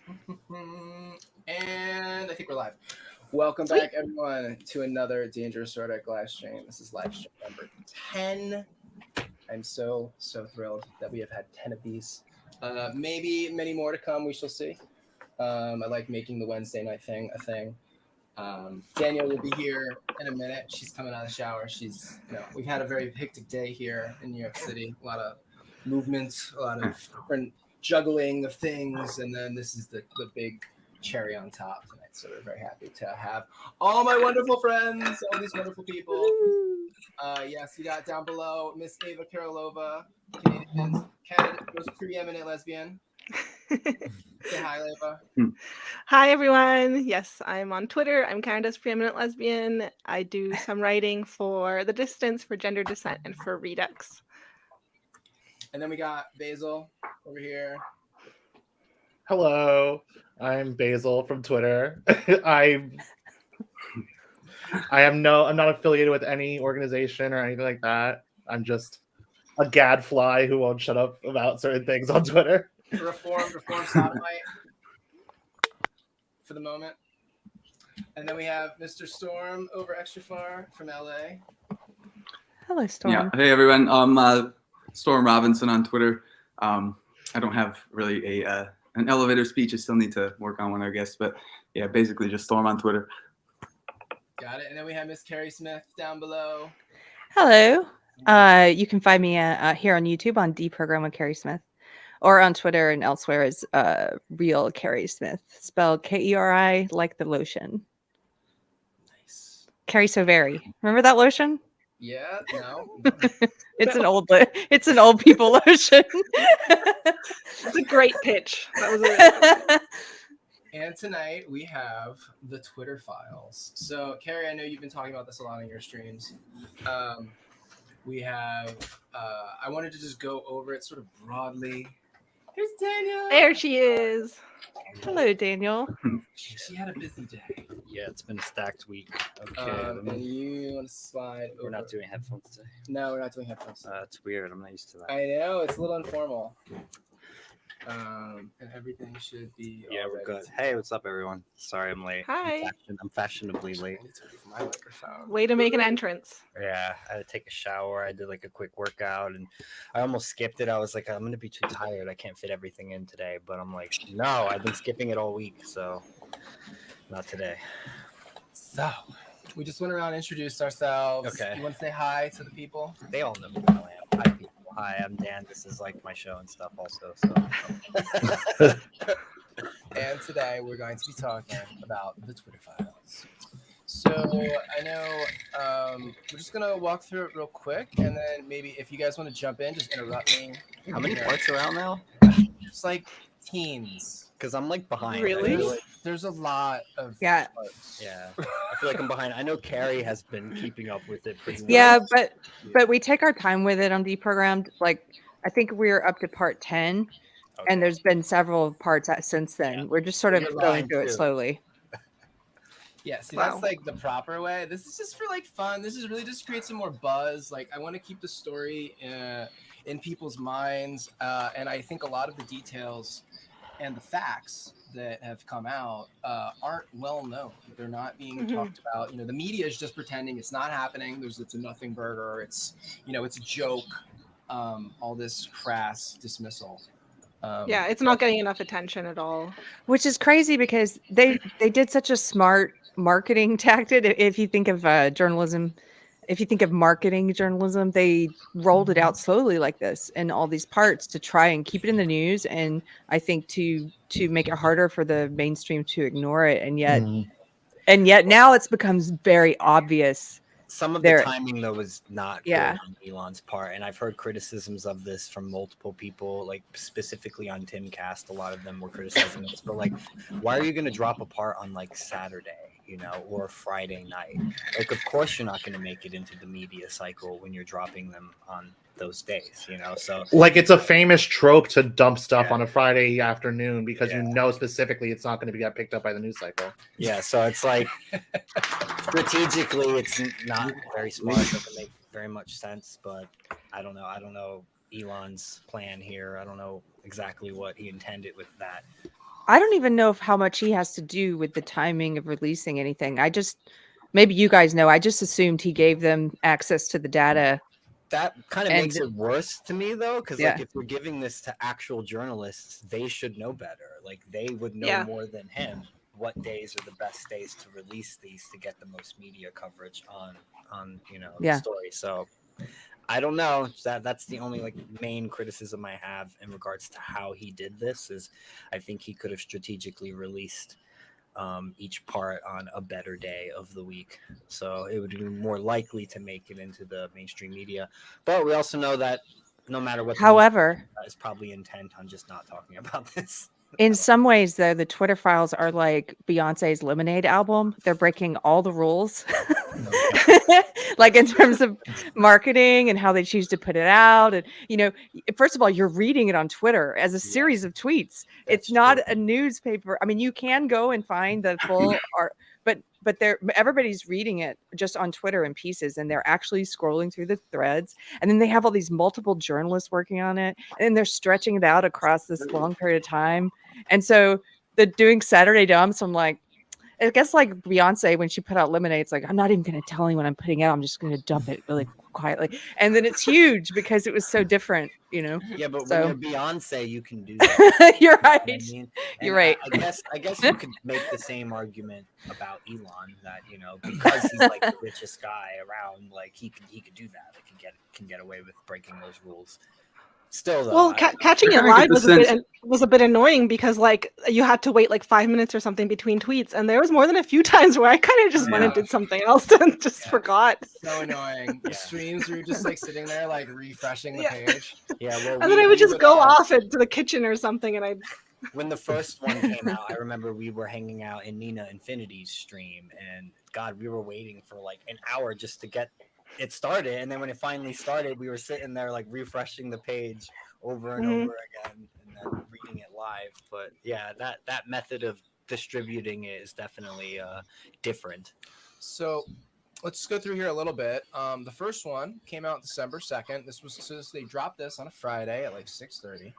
And I think we're live. Welcome back, everyone, to another Dangerous Rhetoric live stream. This is live stream number 10. I'm so thrilled that we have had 10 of these. Maybe many more to come. We shall see. I like making the Wednesday night thing a thing. Daniel will be here in a minute. She's coming out of the shower. We've had a very hectic day here in New York City. A lot of movements, a lot of different juggling of things, and then this is the big cherry on top tonight. So we're very happy to have all my wonderful friends, all these wonderful people. Yes, we got down below Miss Ava Karolova, Canada's most preeminent lesbian. Say hi, Ava. Hi, everyone. Yes, I'm on Twitter. I'm Canada's preeminent lesbian. I do some writing for The Distance, for Gender Dissent, and for Redux. And then we got Basil over here. Hello, I'm Basil from Twitter. I'm not affiliated with any organization or anything like that. I'm just a gadfly who won't shut up about certain things on Twitter. Reformed sodomite for the moment. And then we have Mr. Storm over extra far from LA. Hello, Storm. Yeah. Hey, everyone. I'm Storm Robinson on Twitter. I don't have really an elevator speech. I still need to work on one, I guess. But yeah, basically just Storm on Twitter. Got it. And then we have Miss Carrie Smith down below. Hello. You can find me here on YouTube on Deprogram with Carrie Smith, or on Twitter and elsewhere as Real Carrie Smith, spelled Keri like the lotion. Nice. Carrie So Very. Remember that lotion? Yeah. No. It's an old people lotion. It's a great pitch. That was it. And tonight we have the Twitter files. So, Carrie, I know you've been talking about this a lot on your streams. We have, I wanted to just go over it sort of broadly. Here's Daniel. There she is. Hello, Daniel. She had a busy day. Yeah, it's been a stacked week. Okay. And you want to slide over. We're not doing headphones today. No, we're not doing headphones. It's weird. I'm not used to that. I know, it's a little informal. And everything should be. Yeah, we're good. Hey, what's up, everyone? Sorry I'm late. Hi. I'm fashionably late. I need to move my microphone. Way to make an entrance. Yeah, I had to take a shower. I did like a quick workout, and I almost skipped it. I was like, I'm gonna be too tired. I can't fit everything in today. But I'm like, no, I've been skipping it all week, so not today. So, we just went around and introduced ourselves. Okay. You want to say hi to the people? They all know who I am. Hi, people. Hi, I'm Dan. This is like my show and stuff, also. So. And today we're going to be talking about the Twitter files. So I know we're just gonna walk through it real quick, and then maybe if you guys want to jump in, just interrupt me. How many parts are out now? It's like teens. Because I'm like behind. Really? There's a lot of Yeah. parts. Yeah, I feel like I'm behind. I know Carrie has been keeping up with it pretty well. Yeah, but we take our time with it on Deprogrammed. Like, I think we're up to part 10, and there's been several parts since then. Yeah. We're just sort of You're going lying, through it too. slowly. Yeah, see, Wow. that's like the proper way. This is just for like fun. This is really just create some more buzz. Like, I want to keep the story in people's minds, and I think a lot of the details and the facts that have come out aren't well known. They're not being talked about. You know, the media is just pretending it's not happening. It's a nothing burger. It's a joke. All this crass dismissal. Yeah, it's not getting enough attention at all. Which is crazy because they did such a smart marketing tactic. If you think of journalism, if you think of marketing journalism, they rolled it out slowly like this in all these parts to try and keep it in the news, and I think to make it harder for the mainstream to ignore it. And yet now it's becomes very obvious. Some of There- the timing though was not good Yeah. on Elon's part, and I've heard criticisms of this from multiple people, like specifically on Timcast. A lot of them were criticizing this, but like, why are you going to drop a part on like Saturday, or Friday night? Like, of course you're not going to make it into the media cycle when you're dropping them on those days, So Like, it's a famous trope to dump stuff Yeah. on a Friday afternoon because Yeah. you know specifically it's not going to get picked up by the news cycle. yeah, so it's like strategically, it's not very smart. It doesn't make very much sense, but I don't know Elon's plan here. I don't know exactly what he intended with that. I don't even know how much he has to do with the timing of releasing anything. Maybe you guys know. I just assumed he gave them access to the data. That kind of And- makes it worse to me, though, because Yeah. like if we're giving this to actual journalists, they should know better. Like they would know Yeah. more than him what days are the best days to release these to get the most media coverage on the Yeah. story. So I don't know. That's the only like main criticism I have in regards to how he did this. Is I think he could have strategically released each part on a better day of the week, so it would be more likely to make it into the mainstream media. But we also know that no matter what, However, is probably intent on just not talking about this. in some ways, though, the Twitter files are like Beyonce's Lemonade album. They're breaking all the rules, like in terms of marketing and how they choose to put it out. And, first of all, you're reading it on Twitter as a series of tweets. It's not a newspaper. I mean, you can go and find the full art, but everybody's reading it just on Twitter in pieces, and they're actually scrolling through the threads. And then they have all these multiple journalists working on it, and then they're stretching it out across this long period of time. And so the doing Saturday dumps, I'm like, I guess like Beyonce when she put out Lemonade, it's like, I'm not even going to tell anyone I'm putting out. I'm just going to dump it really quietly. And then it's huge because it was so different, Yeah, but So- when you're Beyonce, you can do that. You're right. You know what I mean? You're And right. I guess you could make the same argument about Elon that because he's like the richest guy around, like he could do that. Like can get away with breaking those rules. Still, though, Well, catching it kinda get live the was a bit annoying because like you had to wait like 5 minutes or something between tweets, and there was more than a few times where I kind of just went and Yeah. did something else and just forgot. So annoying. The Yeah. streams were you just like sitting there like refreshing the Yeah. page. yeah. Well, And then I would just would, go off into the kitchen or something, and when the first one came out, I remember we were hanging out in Nina Infinity's stream, and God, we were waiting for like an hour just to get it started. And then when it finally started, we were sitting there like refreshing the page over and Mhm. over again, and then reading it live. But yeah, that method of distributing it is definitely different. So let's go through here a little bit. The first one came out December 2nd. They dropped this on a Friday at like 6:30.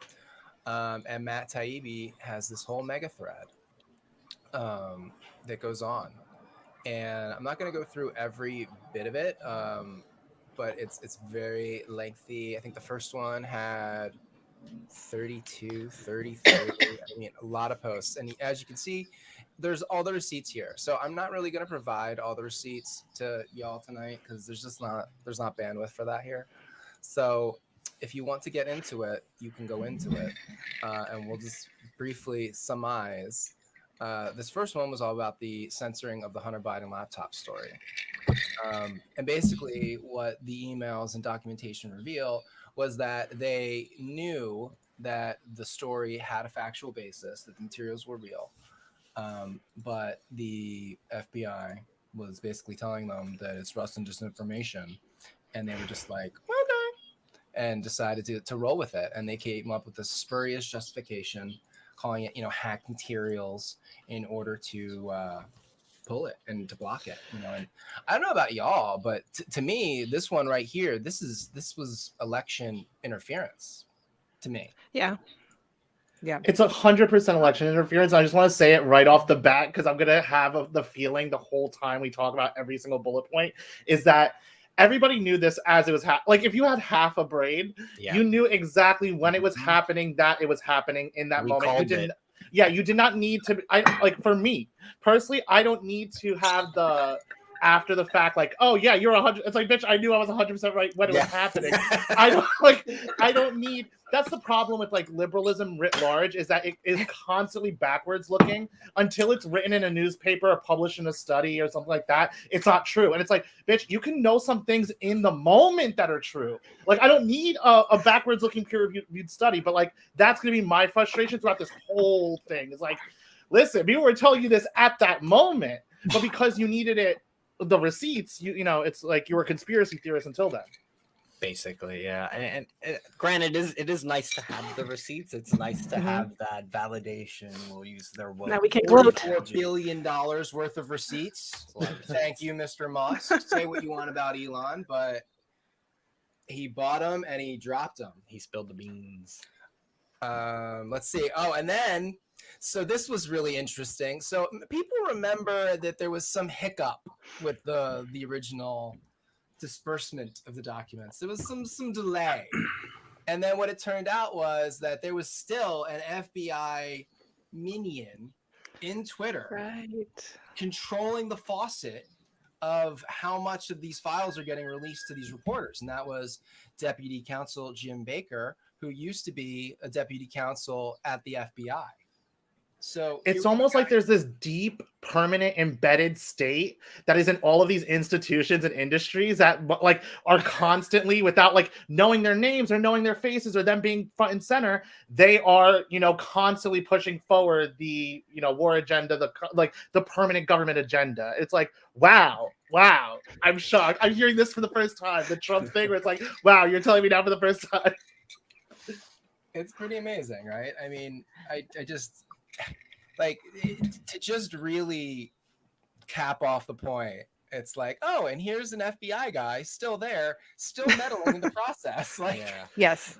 And Matt Taibbi has this whole mega thread that goes on. And I'm not going to go through every bit of it, but it's very lengthy. I think the first one had 32, 33. I mean, a lot of posts. And as you can see, there's all the receipts here. So I'm not really going to provide all the receipts to y'all tonight because there's not bandwidth for that here. So if you want to get into it, you can go into it. And we'll just briefly surmise. This first one was all about the censoring of the Hunter Biden laptop story. And basically what the emails and documentation reveal was that they knew that the story had a factual basis, that the materials were real. But the FBI was basically telling them that it's rust and disinformation. And they were just like, okay, and decided to roll with it. And they came up with this spurious justification, calling it, hacked materials in order to pull it and to block it, And I don't know about y'all, but to me, this one right here, this was election interference to me. yeah. It's 100% election interference. I just want to say it right off the bat because I'm gonna have the feeling the whole time we talk about every single bullet point is that everybody knew this as it was like if you had half a brain, you knew exactly when it was happening, that it was happening in that moment. You didn't. Yeah, you did not need to. For me personally, I don't need to have the after the fact, like, oh yeah, you're 100. It's like, bitch, I knew I was 100% right when it was happening. I don't need. That's the problem with like liberalism writ large is that it is constantly backwards looking until it's written in a newspaper or published in a study or something like that. It's not true, and it's like, bitch, you can know some things in the moment that are true. Like, I don't need a backwards looking peer reviewed study, but like that's gonna be my frustration throughout this whole thing. It's like, listen, people were telling you this at that moment, but because you needed it. The receipts, you know, it's like you were a conspiracy theorist until then. Basically, yeah. And granted, it is nice to have the receipts. It's nice to have that validation. We'll use their word. Now we can gloat. $44 billion worth of receipts. Thank you, Mr. Musk. Say what you want about Elon, but he bought them and he dropped them. He spilled the beans. Let's see. Oh, and then So this was really interesting. So people remember that there was some hiccup with the original disbursement of the documents. There was some delay. And then what it turned out was that there was still an FBI minion in Twitter controlling the faucet of how much of these files are getting released to these reporters. And that was Deputy Counsel Jim Baker, who used to be a deputy counsel at the FBI. So it's almost like there's this deep, permanent, embedded state that is in all of these institutions and industries that like are constantly, without like knowing their names or knowing their faces or them being front and center, they are, you know, constantly pushing forward the, you know, war agenda, the permanent government agenda. It's like, wow, I'm shocked. I'm hearing this for the first time. The Trump thing where it's like, wow, you're telling me now for the first time. It's pretty amazing, right? I mean, I just like to just really cap off the point. It's like, oh, and here's an FBI guy still there, still meddling in the process. Like, yes.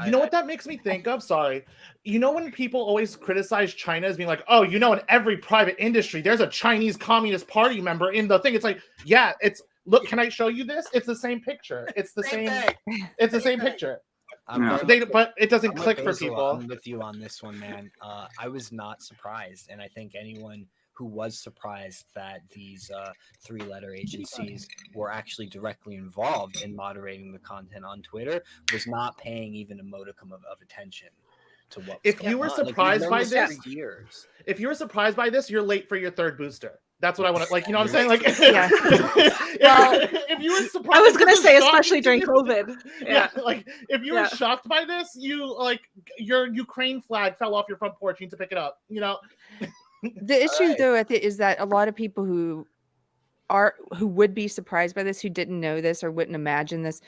You know what that makes me think of? Sorry. You know when people always criticize China as being like, oh, you know, in every private industry, there's a Chinese Communist Party member in the thing. It's like, yeah, look, can I show you this? It's the same picture. It's the same picture. But it doesn't click for people. I'm with you on this one, man. I was not surprised, and I think anyone who was surprised that these three-letter agencies were actually directly involved in moderating the content on Twitter was not paying even a modicum of attention to what. If you were surprised by this, if you were surprised by this, you're late for your third booster. That's what I want to, like, you know what I'm saying? Like, yeah. Well, if you were surprised, I was going to say, especially during COVID. Yeah. Like, if you were shocked by this, you, like, your Ukraine flag fell off your front porch, you need to pick it up, you know? The issue, though, is that a lot of people who would be surprised by this, who didn't know this or wouldn't imagine this,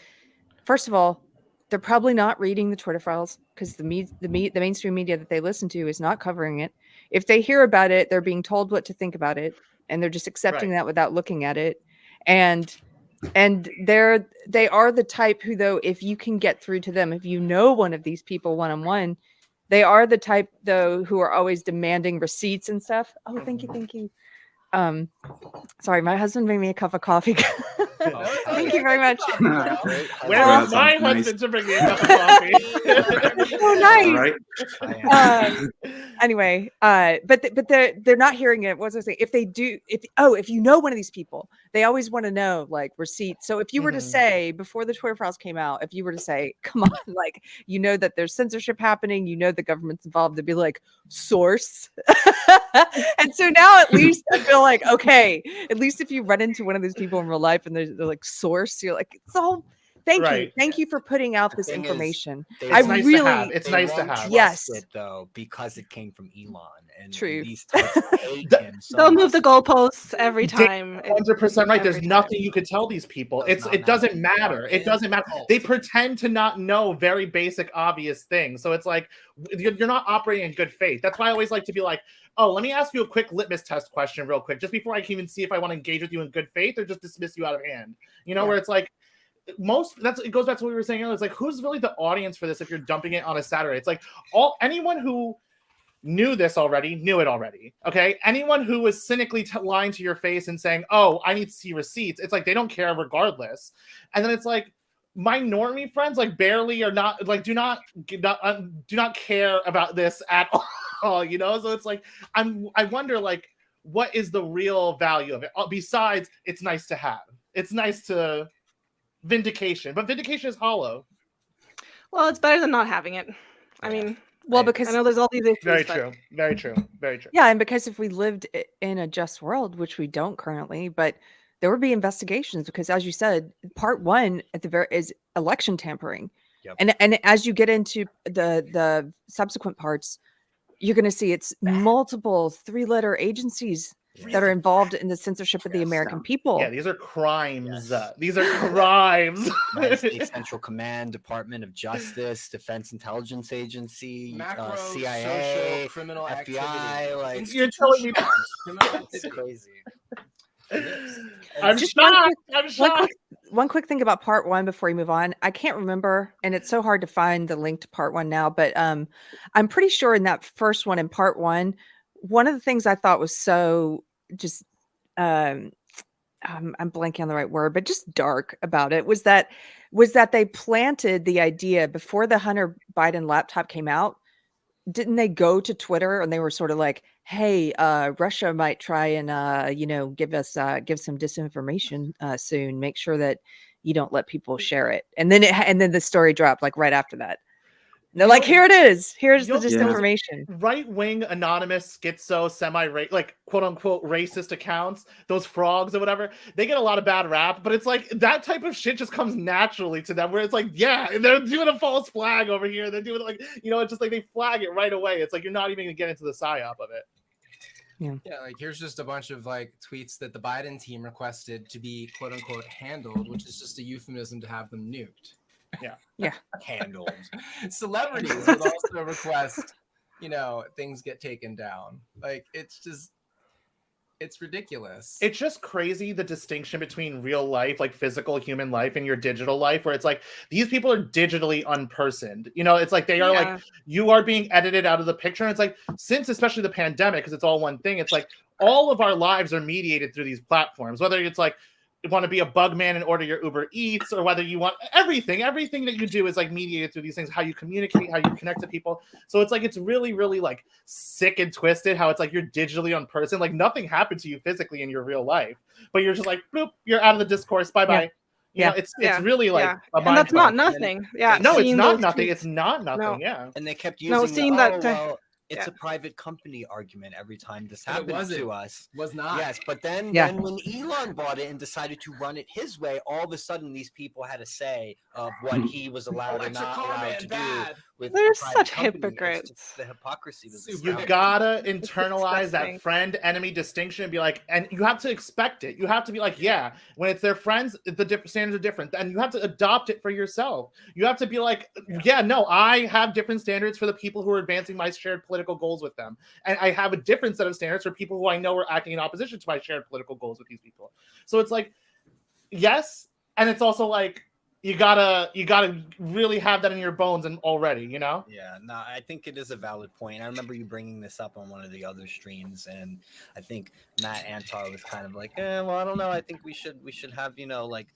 first of all, they're probably not reading the Twitter files because the mainstream media that they listen to is not covering it. If they hear about it, they're being told what to think about it, and they're just accepting that without looking at it. And they are the type who, though, if you can get through to them, if you know one of these people one-on-one, they are the type, though, who are always demanding receipts and stuff. Oh, thank you. Sorry, my husband made me a cup of coffee. Thank you very much. Where is my husband to bring me a cup of coffee? Oh, nice. Anyway, but they're not hearing it. What was I saying? If you know one of these people, they always want to know like receipts. So if you were to say before the Twitter files came out, if you were to say, come on, like, you know that there's censorship happening, you know the government's involved, they'd be like, source. And so now at least I feel like, okay, at least if you run into one of those people in real life and they're like source, you're like, it's all thank you for putting out this information. It's nice to have. Yes, it, though, because it came from Elon and true. These types hate him so They'll move much. the goalposts every time. 100% right. There's nothing you could tell these people. It doesn't matter. It doesn't matter. They pretend to not know very basic, obvious things. So it's like you're not operating in good faith. That's why I always like to be like, oh, let me ask you a quick litmus test question real quick, just before I can even see if I want to engage with you in good faith or just dismiss you out of hand. You know, where it's like, it goes back to what we were saying earlier. It's like, who's really the audience for this if you're dumping it on a Saturday? It's like anyone who knew it already. Okay, anyone who was cynically lying to your face and saying, "Oh, I need to see receipts," it's like they don't care regardless. And then it's like my normie friends like barely or not like do not care about this at all. You know, so it's like I wonder like what is the real value of it besides it's nice to have. It's nice to. Vindication, but vindication is hollow. Well, it's better than not having it. I mean, because I know there's all these issues. Very true. Yeah, and because if we lived in a just world, which we don't currently, but there would be investigations because, as you said, part one is election tampering, and as you get into the subsequent parts, you're going to see it's multiple three-letter agencies. That are involved in the censorship of the American people. Yeah, these are crimes. Yes. These are crimes. United States Central Command, Department of Justice, Defense Intelligence Agency, CIA, social, criminal FBI. activity. Like you're telling me it's crazy. I'm shocked. one quick thing about part 1 before we move on. I can't remember, and it's so hard to find the link to part 1 now, but I'm pretty sure in that first one, in part 1, one of the things I thought was so just I'm blanking on the right word, but just dark about it was that they planted the idea before the Hunter Biden laptop came out. Didn't they go to Twitter and they were sort of like, hey, Russia might try and give some disinformation soon. Make sure that you don't let people share it. And then the story dropped like right after that. And they're like, here it is. Here's the disinformation. Right-wing anonymous schizo like quote unquote racist accounts, those frogs or whatever, they get a lot of bad rap, but it's like that type of shit just comes naturally to them where it's like, yeah, they're doing a false flag over here. They're doing it like, it's just like they flag it right away. It's like you're not even gonna get into the psyop of it. Yeah, like here's just a bunch of like tweets that the Biden team requested to be quote unquote handled, which is just a euphemism to have them nuked. Yeah. Handled. Celebrities would also request, things get taken down. Like it's ridiculous. It's just crazy the distinction between real life, like physical human life, and your digital life, where it's like these people are digitally unpersoned. It's like they are like you are being edited out of the picture. And it's like since especially the pandemic, because it's all one thing, it's like all of our lives are mediated through these platforms, whether it's like you want to be a bug man and order your Uber Eats, or whether you want everything that you do is like mediated through these things, how you communicate, how you connect to people. So it's like, it's really, really like sick and twisted how it's like you're digitally unpersoned. Like nothing happened to you physically in your real life, but you're just like, boop, you're out of the discourse. Bye-bye. It's really like a and that's not nothing. No, it's not nothing. It's not nothing. No. Yeah. And they kept using it's Yeah. a private company argument every time this happened to us. Was not. Yes, but then when Elon bought it and decided to run it his way, all of a sudden these people had a say of what he was allowed or not allowed to do. They're such hypocrites. The hypocrisy was You gotta internalize that friend-enemy distinction and be like, and you have to expect it. You have to be like, yeah, when it's their friends, the different standards are different, and you have to adopt it for yourself. You have to be like, yeah, no, I have different standards for the people who are advancing my shared political goals with them, and I have a different set of standards for people who I know are acting in opposition to my shared political goals with these people. So it's like, yes, and it's also like, you gotta really have that in your bones and already, Yeah, no, I think it is a valid point. I remember you bringing this up on one of the other streams, and I think Matt Antar was kind of like, well, I don't know. I think we should have, like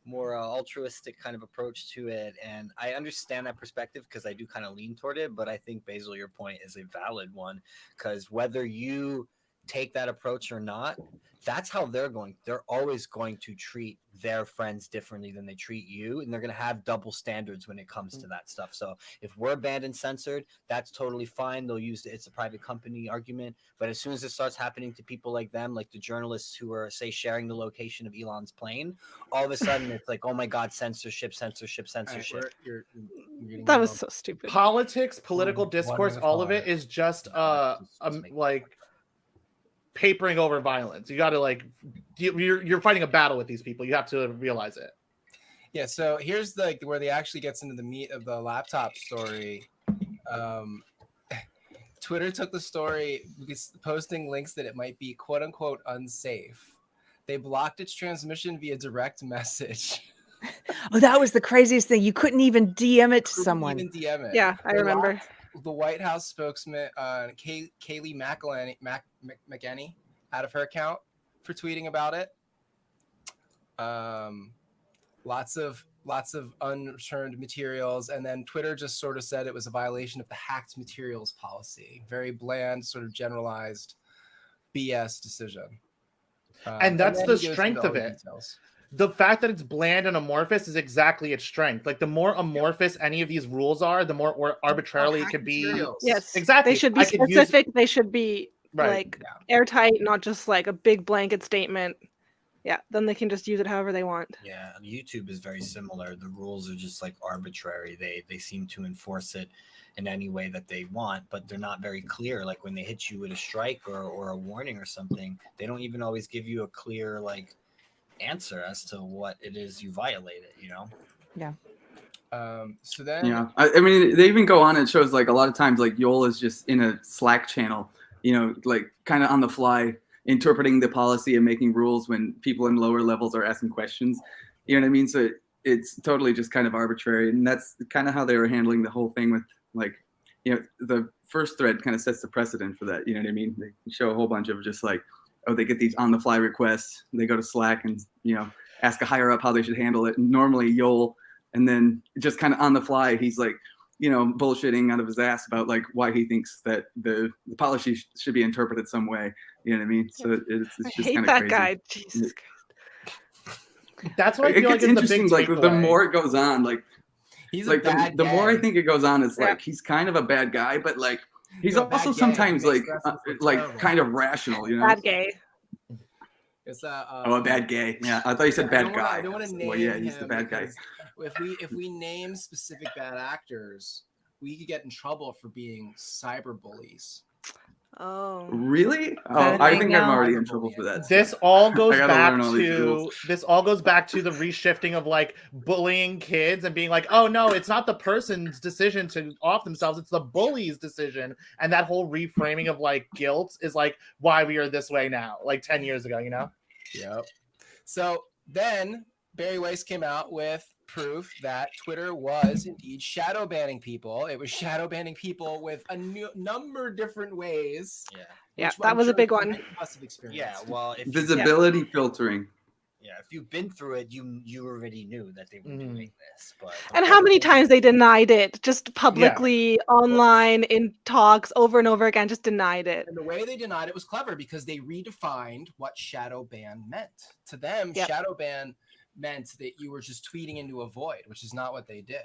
more altruistic kind of approach to it. And I understand that perspective because I do kind of lean toward it. But I think, Basil, your point is a valid one, because whether you take that approach or not, that's how they're always going to treat their friends differently than they treat you, and they're going to have double standards when it comes to that stuff. So if we're banned and censored, that's totally fine. They'll use it's a private company argument, but as soon as it starts happening to people like them, like the journalists who are, say, sharing the location of Elon's plane, all of a sudden it's like, oh my god, censorship. Right, that was so stupid. Politics, political discourse, all of it is just like papering over violence. You got to like, you're fighting a battle with these people. You have to realize it. Yeah. So here's where they actually gets into the meat of the laptop story. Twitter took the story because posting links that it might be quote unquote unsafe. They blocked its transmission via direct message. Oh, that was the craziest thing. You couldn't even DM it to someone. Even DM it. Yeah, I remember. The White House spokesman, Kayleigh McEnany, out of her account for tweeting about it. Lots of unreturned materials, and then Twitter just sort of said it was a violation of the hacked materials policy. Very bland, sort of generalized BS decision. And that's the strength of it. Details. The fact that it's bland and amorphous is exactly its strength. Like the more amorphous any of these rules are, the more arbitrarily it could be. Yes, exactly. They should be specific. They should be airtight, not just like a big blanket statement. Yeah, then they can just use it however they want. Yeah, YouTube is very similar. The rules are just like arbitrary. They seem to enforce it in any way that they want, but they're not very clear. Like when they hit you with a strike or a warning or something, they don't even always give you a clear answer as to what it is you violated, Yeah. So then I mean, they even go on and shows like a lot of times like Yoel is just in a Slack channel, like kind of on the fly interpreting the policy and making rules when people in lower levels are asking questions. You know what I mean? So it's totally just kind of arbitrary, and that's kind of how they were handling the whole thing with like, you know, the first thread kind of sets the precedent for that. You know what I mean? They show a whole bunch of just like, oh, they get these on the fly requests. They go to Slack and, you know, ask a higher up how they should handle it. And normally and then just kind of on the fly, he's like, you know, bullshitting out of his ass about like why he thinks that the policy should be interpreted some way. You know what I mean? So it's I just hate kind of that crazy. guy. Jesus Christ. That's what I It feel like gets is the big interesting. Like the takeaway. more it goes on, like He's like a bad the more I gay. think it goes on, it's Yeah. like he's kind of a bad guy, but like he's No, bad also gay. sometimes He makes like reference to like terrible. kind of rational. You know? Bad gay. It's Oh, a bad gay. Yeah, I thought you said bad guy. I don't want to name Well, yeah, he's the him bad guy. because if we name specific bad actors, we could get in trouble for being cyberbullies. Oh. Really? that Oh, a I thing think now? I'm already in trouble for that. This all goes I gotta back learn all these to rules. the reshifting of like bullying kids and being like, oh no, it's not the person's decision to off themselves, it's the bully's decision. And that whole reframing of like guilt is like why we are this way now, like 10 years ago, you know? Yep. So then Barry Weiss came out with proof that Twitter was indeed shadow banning people. It was shadow banning people with a number of different ways. Yeah. Yeah, which that I'm was a sure big one. many of us have experienced. Yeah. Well, if Visibility filtering. if you've been through it, you already knew that they were doing this. But And how many times they denied it, just publicly, online, in talks, over and over again, just denied it. And the way they denied it was clever because they redefined what shadow ban meant. To them, Yep. shadow ban meant that you were just tweeting into a void, which is not what they did.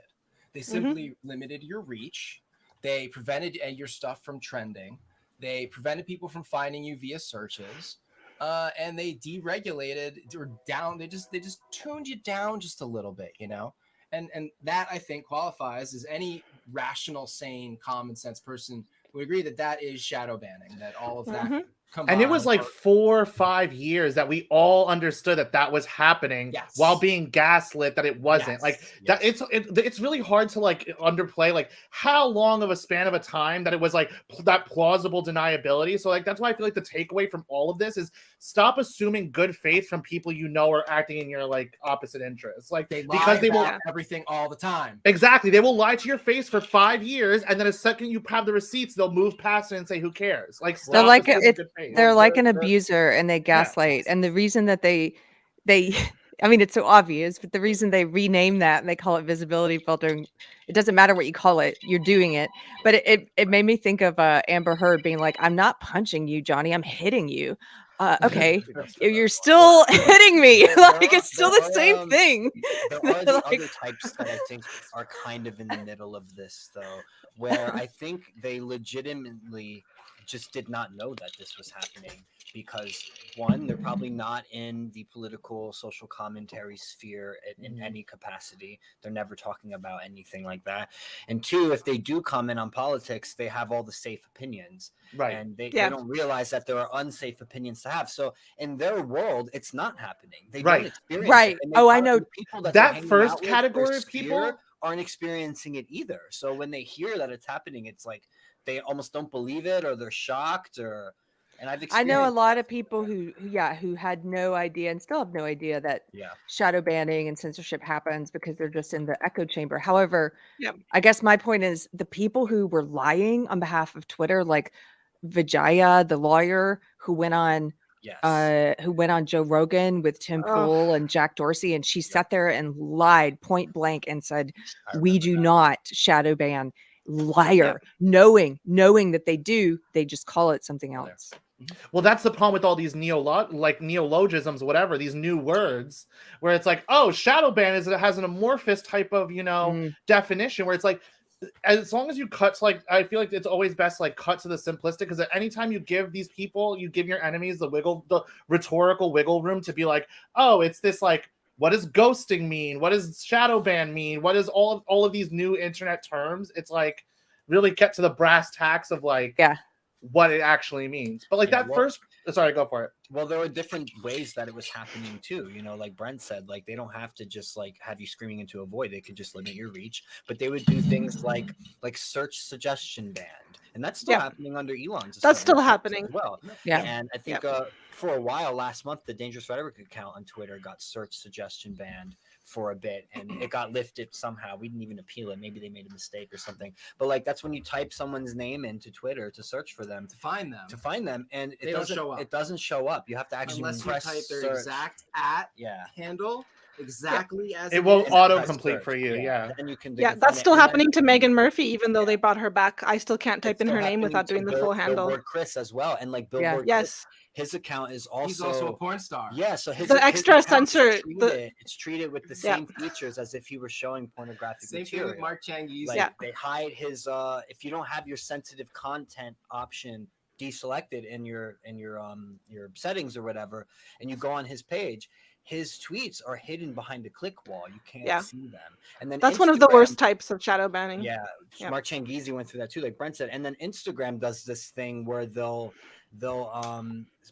They simply limited your reach. They prevented your stuff from trending. They prevented people from finding you via searches. And they deregulated or down. They just tuned you down just a little bit, you know. And that I think qualifies as any rational, sane, common sense person would agree that is shadow banning. That all of that. And it was like 4 or 5 years that we all understood that was happening while being gaslit that it wasn't. That it's really hard to like underplay like how long of a span of a time that it was like that plausible deniability. So like that's why I feel like the takeaway from all of this is stop assuming good faith from people you know are acting in your like opposite interests. Like they lie because they will about everything all the time. Exactly. They will lie to your face for 5 years, and then a second you have the receipts, they'll move past it and say, "Who cares?" Like They're stop like assuming good faith. they're like an abuser, and they gaslight. And the reason that they I mean, it's so obvious, but the reason they rename that and they call it visibility filtering, it doesn't matter what you call it, you're doing it. But it made me think of Amber Heard being like, "I'm not punching you, Johnny. I'm hitting you." Okay, you're still hitting me. Like it's still the same thing. There are the other types that I think are kind of in the middle of this, though, where I think they legitimately just did not know that this was happening because, one, they're probably not in the political social commentary sphere in any capacity. They're never talking about anything like that. And two, if they do comment on politics, they have all the safe opinions. Right. And they don't realize that there are unsafe opinions to have. So in their world, it's not happening. They don't experience it. And they I know. People that That first category of people aren't experiencing it either. So when they hear that it's happening, it's like they almost don't believe it, or they're shocked, or. And I know a lot of people who had no idea and still have no idea that shadow banning and censorship happens because they're just in the echo chamber. However, I guess my point is the people who were lying on behalf of Twitter, like Vijaya, the lawyer who went on Joe Rogan with Tim Pool and Jack Dorsey, and she sat there and lied point blank and said, "We do not shadow ban." Liar, knowing that they do, they just call it something else. Well, that's the problem with all these neologisms, whatever, these new words, where it's like, oh, shadow ban has an amorphous type of, definition where it's like, as long as you cut to I feel like it's always best to cut to the simplistic, because at any time you give these people, you give your enemies the rhetorical wiggle room to be like, oh, it's this what does ghosting mean? What does shadow ban mean? What is all of these new internet terms? It's really get to the brass tacks of what it actually means. But sorry, go for it. Well, there were different ways that it was happening too. Like Brent said, they don't have to just have you screaming into a void. They could just limit your reach, but they would do things like search suggestion banned, and that's still happening under Elon's. That's still happening as well. Yeah, and I think for a while last month, the Dangerous Rhetoric account on Twitter got search suggestion banned for a bit, and it got lifted somehow. We didn't even appeal it. Maybe they made a mistake or something. But like that's when you type someone's name into Twitter to search for them, to find them, and They don't show up. It doesn't show up. You have to actually unless you press type their search. exact handle exactly as It will is. autocomplete for you. Yeah. Then you can. Yeah, that's still happening to Megan Murphy, even though they brought her back. I still can't type in her name without doing the full handle. Billboard Chris as well, and like Billboard Chris, his account is also he's also a porn star. Yeah, so his extra his account censor. it's treated with the same features as if he were showing pornographic Same material. thing with Mark Changizi. Like, they hide his if you don't have your sensitive content option deselected in your settings or whatever, and you go on his page, his tweets are hidden behind a click wall. You can't see them. And then that's one of the worst types of shadow banning. Yeah, Mark Changizi went through that too, like Brent said. And then Instagram does this thing where they'll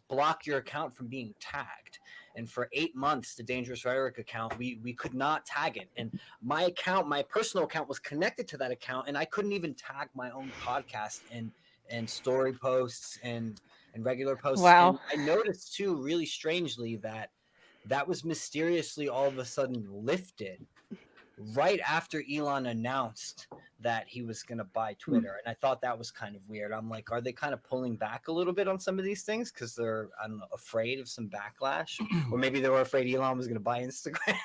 block your account from being tagged. And for 8 months, the Dangerous Rhetoric account, we could not tag it. And my account, my personal account, was connected to that account, and I couldn't even tag my own podcast and story posts and regular posts. Wow. And I noticed too, really strangely, that was mysteriously all of a sudden lifted right after Elon announced that he was going to buy Twitter. And I thought that was kind of weird. I'm like, are they kind of pulling back a little bit on some of these things because they're, I don't know, afraid of some backlash? Or maybe they were afraid Elon was going to buy Instagram.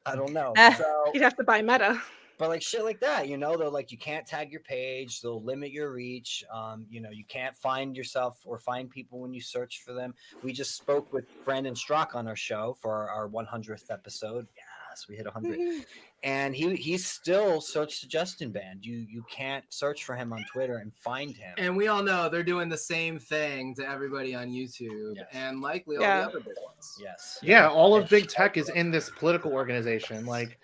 I don't know. So he'd have to buy Meta. But like shit like that, you know, they're like, you can't tag your page. They'll limit your reach. You know, you can't find yourself or find people when you search for them. We just spoke with Brandon Strock on our show for our 100th episode. Yes, we hit 100. And he's still search suggestion banned. You can't search for him on Twitter and find him. And we all know they're doing the same thing to everybody on YouTube and likely all the other big ones. Yes. Yeah, all of big tech is in this political organization. Like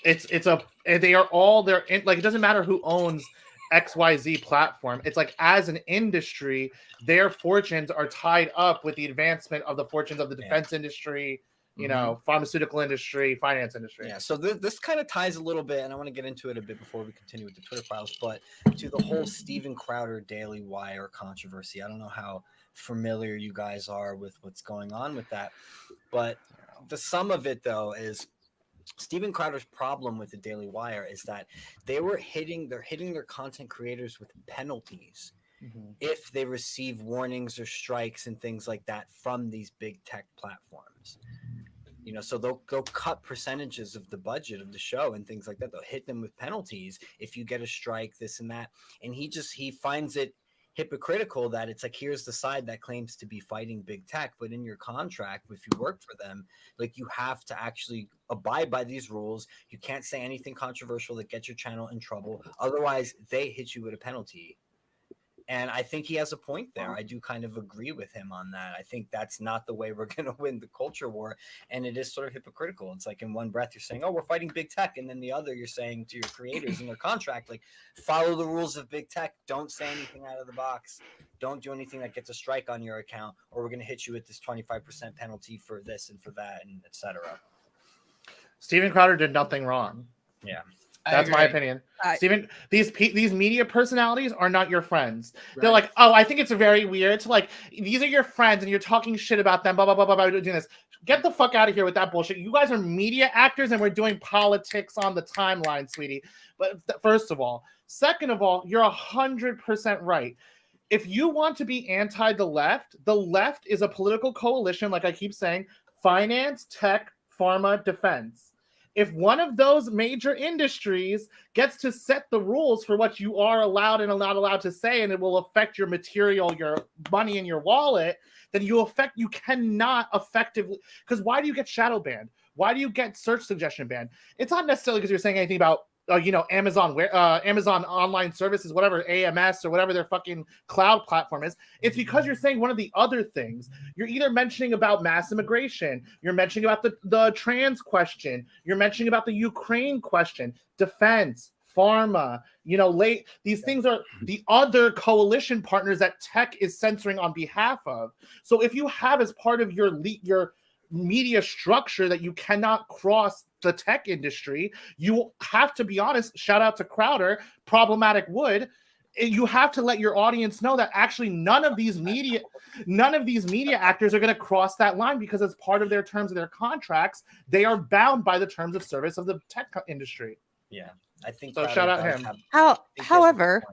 they are all there. Like, it doesn't matter who owns XYZ platform. It's like, as an industry, their fortunes are tied up with the advancement of the fortunes of the defense industry, you know, pharmaceutical industry, finance industry. Yeah, so this kind of ties a little bit, and I want to get into it a bit before we continue with the Twitter files, but to the whole Steven Crowder Daily Wire controversy. I don't know how familiar you guys are with what's going on with that, but the sum of it, though, is Steven Crowder's problem with the Daily Wire is that they're hitting their content creators with penalties if they receive warnings or strikes and things like that from these big tech platforms. You know, so they'll cut percentages of the budget of the show and things like that. They'll hit them with penalties if you get a strike, this and that. And he finds it hypocritical that it's like, here's the side that claims to be fighting big tech, but in your contract, if you work for them, like, you have to actually abide by these rules. You can't say anything controversial that gets your channel in trouble. Otherwise, they hit you with a penalty. And I think he has a point there. I do kind of agree with him on that. I think that's not the way we're going to win the culture war. And it is sort of hypocritical. It's like, in one breath, you're saying, oh, we're fighting big tech. And then the other, you're saying to your creators in their contract, like, follow the rules of big tech. Don't say anything out of the box. Don't do anything that gets a strike on your account, or we're going to hit you with this 25% penalty for this and for that, and et cetera. Steven Crowder did nothing wrong. Yeah. That's my opinion. Steven, these media personalities are not your friends. Right. They're like, oh, I think it's very weird to, like, these are your friends and you're talking shit about them, blah, blah, blah, blah, blah, doing this. Get the fuck out of here with that bullshit. You guys are media actors and we're doing politics on the timeline, sweetie. But first of all. Second of all, you're 100% right. If you want to be anti the left is a political coalition, like I keep saying, finance, tech, pharma, defense. If one of those major industries gets to set the rules for what you are allowed and not allowed to say, and it will affect your material, your money in your wallet, then you cannot effectively, because why do you get shadow banned? Why do you get search suggestion banned? It's not necessarily because you're saying anything about Amazon online services, whatever, AMS or whatever their fucking cloud platform is. It's because you're saying one of the other things. You're either mentioning about mass immigration, you're mentioning about the trans question, you're mentioning about the Ukraine question, defense, pharma, these things are the other coalition partners that tech is censoring on behalf of. So if you have as part of your media structure that you cannot cross the tech industry, you have to be honest. Shout out to Crowder, problematic wood. you have to let your audience know that actually none of these media actors are going to cross that line, because as part of their terms of their contracts, they are bound by the terms of service of the tech industry. Yeah, I think so. Shout out him. However,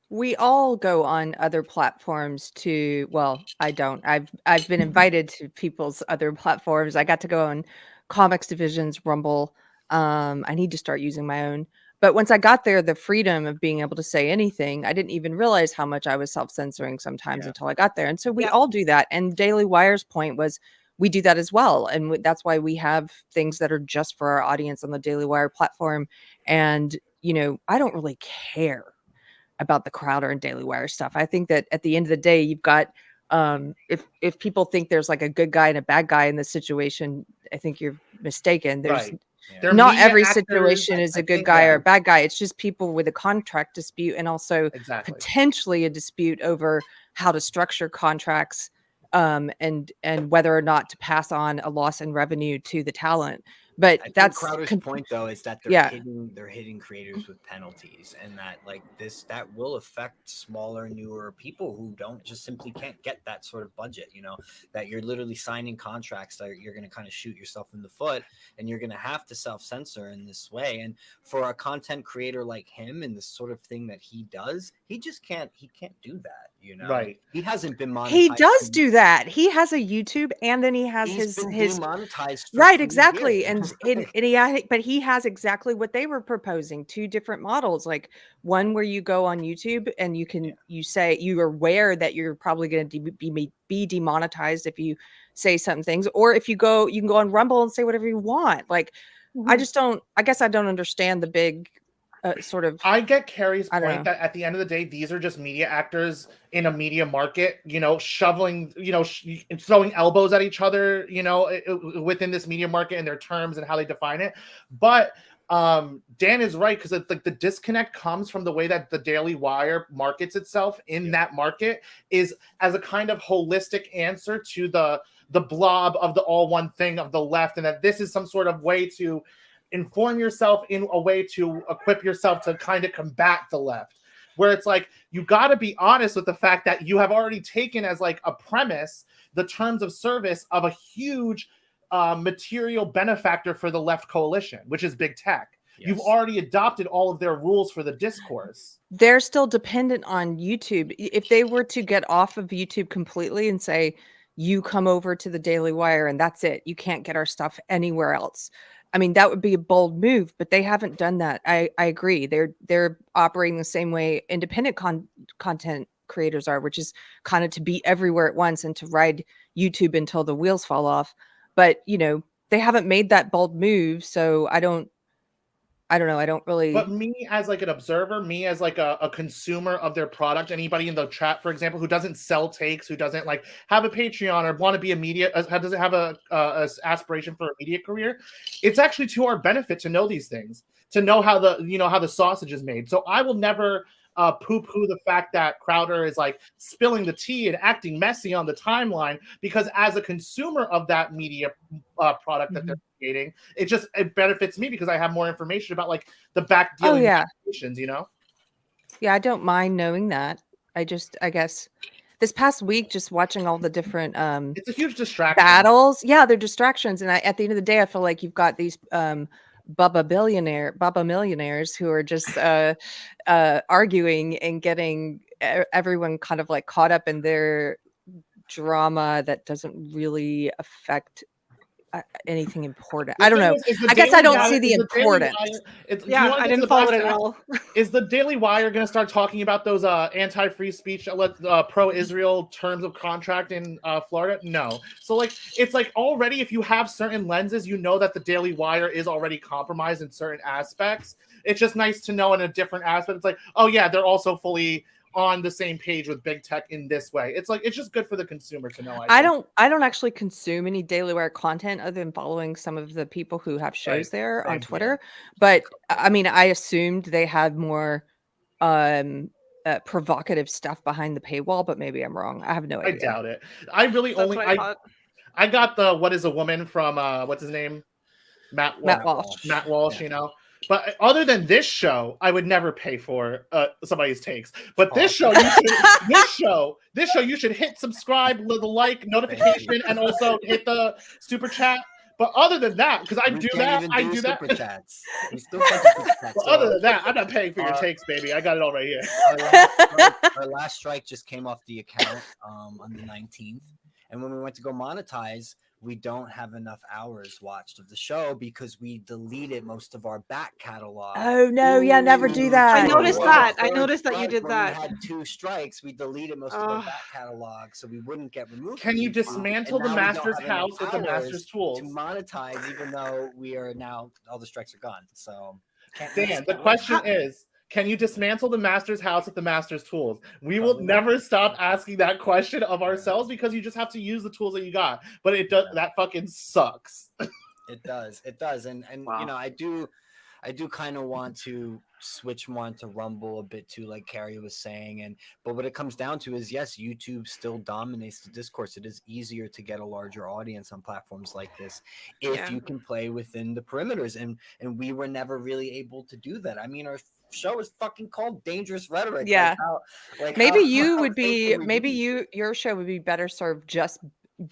we all go on other platforms to. Well, I don't. I've been invited to people's other platforms. I got to go on Comics Division's Rumble. I need to start using my own. But once I got there, the freedom of being able to say anything, I didn't even realize how much I was self-censoring sometimes until I got there. And so we all do that. And Daily Wire's point was we do that as well. And that's why we have things that are just for our audience on the Daily Wire platform. And, you know, I don't really care about the Crowder and Daily Wire stuff. I think that at the end of the day, you've got, if people think there's like a good guy and a bad guy in this situation, I think you're mistaken. There's not every situation is a good guy or a bad guy. It's just people with a contract dispute, and also potentially a dispute over how to structure contracts, and whether or not to pass on a loss in revenue to the talent. But that's Crowder's point, though, is that they're hitting creators with penalties, and that that will affect smaller, newer people who just simply can't get that sort of budget. You know, that you're literally signing contracts that you're going to kind of shoot yourself in the foot, and you're going to have to self-censor in this way. And for a content creator like him and the sort of thing that he does, he just can't. He can't do that. You know, right? He hasn't been monetized. He does do that. He has a YouTube, and then he has his monetized. Right, exactly, but he has exactly what they were proposing: 2 different models, like one where you go on YouTube and you say you are aware that you're probably going to be demonetized if you say some things, or if you can go on Rumble and say whatever you want. Like, I guess I don't understand the big. Sort of. I get Carrie's point that at the end of the day, these are just media actors in a media market, you know, shoveling, you know, throwing elbows at each other, you know, within this media market and their terms and how they define it. But Dan is right, because like the disconnect comes from the way that the Daily Wire markets itself in that market is as a kind of holistic answer to the blob of the all one thing of the left, and that this is some sort of way to inform yourself in a way to equip yourself to kind of combat the left, where it's like you got to be honest with the fact that you have already taken as like a premise the terms of service of a huge material benefactor for the left coalition, which is big tech. You've already adopted all of their rules for the discourse. They're still dependent on YouTube. If they were to get off of YouTube completely and say, you come over to the Daily Wire and that's it, you can't get our stuff anywhere else, I mean, that would be a bold move, but they haven't done that. I agree. They're operating the same way independent content creators are, which is kind of to be everywhere at once and to ride YouTube until the wheels fall off. But, you know, they haven't made that bold move. So I don't know. I don't really. But me as like an observer, me as like a consumer of their product, anybody in the chat, for example, who doesn't sell takes, who doesn't like have a Patreon or want to be a media, doesn't have a aspiration for a media career, it's actually to our benefit to know these things, to know how the sausage is made. So I will never poo-poo the fact that Crowder is like spilling the tea and acting messy on the timeline, because as a consumer of that media product that they're creating, it benefits me because I have more information about like the back dealing negotiations, you know? Yeah, I don't mind knowing that. I guess this past week, just watching all the different it's a huge distraction. Battles. Yeah, they're distractions. And at the end of the day, I feel like you've got these Baba millionaires who are just arguing and getting everyone kind of like caught up in their drama that doesn't really affect anything important. I don't know. I guess I don't see the importance. I didn't follow it at all. Is the Daily Wire going to start talking about those anti-free speech, pro-Israel terms of contract in Florida? No. So like, it's like already, if you have certain lenses, you know that the Daily Wire is already compromised in certain aspects. It's just nice to know in a different aspect. It's like, oh yeah, they're also fully on the same page with big tech in this way. It's like, it's just good for the consumer to know. I don't actually consume any Daily Wire content other than following some of the people who have shows there on Twitter. But I mean, I assumed they had more provocative stuff behind the paywall, but maybe I'm wrong. I have no idea. I doubt it. I really I got the What is a Woman from what's his name? Matt Walsh, yeah. you know. But other than this show, I would never pay for somebody's takes. But this show, you should hit subscribe, the like, notification, and also hit the super chat. But other than that, because I do that. Super chats. We still can't do super chats. But other than that, I'm not paying for your takes, baby. I got it all right here. Our last strike just came off the account on the 19th, and when we went to go monetize, we don't have enough hours watched of the show because we deleted most of our back catalog. Oh no, yeah, never do that. I noticed that. I noticed that you did when that. We had 2 strikes. We deleted most of our back catalog so we wouldn't get removed. Can you dismantle the master's house with the master's tools to monetize? Even though we are now, all the strikes are gone. So, Dan, the question is, can you dismantle the master's house with the master's tools? We will never stop asking that question of ourselves because you just have to use the tools that you got. But it does that fucking sucks. It does. And wow. You know, I do kind of want to switch more into Rumble a bit too, like Carrie was saying. But what it comes down to is, yes, YouTube still dominates the discourse. It is easier to get a larger audience on platforms like this if you can play within the perimeters. And we were never really able to do that. I mean, our show is fucking called Dangerous Rhetoric. Yeah. Maybe your show would be better served just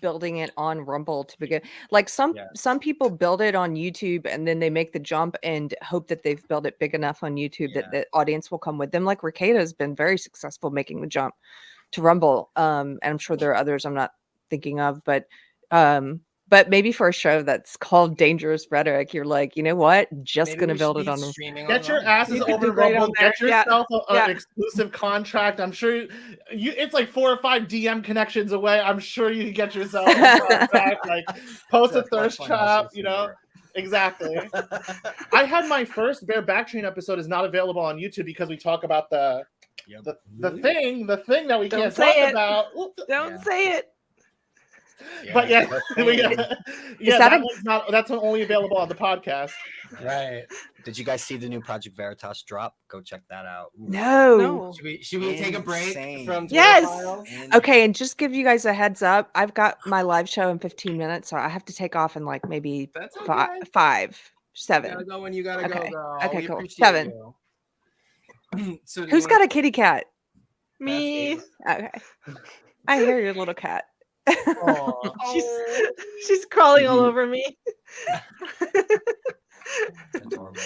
building it on Rumble to begin. Like some people build it on YouTube and then they make the jump and hope that they've built it big enough on YouTube that the audience will come with them. Like Ricada has been very successful making the jump to Rumble. And I'm sure there are others I'm not thinking of, but maybe for a show that's called Dangerous Rhetoric, you're like, you know what? Just going to build it on. Get your asses over Rumble. Get yourself an exclusive contract. I'm sure it's like 4 or 5 DM connections away. I'm sure you can get yourself a contract. Like post a thirst trap, you know. Exactly. I had my first Bear Backtrain episode is not available on YouTube because we talk about the thing that we can't talk about. Don't say it. But that's only available on the podcast. Right. Did you guys see the new Project Veritas drop? Go check that out. No. Should we take a break from Twitter Okay, and just give you guys a heads up. I've got my live show in 15 minutes, so I have to take off in like maybe 5, 7. You gotta go when you gotta go, girl. Okay, cool. 7. So who's got a kitty cat? Me. Okay. I hear your little cat. She's crawling all over me. That's horrible.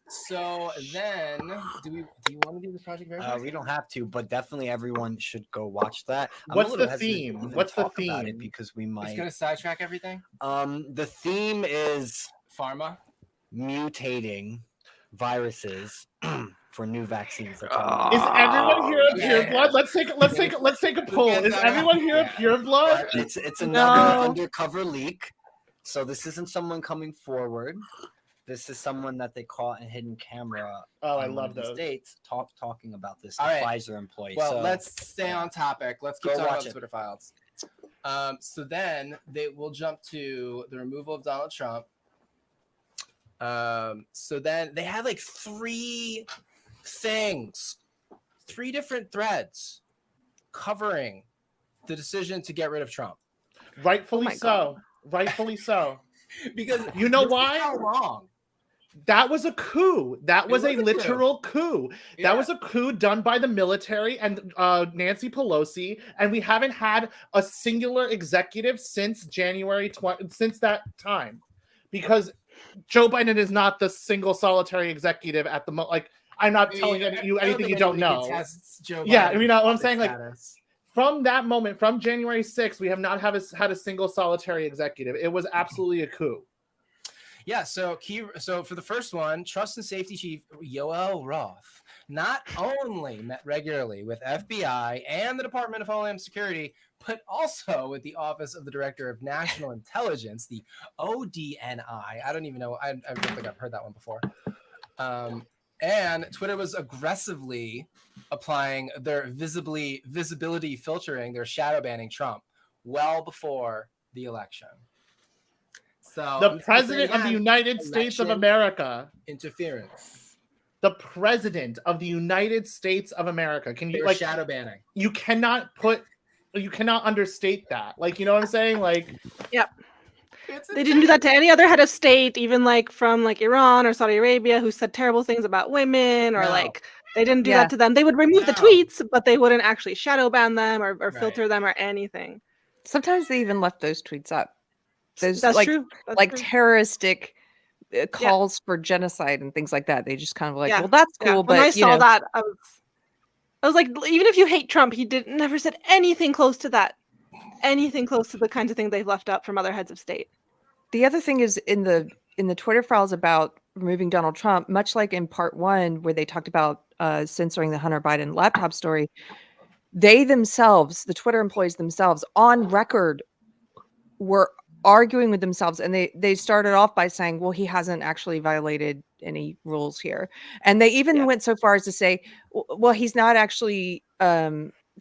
So then, do you want to do the Project Veritas? We don't have to, but definitely everyone should go watch that. What's the theme? What's the theme? Because we might. It's gonna sidetrack everything. The theme is pharma mutating viruses for new vaccines. Is everyone here of pure blood? Let's take a poll. Is everyone here of pure blood? It's another undercover leak. So this isn't someone coming forward. This is someone that they caught in hidden camera. Oh, I love those. States talking about this. All right. Pfizer employee. Well, so, let's stay on topic. Let's keep talking about the Twitter files. So then they will jump to the removal of Donald Trump. So then they had like 3 things, 3 different threads covering the decision to get rid of Trump. Rightfully so. Rightfully so. Because you know why? How long? That was a coup. That was a literal coup. That was a coup done by the military and Nancy Pelosi, and we haven't had a singular executive since since that time, because Joe Biden is not the single solitary executive at the moment. Like, I'm not telling you anything you don't know. Yeah, you know what I'm saying? Like, from that moment, from January 6th, we have not had a single solitary executive. It was absolutely a coup. Yeah, so for the first one, Trust and Safety Chief Yoel Roth not only met regularly with FBI and the Department of Homeland Security, but also with the Office of the Director of National Intelligence, the ODNI. I don't even know. I don't think I've heard that one before. And Twitter was aggressively applying their visibility filtering, their shadow banning Trump well before the election. So the president of the United States of America. Interference. The president of the United States of America. Can you shadow banning? You cannot understate that. Like, you know what I'm saying? Like, yep. They didn't do that to any other head of state, even like from like Iran or Saudi Arabia, who said terrible things about women, or like they didn't do that to them. They would remove the tweets, but they wouldn't actually shadow ban them or filter them or anything. Sometimes they even left those tweets up. Those That's like true. That's like true. terroristic calls for genocide and things like that. They just kind of like, Yeah. well, that's cool. Yeah. But When I saw that, I was like, even if you hate Trump, he never said anything close to that. Anything close to the kinds of things they've left up from other heads of state. The other thing is in the Twitter files about removing Donald Trump, much like in part 1 where they talked about censoring the Hunter Biden laptop story, they themselves, the Twitter employees themselves, on record were arguing with themselves, and they started off by saying, well, he hasn't actually violated any rules here, and they even went so far as to say, well, he's not actually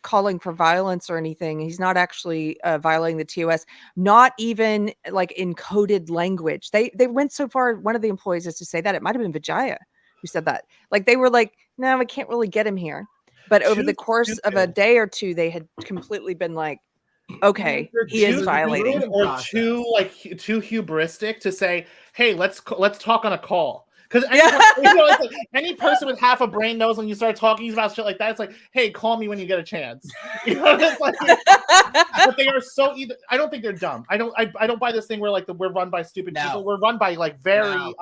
calling for violence or anything, he's not actually violating the TOS, not even like in coded language. They went so far, one of the employees, is to say that it might have been Vijaya who said that. Like, they were like, no, we can't really get him here. But over the course of a day or two, they had completely been like, okay, he is violating. Or too hubristic to say, hey, let's talk on a call. Because any person with half a brain knows when you start talking about shit like that, it's like, hey, call me when you get a chance. You know, it's like, but they are so either. I don't think they're dumb. I don't buy this thing where like we're run by stupid people. We're run by like very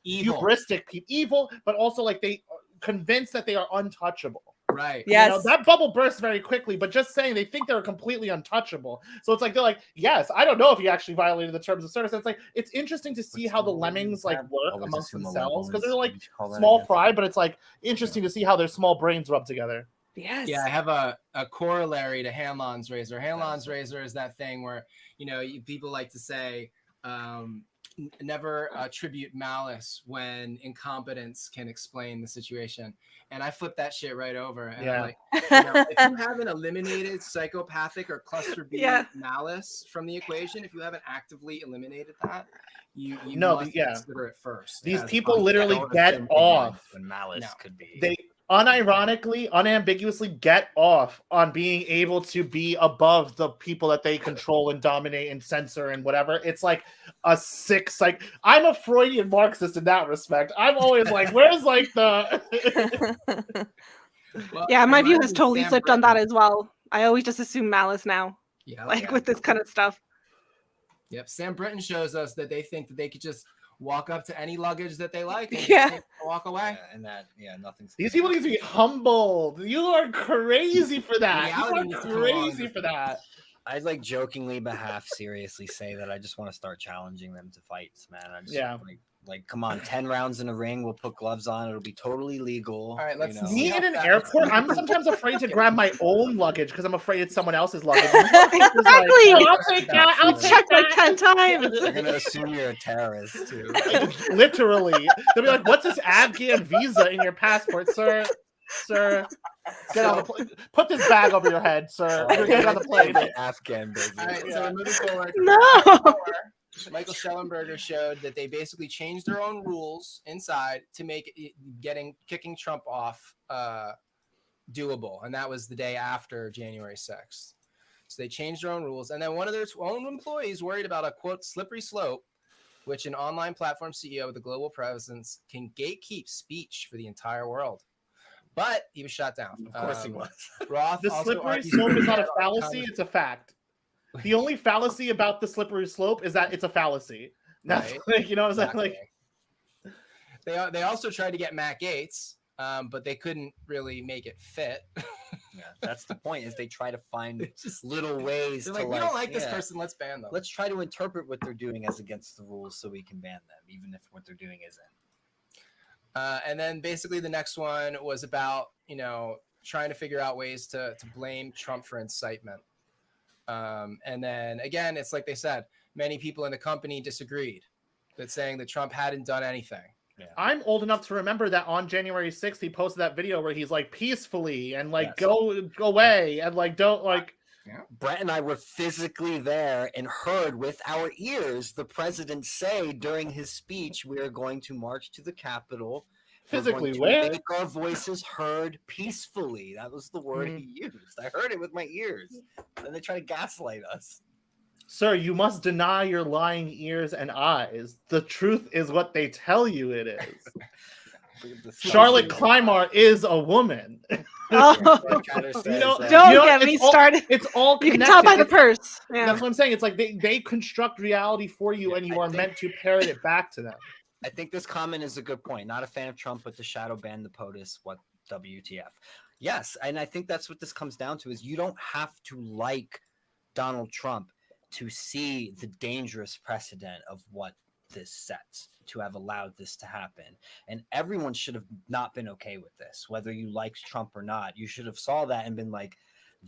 hubristic people, evil, but also like they convinced that they are untouchable. Right. Yes. You know, that bubble bursts very quickly, but just saying they think they're completely untouchable. So it's like they're like, yes, I don't know if he actually violated the terms of service. It's like it's interesting to see how the lemmings like work amongst themselves, because they're like small fry, but it's like interesting to see how their small brains rub together. Yes. Yeah, I have a corollary to Hanlon's razor. Hanlon's razor is that thing where, you know, people like to say, never attribute malice when incompetence can explain the situation. And I flip that shit right over. And I'm like, you know, if you haven't eliminated psychopathic or cluster B malice from the equation, if you haven't actively eliminated that, you must consider it first. These people literally get off when malice could be. They unironically, unambiguously get off on being able to be above the people that they control and dominate and censor and whatever. It's like a sick psych. I'm a Freudian Marxist in that respect. I'm always like, where's like the yeah, my view has totally flipped on that as well. I always just assume malice now. Yeah, with this kind of stuff. Yep. Sam Britton shows us that they think that they could just walk up to any luggage that they like and just walk away. Yeah, and that, nothing's. These people need to be humbled. You are crazy for that. Reality you are crazy for that. I'd like jokingly but half seriously say that I just want to start challenging them to fights, man. I just like come on, 10 rounds in a ring, we'll put gloves on, it'll be totally legal. All right, let's me in an airport. I'm sometimes afraid to grab my own luggage because I'm afraid it's someone else's luggage. Exactly. I'll take that. I'll check like 10 times. They're gonna assume you're a terrorist too. Literally, they'll be like, "What's this Afghan visa in your passport, sir? Sir, get on the plane. Put this bag over your head, sir. Get on the plane." Afghan business. All right, so we're moving forward. No. Michael Schellenberger showed that they basically changed their own rules inside to make kicking Trump off doable, and that was the day after January 6th. So they changed their own rules, and then one of their own employees worried about a quote slippery slope, which an online platform CEO with a global presence can gatekeep speech for the entire world. But he was shot down. Of course he was. Roth the slippery slope is not a fallacy; it's a fact. The only fallacy about the slippery slope is that it's a fallacy. That's like, you know what I'm saying? Like, they also tried to get Matt Gaetz, but they couldn't really make it fit. Yeah, that's the point. Is they try to find just little ways to we don't like this person. Let's ban them. Let's try to interpret what they're doing as against the rules, so we can ban them, even if what they're doing isn't. And then basically the next one was about trying to figure out ways to blame Trump for incitement. And then again, it's like they said, many people in the company disagreed, that saying that Trump hadn't done anything. Yeah. I'm old enough to remember that on January 6th, he posted that video where he's like peacefully and like go away and like don't like. Yeah. Brett and I were physically there and heard with our ears the president say during his speech, "We are going to march to the Capitol. Physically where? Make our voices heard peacefully." That was the word he used. I heard it with my ears. And they try to gaslight us. Sir, you must deny your lying ears and eyes. The truth is what they tell you it is. Charlotte Clymar is a woman. Oh. Don't get me started. It's all connected. You can tell by the purse. Yeah. That's what I'm saying. It's like they construct reality for you, and you are meant to parrot it back to them. I think this comment is a good point. Not a fan of Trump, but the shadow ban the POTUS. What WTF? Yes, and I think that's what this comes down to: is you don't have to like Donald Trump to see the dangerous precedent of what this sets to have allowed this to happen. And everyone should have not been okay with this, whether you liked Trump or not. You should have saw that and been like,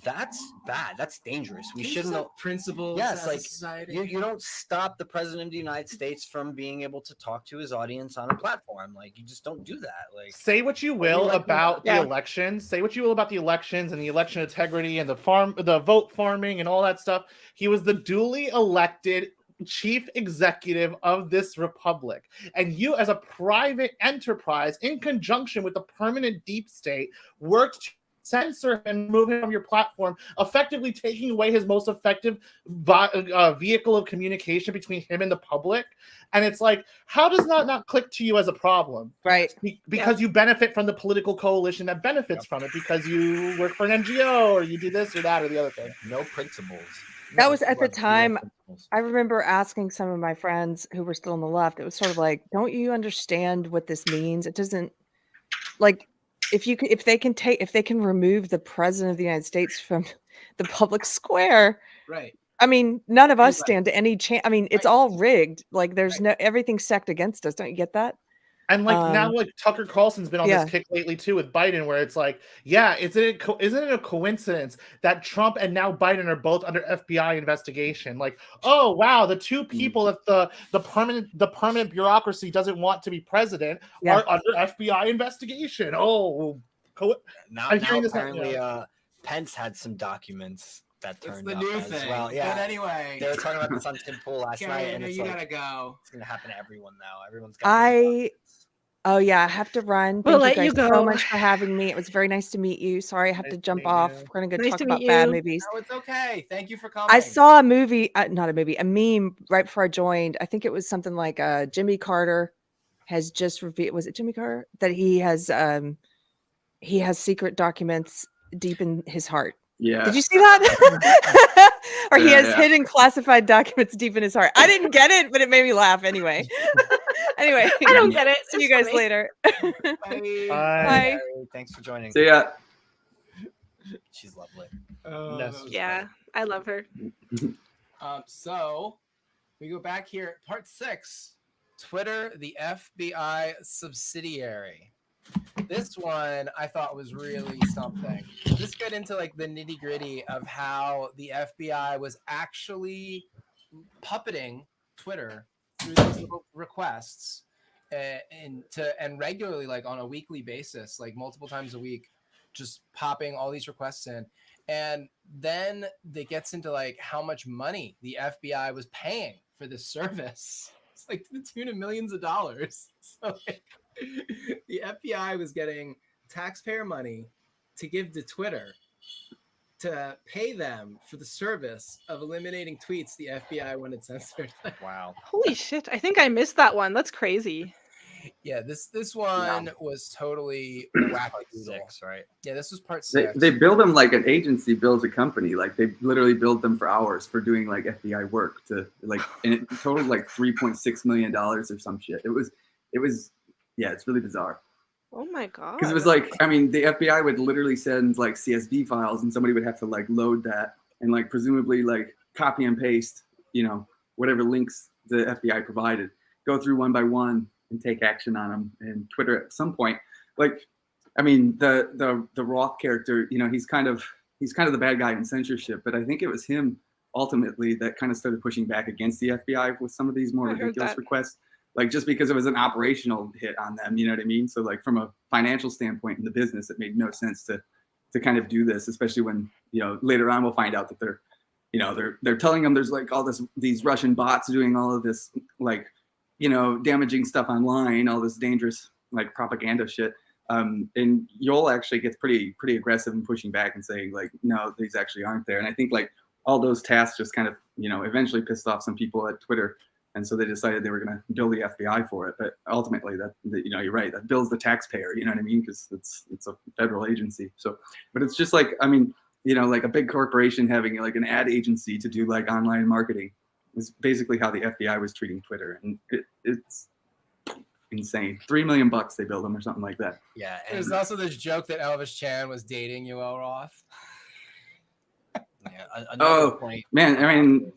that's bad. That's dangerous. We shouldn't know principles. Yes, like society. you don't stop the president of the United States from being able to talk to his audience on a platform. Like you just don't do that. Like say what you will about the elections. Say what you will about the elections and the election integrity and the vote farming and all that stuff. He was the duly elected chief executive of this republic, and you as a private enterprise in conjunction with the permanent deep state worked to censor and remove him from your platform, effectively taking away his most effective vehicle of communication between him and the public. And it's like, how does that not click to you as a problem? Right. Because you benefit from the political coalition that benefits from it, because you work for an NGO or you do this or that or the other thing. No principles. That was at the time. I remember asking some of my friends who were still on the left. It was sort of like, don't you understand what this means? It doesn't, like, if they can remove the president of the United States from the public square, right? I mean, none of us stand to any chance. I mean, it's all rigged. Like, there's everything's stacked against us. Don't you get that? And like now, like Tucker Carlson's been on this kick lately too with Biden, where it's like, isn't it a coincidence that Trump and now Biden are both under FBI investigation? Like, oh wow, the two people that the permanent bureaucracy doesn't want to be president are under FBI investigation. Oh, now apparently Pence had some documents that turned up new as thing. well. Yeah. But anyway, they were talking about this on Tim Pool last night, and it's gotta go. It's gonna happen to everyone now. Everyone's got. Oh yeah, I have to run. We'll Thank let you guys you go. So much for having me. It was very nice to meet you. Sorry, I have to jump off. We're gonna go talk about bad movies. No, it's okay. Thank you for coming. I saw a movie, a meme right before I joined. I think it was something like Jimmy Carter has just revealed. Was it Jimmy Carter that he has secret documents deep in his heart? Yeah. Did you see that? Or he has hidden classified documents deep in his heart. I didn't get it, but it made me laugh anyway. Anyway, I don't get it. See you guys later. Bye. Bye. Thanks for joining. See ya. She's lovely. Yeah, I love her. So we go back here. Part 6. Twitter, the FBI subsidiary. This one I thought was really something. Let's get into like the nitty gritty of how the FBI was actually puppeting Twitter through these little requests and regularly, like on a weekly basis, like multiple times a week, just popping all these requests in. And then it gets into like how much money the FBI was paying for this service. It's like to the tune of millions of dollars. So like, the FBI was getting taxpayer money to give to Twitter to pay them for the service of eliminating tweets the FBI wanted censored. Wow. Holy shit. I think I missed that one. That's crazy. Yeah, this one was totally wacky. 6, right? Yeah, this was part 6. They build them like an agency builds a company. Like they literally build them for hours for doing like FBI work to like, and it totaled like $3.6 million or some shit. It was, yeah, it's really bizarre. Oh my god. Because it was like, I mean, the FBI would literally send like CSV files and somebody would have to like load that and like presumably like copy and paste, you know, whatever links the FBI provided, go through one by one and take action on them. And Twitter at some point, like, I mean, the Roth character, you know, he's kind of the bad guy in censorship, but I think it was him ultimately that kind of started pushing back against the FBI with some of these more ridiculous requests. Like just because it was an operational hit on them, you know what I mean? So like from a financial standpoint in the business, it made no sense to kind of do this, especially when, you know, later on we'll find out that they're telling them there's like all these Russian bots doing all of this, like, you know, damaging stuff online, all this dangerous like propaganda shit. And Yoel actually gets pretty aggressive and pushing back and saying like, no, these actually aren't there. And I think like all those tasks just kind of eventually pissed off some people at Twitter. And so they decided they were going to bill the FBI for it. But ultimately, you're right. That bills the taxpayer. You know what I mean? Because it's a federal agency. So, but it's just like, I mean, like a big corporation having like an ad agency to do like online marketing is basically how the FBI was treating Twitter, and it's insane. $3 million they billed them or something like that. Yeah. There's also this joke that Elvis Chan was dating Yoel Roth. Yeah. Another point. Man, I mean.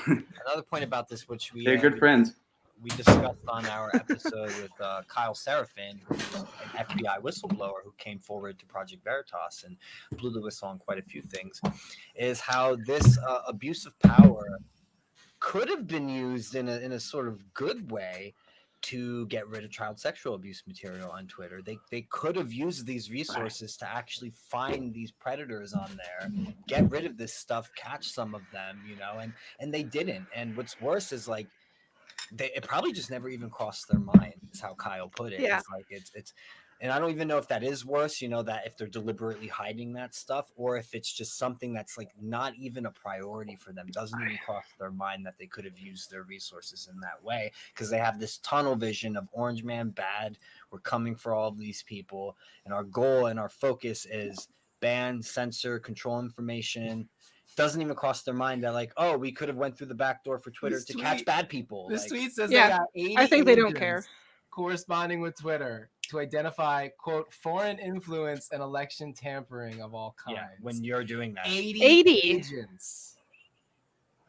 Another point about this, which they're good friends. We discussed on our episode with Kyle Seraphin, who's an FBI whistleblower who came forward to Project Veritas and blew the whistle on quite a few things, is how this abuse of power could have been used in a sort of good way to get rid of child sexual abuse material on Twitter. They could have used these resources to actually find these predators on there, get rid of this stuff, catch some of them, and they didn't. And what's worse is like it probably just never even crossed their mind, is how Kyle put it. Yeah. It's like it's and I don't even know if that is worse, that if they're deliberately hiding that stuff, or if it's just something that's like not even a priority for them, doesn't even cross their mind that they could have used their resources in that way, because they have this tunnel vision of Orange Man bad. We're coming for all of these people, and our goal and our focus is ban, censor, control information. Doesn't even cross their mind that like, oh, we could have went through the back door for Twitter to catch bad people. This tweet says Yeah, they got 80 I think they don't agents care. corresponding with Twitter to identify, quote, foreign influence and election tampering of all kinds. Yeah, when you're doing that. 80 agents.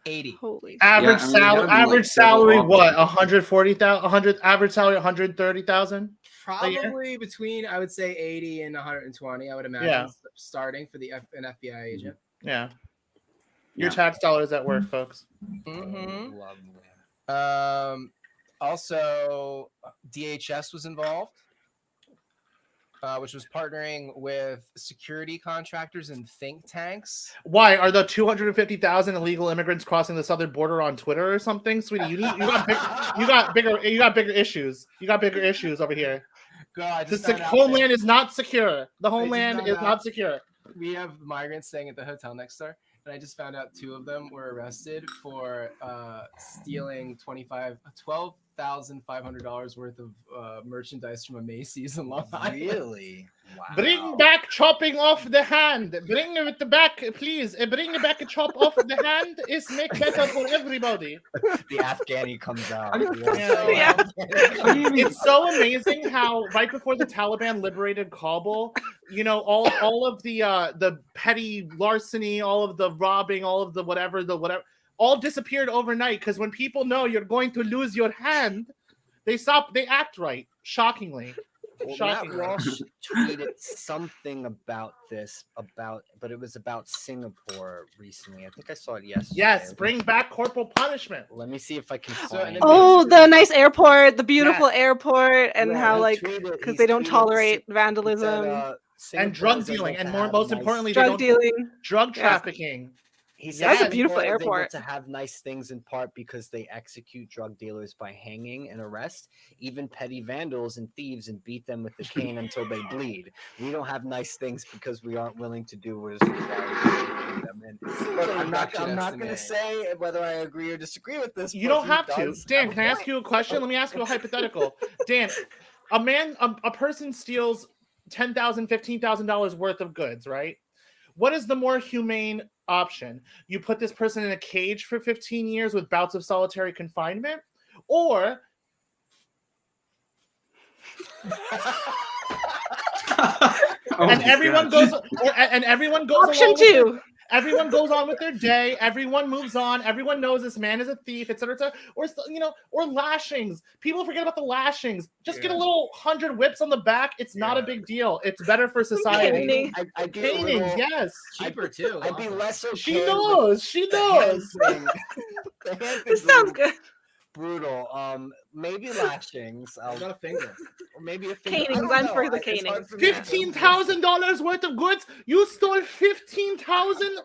80. Holy. Average Yeah, I mean, salary. that would be, Average like, salary. several What? officers. 140,000. 100. Average salary 130,000. Probably between, I would say, 80 and 120, I would imagine, Yeah. starting for an FBI agent. Yeah. Your Yeah. tax dollars at work, folks. Mm-hmm. Lovely. Also, DHS was involved, which was partnering with security contractors and think tanks. Why are the 250,000 illegal immigrants crossing the southern border on Twitter or something, sweetie? You got bigger issues. You got bigger issues over here. God, The homeland is not secure. The homeland is not secure. We have migrants staying at the hotel next door, and I just found out 2 of them were arrested for stealing $12,500 worth of merchandise from a Macy's in Long Island. Really? Wow. Bring back chopping off the hand. Bring it back, please. Bring back a chop off the hand. It's make better for everybody. The Afghani comes out. Yeah. It's so amazing how right before the Taliban liberated Kabul, all of the petty larceny, all of the robbing, all of the whatever, all disappeared overnight, because when people know you're going to lose your hand, they act right. Shockingly. Matt Walsh tweeted something about this, but it was about Singapore recently. I think I saw it yesterday. Yes, bring back corporal punishment. Let me see if I can So, find and it. Oh, the nice airport, the beautiful airport, and Yeah, how he like tweeted- because he they don't tweeted tolerate that, vandalism, And drug Singapore is able dealing, to and have most nice- importantly, drug dealing. drug Yeah. trafficking. He That's said a Singapore beautiful is able airport. to have nice things in part because they execute drug dealers by hanging and arrest even petty vandals and thieves and beat them with the cane until they bleed. We don't have nice things because we aren't willing to do what is required to do them. And look, I'm not going to say whether I agree or disagree with this. You but don't he have to. does Dan, have a can I ask point. you a question? Let me ask you a hypothetical. Dan, a person steals $10,000, $15,000 worth of goods, right? What is the more humane option? You put this person in a cage for 15 years with bouts of solitary confinement, or and everyone goes Option along with it. 2. Everyone goes on with their day. Everyone moves on. Everyone knows this man is a thief, etc., etc. Or lashings. People forget about the lashings. Just get a little 100 whips on the back. It's not a big deal. It's better for society. Caning. I'd be a Canings, little- yes. Cheaper too. I'd be less okay. She with knows. She the hand knows. thing. The hand This thing's a sounds little good. brutal. Maybe lashings. I got a finger. Or maybe a finger. I Canings, don't I'm know. for the It's hard canings. for me to $15,000 worth of goods. You stole 15,000.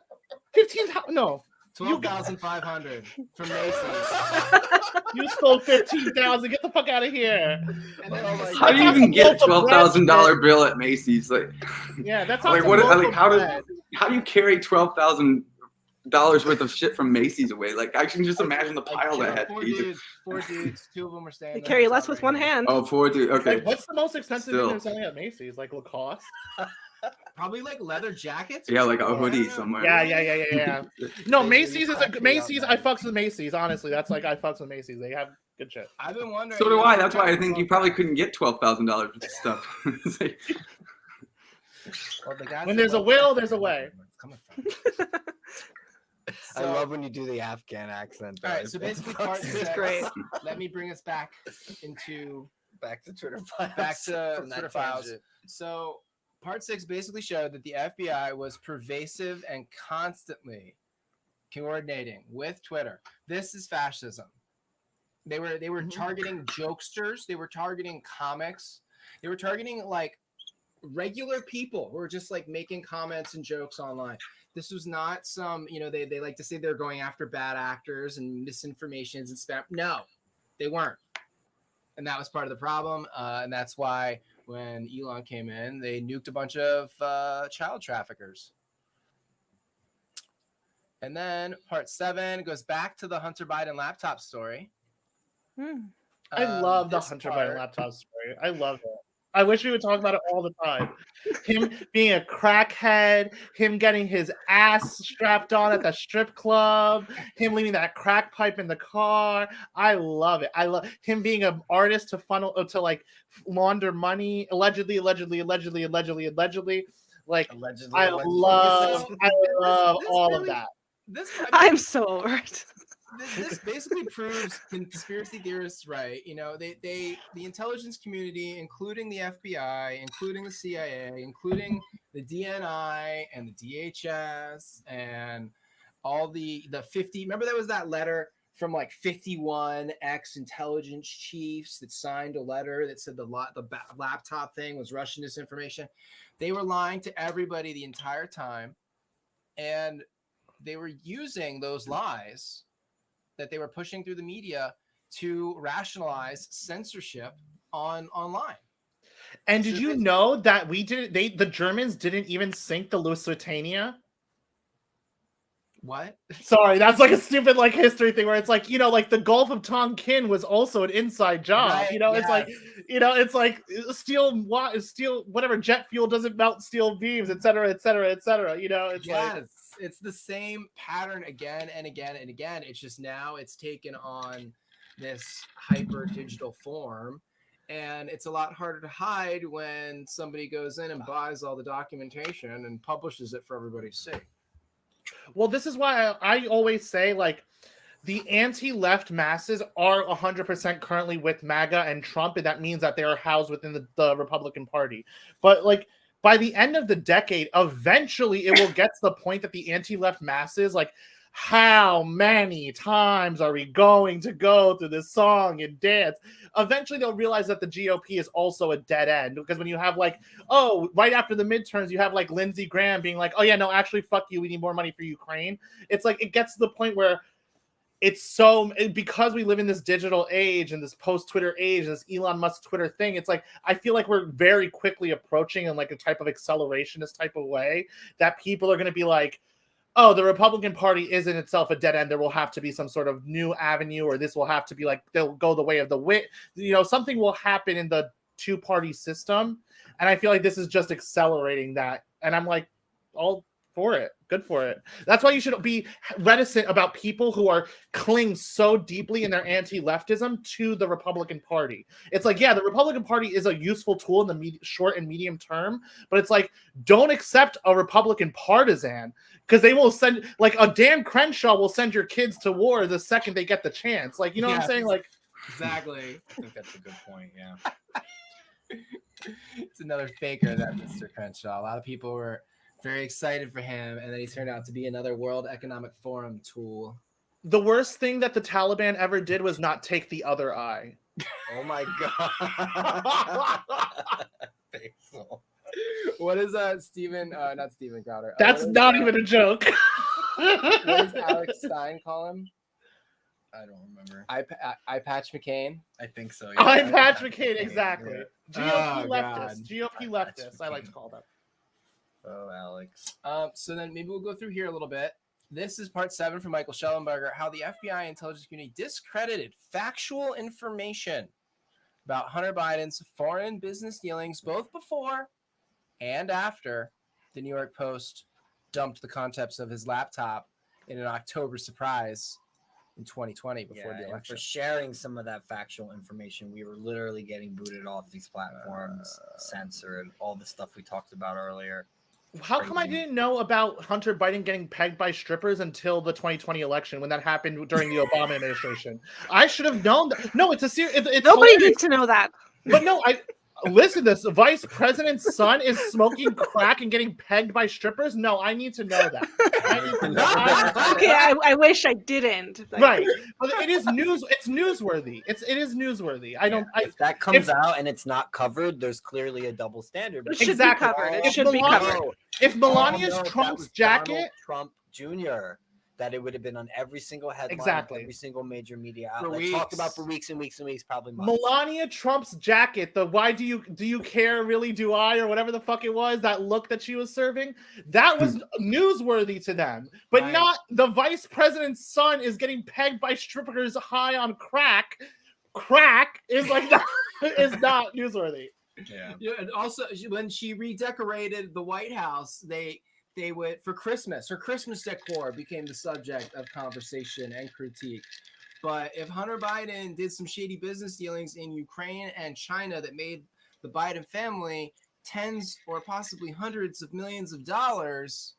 15,000. No, 12,500 from Macy's. you stole 15,000. Get the fuck out of here. And then How do you even get a $12,000 bill at Macy's? Like, Yeah, that's like what? Like how do you carry 12,000 worth of shit from Macy's away. Like I can just imagine the pile that had. Four dudes, two of them were staying. They carry less with one hand. Oh, 4 dudes. Okay. Like, what's the most expensive thing they're selling at Macy's? Like Lacoste? Probably like leather jackets. Yeah, like a hoodie somewhere. Yeah. No, Macy's is a Macy's. I fucks with Macy's. Honestly, that's like I fucks with Macy's. They have good shit. I've been wondering. So do I. That's why I think you probably couldn't get $12,000 worth of stuff. When there's a will, there's a way. I love when you do the Afghan accent. All right, so basically, part is great. Let me bring us back into back to Twitter files. Back to Twitter files. So part 6 basically showed that the FBI was pervasive and constantly coordinating with Twitter. This is fascism. They were targeting jokesters. They were targeting comics. They were targeting like regular people who were just like making comments and jokes online. This was not some, they like to say they're going after bad actors and misinformations and spam. No, they weren't. And that was part of the problem. And that's why when Elon came in, they nuked a bunch of child traffickers. And then part 7 goes back to the Hunter Biden laptop story. I love the Hunter Biden laptop story. I love it. I wish we would talk about it all the time. Him being a crackhead, him getting his ass strapped on at the strip club, him leaving that crack pipe in the car. I love it. I love him being an artist to like launder money, allegedly. Like I love all of that. I'm so over it. This basically proves conspiracy theorists right. The intelligence community, including the FBI, including the CIA, including the DNI and the DHS and all the 50. Remember there was that letter from like 51 ex-intelligence chiefs that signed a letter that said the laptop thing was Russian disinformation. They were lying to everybody the entire time, and they were using those lies that they were pushing through the media to rationalize censorship online. And did you know that the Germans didn't even sink the Lusitania? What? Sorry, that's like a stupid like history thing where it's like, like the Gulf of Tonkin was also an inside job. Right, it's like steel, whatever, jet fuel doesn't melt steel beams, et cetera. It's the same pattern again and again and again. It's just now it's taken on this hyper digital form, and it's a lot harder to hide when somebody goes in and buys all the documentation and publishes it for everybody to see. Well, this is why I always say, like, the anti-left masses are 100% currently with MAGA and Trump, and that means that they are housed within the Republican Party. But, like, by the end of the decade, eventually it will get to the point that the anti-left masses, like, how many times are we going to go through this song and dance? Eventually they'll realize that the GOP is also a dead end, because when you have like, right after the midterms, you have like Lindsey Graham being like, oh yeah, no, actually, fuck you, we need more money for Ukraine. It's like, it gets to the point where because we live in this digital age and this post-Twitter age, this Elon Musk Twitter thing, it's like, I feel like we're very quickly approaching in like a type of accelerationist type of way that people are going to be like, oh, the Republican Party is in itself a dead end. There will have to be some sort of new avenue, or this will have to be like, they'll go the way of the wit. Something will happen in the two-party system. And I feel like this is just accelerating that. And I'm like, all for it. Good for it. That's why you should be reticent about people who are cling so deeply in their anti-leftism to the Republican Party. It's like, yeah, the Republican Party is a useful tool in the short and medium term, but it's like, don't accept a Republican partisan, because they will send, like, a Dan Crenshaw will send your kids to war the second they get the chance. Like, you know what I'm saying? Like, exactly. I think that's a good point. Yeah. It's another faker, that Mr. Crenshaw. A lot of people were very excited for him, and then he turned out to be another World Economic Forum tool. The worst thing that the Taliban ever did was not take the other eye. Oh my god. What is Stephen? Not Stephen Crowder. That's not even a joke. What does Alex Stein call him? I don't remember. I Patch McCain. I think so. Yeah. I Patch McCain, exactly. Yeah. GOP leftists. GOP leftists. I like to call them. Oh, Alex. So then maybe we'll go through here a little bit. This is part 7 from Michael Schellenberger, how the FBI intelligence community discredited factual information about Hunter Biden's foreign business dealings both before and after the New York Post dumped the contents of his laptop in an October surprise in 2020 before the election. For sharing some of that factual information, we were literally getting booted off these platforms, censored, all the stuff we talked about earlier. How come I didn't know about Hunter Biden getting pegged by strippers until the 2020 election when that happened during the Obama administration? I should have known that. No, it's a serious. It's Nobody needs to know that. But no, listen. This vice president's son is smoking crack and getting pegged by strippers. No, I need to know that. Okay, I wish I didn't. Right, but it is news. It's newsworthy. It is newsworthy. If that comes out and it's not covered, there's clearly a double standard. It should be covered. It should be covered. If Melania's Trump's jacket, Donald Trump Jr., that it would have been on every single headline, every single major media outlet, talked about for weeks and weeks and weeks, probably months. Melania Trump's jacket, the "why do you care, really do I," or whatever the fuck it was, that look that she was serving, that was newsworthy to them, but not the vice president's son is getting pegged by strippers high on crack. Crack is like that is not newsworthy. Yeah, and also when she redecorated the White House, they would, for Christmas, her Christmas decor became the subject of conversation and critique. But if Hunter Biden did some shady business dealings in Ukraine and China that made the Biden family tens or possibly hundreds of millions of dollars,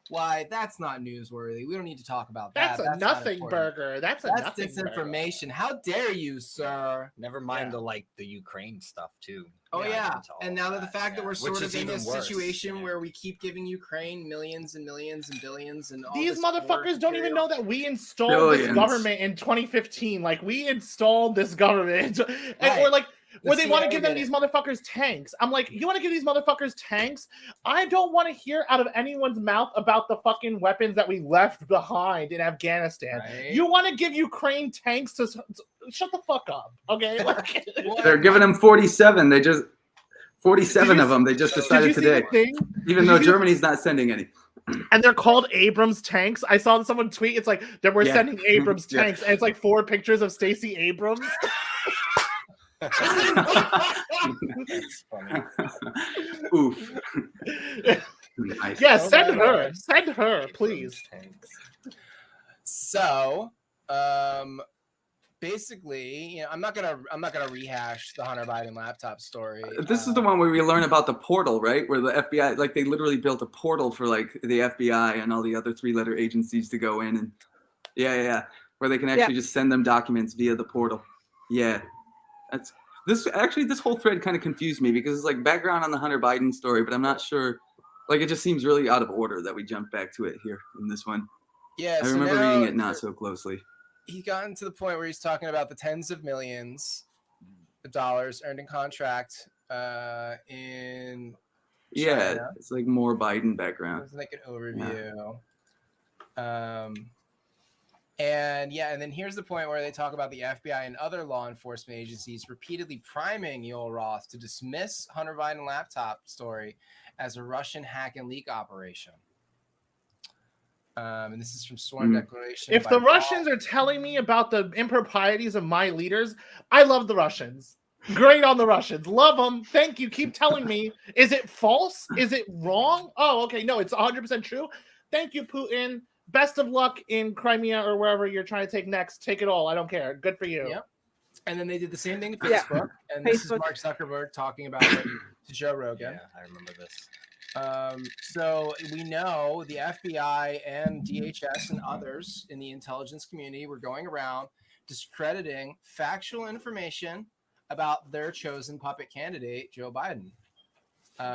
why, that's not newsworthy. We don't need to talk about that. That's a nothing burger. That's disinformation. Burger. How dare you, sir? Never mind the Ukraine stuff too. Oh yeah. And now that the fact that we're sort of in this situation where we keep giving Ukraine millions and millions and billions and all these motherfuckers don't even know that we installed this government in 2015. Like, we installed this government, or like. Where they want to give them these motherfuckers tanks. I'm like, you want to give these motherfuckers tanks? I don't want to hear out of anyone's mouth about the fucking weapons that we left behind in Afghanistan. Right. You want to give Ukraine tanks to shut the fuck up, okay? Like, they're giving them 47. They just 47 of them. They just decided today, even though Germany's not sending any. And they're called Abrams tanks. I saw someone tweet. It's like that we're sending Abrams tanks, and it's like 4 pictures of Stacey Abrams. That's funny. Oof. Nice. Yeah, send her, please. So, basically, I'm not gonna rehash the Hunter Biden laptop story. This is the one where we learn about the portal, right? Where the FBI, like, they literally built a portal for like the FBI and all the other 3-letter agencies to go in, and where they can actually just send them documents via the portal. Yeah. This whole thread kind of confused me because it's like background on the Hunter Biden story, but I'm not sure. Like, it just seems really out of order that we jump back to it here in this one. Yeah, I remember reading it not so closely. He gotten to the point where he's talking about the tens of millions of dollars earned in contract in China. It's like more Biden background. It's like an overview. And then here's the point where they talk about the FBI and other law enforcement agencies repeatedly priming Yoel Roth to dismiss Hunter Biden laptop story as a Russian hack and leak operation. And this is from sworn declaration. If the Russians are telling me about the improprieties of my leaders, I love the Russians. Great on the Russians. Love them. Thank you. Keep telling me. Is it false? Is it wrong? Oh, okay. No, it's 100% true. Thank you, Putin. Best of luck in Crimea or wherever you're trying to take next. Take it all. I don't care. Good for you. Yep. And then they did the same thing to Facebook. And this is Mark Zuckerberg talking about it to Joe Rogan. Yeah, I remember this. So we know the FBI and DHS and others in the intelligence community were going around discrediting factual information about their chosen puppet candidate, Joe Biden.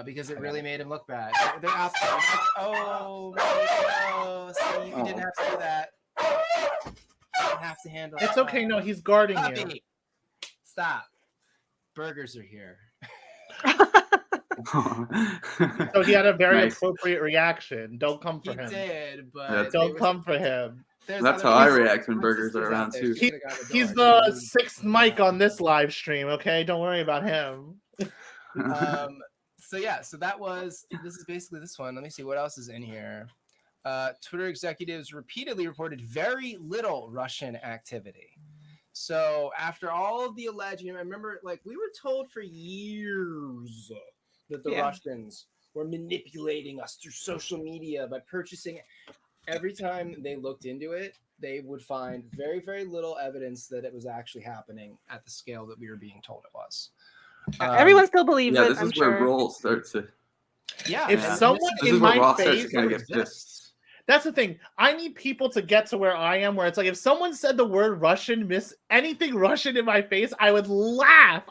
Because it really made him look bad. They're out there. See, you didn't have to do that. You didn't have to handle it. It's okay. No, he's guarding you. Stop. Burgers are here. So he had a very appropriate reaction. Don't come for him. He did, but don't come for him. That's how I react when burgers are around too. He's the 6th mic on this live stream. Okay, don't worry about him. So that was. This is basically this one. Let me see what else is in here. Twitter executives repeatedly reported very little Russian activity. So after all of the alleged, I remember like we were told for years that the Russians were manipulating us through social media by purchasing. Every time they looked into it, they would find very, very little evidence that it was actually happening at the scale that we were being told it was. Everyone still believes it. This is where Roll starts to. Yeah. If someone in my face kind of gets pissed. That's the thing. I need people to get to where I am, where it's like if someone said the word Russian, anything Russian in my face, I would laugh.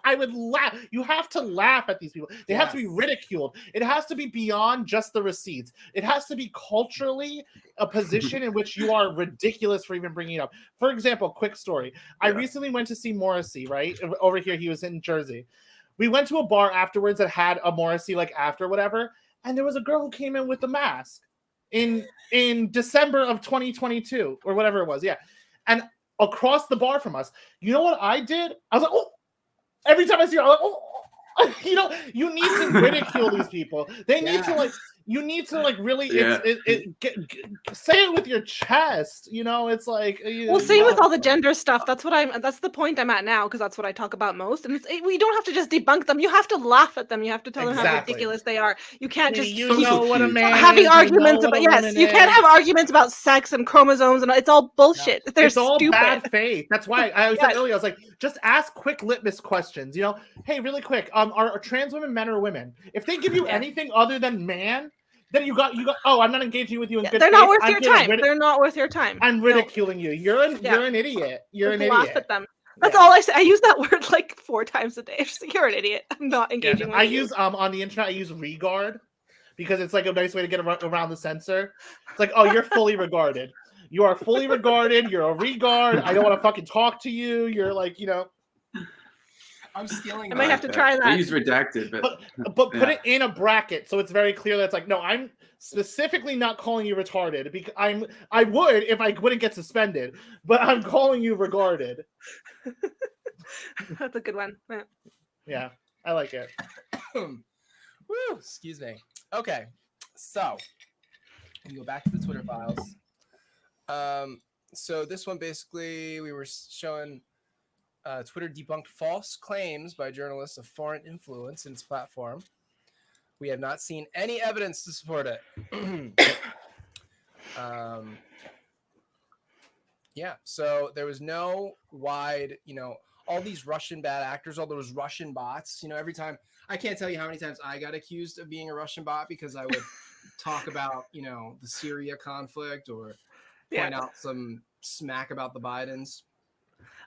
You have to laugh at these people. They have to be ridiculed. It has to be beyond just the receipts. It has to be culturally a position in which you are ridiculous for even bringing it up. For example, quick story. I recently went to see Morrissey, right? Over here, he was in Jersey. We went to a bar afterwards that had a Morrissey, like after whatever, and there was a girl who came in with a mask. In December of 2022 or whatever it was, and across the bar from us, you know what I did? I was like, oh! Every time I see her, I'm like, oh! You need to ridicule these people. They need to you need to really say it with your chest. It's like same with all the gender stuff. That's the point I'm at now, because that's what I talk about most. And we don't have to just debunk them. You have to laugh at them. You have to tell them how ridiculous they are. You can't just keep what a man having is, arguments about you can't have arguments about sex and chromosomes, and it's all bullshit. No. They're all stupid. Bad faith. That's why I said earlier, I was like, just ask quick litmus questions. Hey, really quick, are trans women men or women? If they give you anything other than man, then you got. Oh, I'm not engaging with you in good faith. They're not worth your time. They're not worth your time. I'm ridiculing you. You're an idiot. You're an idiot. Laugh at them. That's all I say. I use that word like 4 times a day. Just like, you're an idiot. I'm not engaging with you. Use on the internet. I use regard because it's like a nice way to get around the censor. It's like, oh, you're fully regarded. You are fully regarded. You're a regard. I don't want to fucking talk to you. You're like, I'm stealing. I might have to try that. I use redacted, but put it in a bracket so it's very clear that it's like, no, I'm specifically not calling you retarded because I would if I wouldn't get suspended, but I'm calling you regarded. That's a good one. Yeah, I like it. Woo, excuse me. Okay, so we go back to the Twitter files. So this one basically we were showing. Twitter debunked false claims by journalists of foreign influence in its platform. We have not seen any evidence to support it. So there was no wide, all these Russian bad actors, all those Russian bots, every time, I can't tell you how many times I got accused of being a Russian bot because I would talk about, the Syria conflict or point out some smack about the Bidens.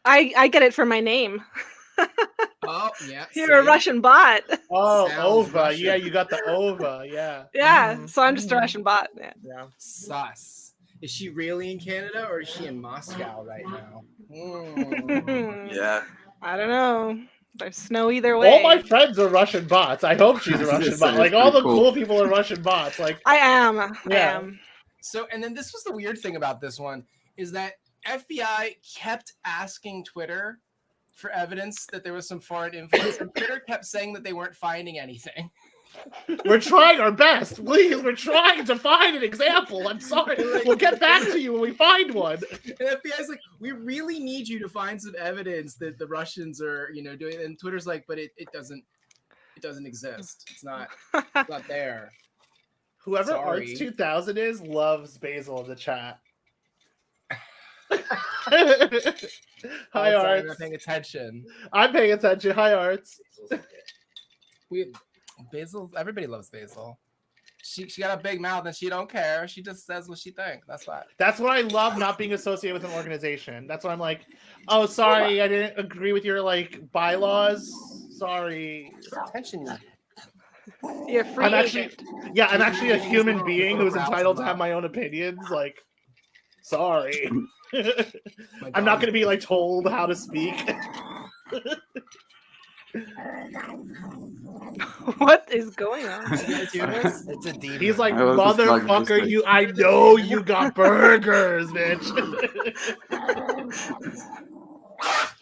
I get it from my name. Oh, yeah. You're a Russian bot. Oh, Ova. Russian. Yeah, you got the Ova. Yeah. Yeah, so I'm just a Russian bot. Yeah. Sus. Is she really in Canada or is she in Moscow right now? Yeah. I don't know. There's snow either way. All my friends are Russian bots. I hope she's a Russian bot. Like, all the cool people are Russian bots. Like, I am. So, and then this was the weird thing about this one is that FBI kept asking Twitter for evidence that there was some foreign influence, and Twitter kept saying that they weren't finding anything. We're trying our best. Please, we're trying to find an example. I'm sorry. We'll get back to you when we find one. And FBI's like, we really need you to find some evidence that the Russians are, doing it. And Twitter's like, but it doesn't exist. It's not there. Whoever Arts 2000 is loves Basil in the chat. Hi, Arts. I'm not paying attention. I'm paying attention. Hi, Arts. Basil. Everybody loves Basil. She got a big mouth and she don't care. She just says what she thinks. That's why. That's what I love not being associated with an organization. That's why I'm like, oh, sorry, I didn't agree with your bylaws. Sorry. Attention. You're free. I'm actually a human being who's entitled to have my own opinions. Like, sorry. I'm not going to be told how to speak. What is going on? It's a demon. He's like, motherfucker, I know you got burgers, bitch.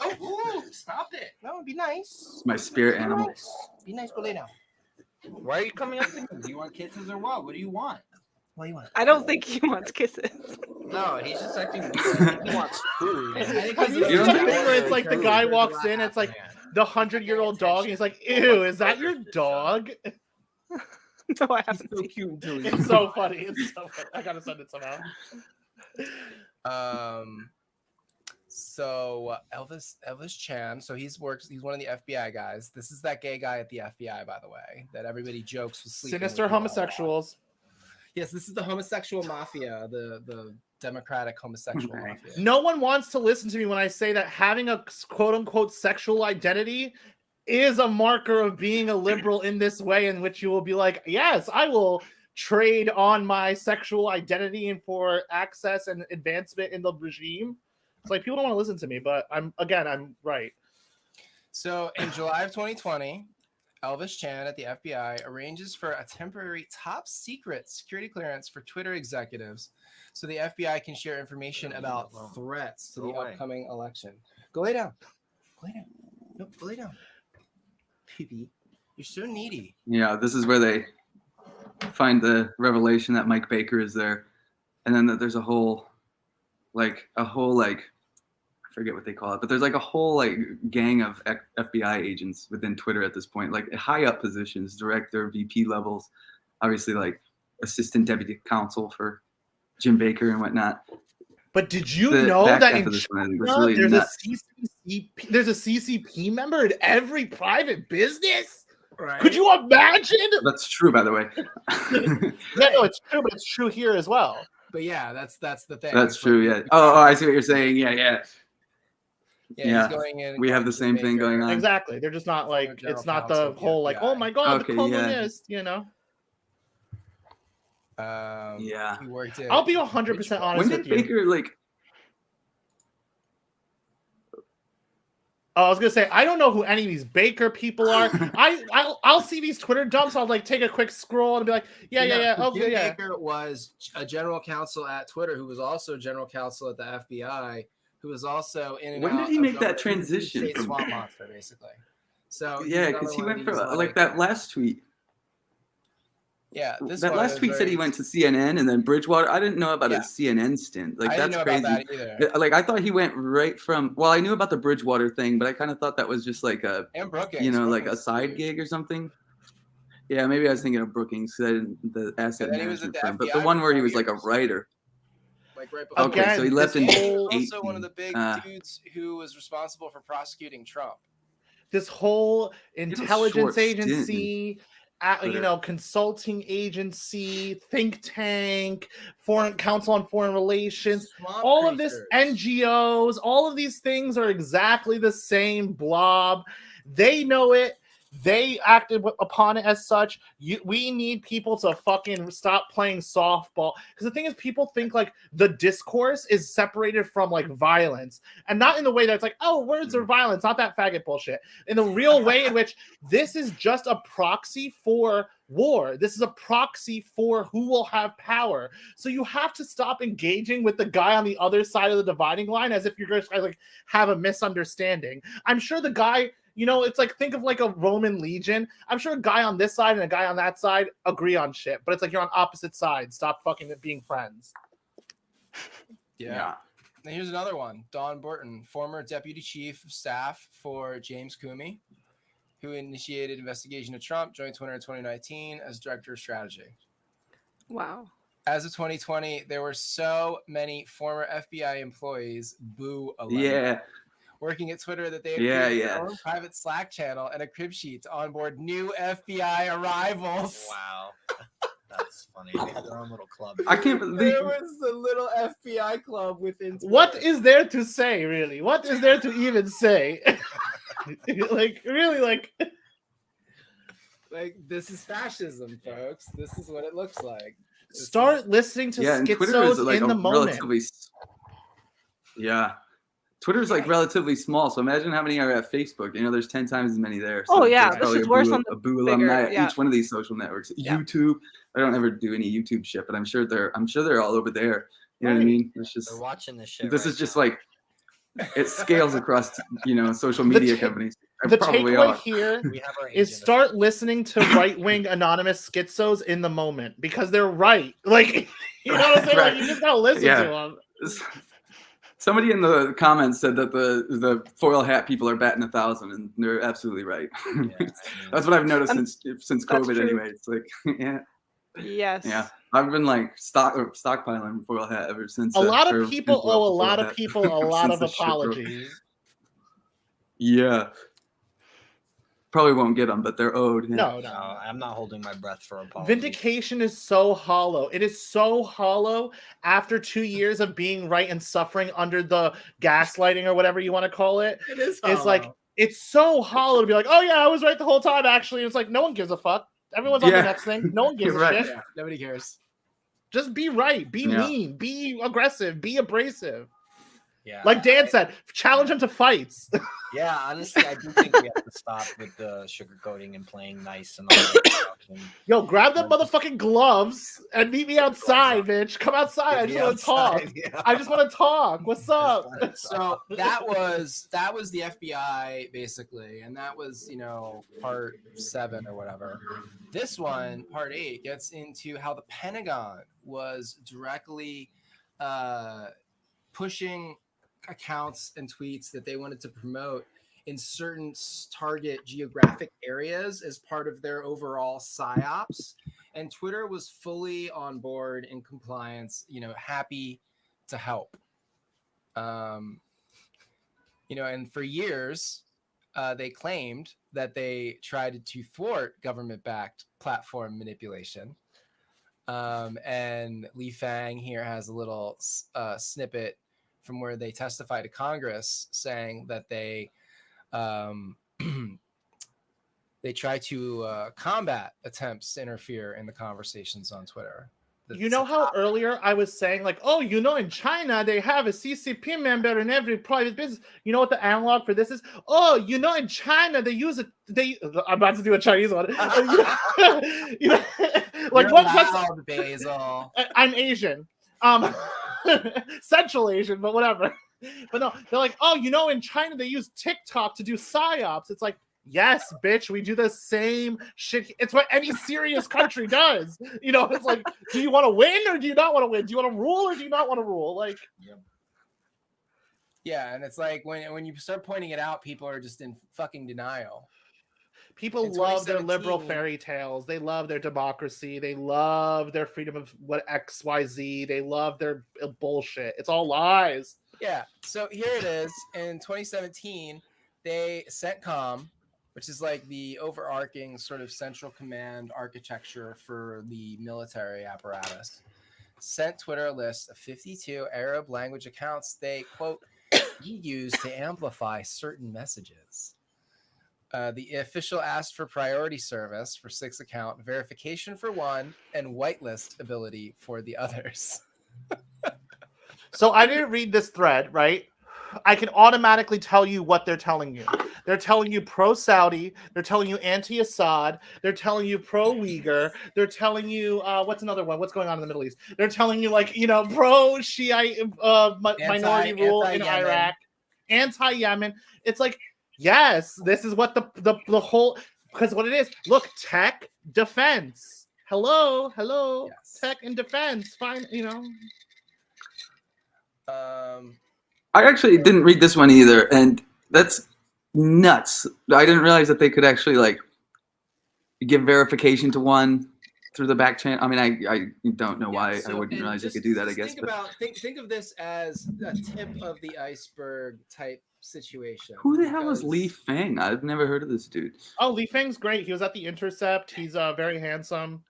Oh, stop it. No, be nice. It's my spirit animal. Be nice, go lay down. Why are you coming up to me? Do you want kisses or what? What do you want? What do you want? I don't think he wants kisses. No, he's just acting weird. He wants food. Have you seen You don't that think- thing where it's like the guy walks in, it's like the 100-year-old dog, and he's like, "Ew, is that your dog?" No, I haven't So seen. cute until he It's so funny. It's so funny. I gotta send it somehow. So Elvis Chan. So he's one of the FBI guys. This is that gay guy at the FBI, by the way, that everybody jokes was sleeping Sinister with all homosexuals. Yes, this is the homosexual mafia, the democratic homosexual mafia. No one wants to listen to me when I say that having a quote-unquote sexual identity is a marker of being a liberal in this way, in which you will be like, yes, I will trade on my sexual identity and for access and advancement in the regime. It's like people don't want to listen to me, but I'm right. So in July of 2020, Elvis Chan at the FBI arranges for a temporary top secret security clearance for Twitter executives so the FBI can share information about threats to the upcoming election. Go lay down. Go lay down. No, go lay down. Pee-pee. You're so needy. Yeah, this is where they find the revelation that Mike Baker is there, and then that there's a whole I forget what they call it, but there's like a whole like gang of FBI agents within Twitter at this point, like high up positions, director, VP levels, obviously like assistant deputy counsel for Jim Baker and whatnot. But did you know that in China, really there's a CCP member in every private business? Right. Could you imagine? That's true, by the way. Yeah, no, it's true, but it's true here as well. But yeah, that's the thing. That's It's true. like- Yeah. Oh, I see what you're saying. Yeah. Yeah, he's going in. We have the same thing going on. Exactly. They're just not like, General it's not the counsel of the whole like, FBI. oh my god, Okay, the communist, you know. Yeah. He worked in. I'll be 100% honest When with did you. Baker like? I was gonna say I don't know who any of these Baker people are. I'll see these Twitter dumps. I'll like take a quick scroll and be like, yeah. So Okay, Jim yeah. Baker was a general counsel at Twitter, who was also general counsel at the FBI, who was also in and When out did he of make that government. transition State from- swamp monster, basically. So Yeah, he's because he another went one for of these, like that last tweet. Yeah, this That one last is tweet said he very- went to CNN and then Bridgewater. I didn't know about Yeah. his CNN stint. Like I didn't that's know crazy. about that either. Like I thought he went right from. Well, I knew about the Bridgewater thing, but I kind of thought that was just like a, And Brookings, like a Brookings, side dude. gig or something. Yeah, maybe I was thinking of Brookings, 'cause I didn't, the asset And then he was management at the firm, but FBI the one where he for was 4 like a years. writer. Like right before. Okay, Again, so he left this in And he was 18. also one of the big dudes who was responsible for prosecuting Trump. This whole a intelligence short stint in agency, Twitter. consulting agency, think tank, foreign council on foreign relations, Swamp all of this creatures. NGOs, all of these things are exactly the same blob. They know it. They acted upon it as such. We need people to fucking stop playing softball. Because the thing is, people think like the discourse is separated from like violence. And not in the way that's like, oh, words are violence, not that faggot bullshit. In the real way in which this is just a proxy for war. This is a proxy for who will have power. So you have to stop engaging with the guy on the other side of the dividing line as if you're going to like have a misunderstanding. I'm sure the guy, it's like, think of like a Roman legion. I'm sure a guy on this side and a guy on that side agree on shit, but it's like you're on opposite sides. Stop fucking being friends. Yeah. And here's another one. Don Burton, former deputy chief of staff for James Comey, who initiated investigation of Trump, joined Twitter in 2019 as director of strategy. Wow. As of 2020, there were so many former FBI employees, boo alert, Yeah. working at Twitter that they had Yeah, created yeah. their own private Slack channel and a crib sheet to onboard new FBI arrivals. Wow. That's funny. They had their own little club. I can't believe. There was the little FBI club within Twitter. What is there to say, really? What is there to even say? Like, really, like this is fascism, folks. This is what it looks like. start listening to And Twitter is schizos like in the moment. relatively. Yeah. Twitter's like relatively small, so imagine how many are at Facebook. There's 10 times as many there. So Oh, yeah, there's this probably is worse on a the boo bigger, alumni at yeah. each one of these social networks. Yeah. YouTube. I don't ever do any YouTube shit, but I'm sure they're all over there. You know what I mean? It's just They're watching this shit. this right is just now. like it scales across social media companies. The probably takeaway are. here We have our is agent start listening to right-wing anonymous schizos in the moment because they're right. Like, you know what I'm saying? Right. Like, you just gotta listen Yeah. to them. Somebody in the comments said that the foil hat people are batting 1,000, and they're absolutely right. That's what I've noticed since that's COVID. true. Anyway, it's like Yes. yeah. I've been like stockpiling foil hat ever since. A lot or of people owe a foil lot of hat people a ever lot since of the shit broke. apologies. Yeah. Probably won't get them, but they're owed. Yeah. No. I'm not holding my breath for apology. Vindication is so hollow. It is so hollow after 2 years of being right and suffering under the gaslighting or whatever you want to call it. It is It's like, it's so hollow to be like, oh yeah, I was right the whole time actually. It's like, no one gives a fuck. Everyone's on the next thing. No one gives You're a right. shit. Yeah, nobody cares. Just be right. Be mean. Be aggressive. Be abrasive. Yeah. Like Dan said, challenge him to fights. Yeah, honestly, I do think we have to stop with the sugarcoating and playing nice and all that stuff. And Yo, grab them motherfucking gloves and meet me outside, bitch. Come outside. I just want to talk. Yeah. I just want to talk. What's up? So that was the FBI basically, and that was part 7 or whatever. This one, part 8, gets into how the Pentagon was directly pushing accounts and tweets that they wanted to promote in certain target geographic areas as part of their overall psyops, and Twitter was fully on board in compliance, happy to help. And for years they claimed that they tried to thwart government-backed platform manipulation, and Li Fang here has a little snippet from where they testified to Congress saying that they they try to combat attempts to interfere in the conversations on Twitter. You know how earlier I was saying, like, oh, in China, they have a CCP member in every private business. You know what the analog for this is? Oh, in China, they use it. I'm about to do a Chinese one. Like, loud, Basil. I'm Asian. Central Asian, but whatever. But no, they're like, oh, in China they use TikTok to do psyops. It's like, yes, bitch, we do the same shit. It's what any serious country does. It's like, do you want to win or do you not want to win? Do you want to rule or do you not want to rule? Like, yeah, and it's like when you start pointing it out, people are just in fucking denial. People love their liberal fairy tales. They love their democracy. They love their freedom of XYZ. They love their bullshit. It's all lies. Yeah. So here it is. In 2017, they CENTCOM, which is like the overarching sort of central command architecture for the military apparatus, sent Twitter a list of 52 Arab language accounts they, quote, use to amplify certain messages. The official asked for priority service for 6 account, verification for 1, and whitelist ability for the others. So I didn't read this thread, right? I can automatically tell you what they're telling you. They're telling you pro-Saudi. They're telling you anti-Assad. They're telling you pro-Uyghur. They're telling you, what's another one? What's going on in the Middle East? They're telling you, like, pro-Shiite minority rule in Iraq. Anti-Yemen. It's like, yes, this is what the whole, because what it is, look, tech defense. Hello. Yes. Tech and defense. Fine, I actually didn't read this one either, and that's nuts. I didn't realize that they could actually like give verification to one through the back channel. I mean, I don't know why I wouldn't realize they could do that. I guess. Think of this as a tip of the iceberg type situation. Who the hell is Li Fang? I've never heard of this dude. Oh, Li Fang's great. He was at The Intercept. He's very handsome.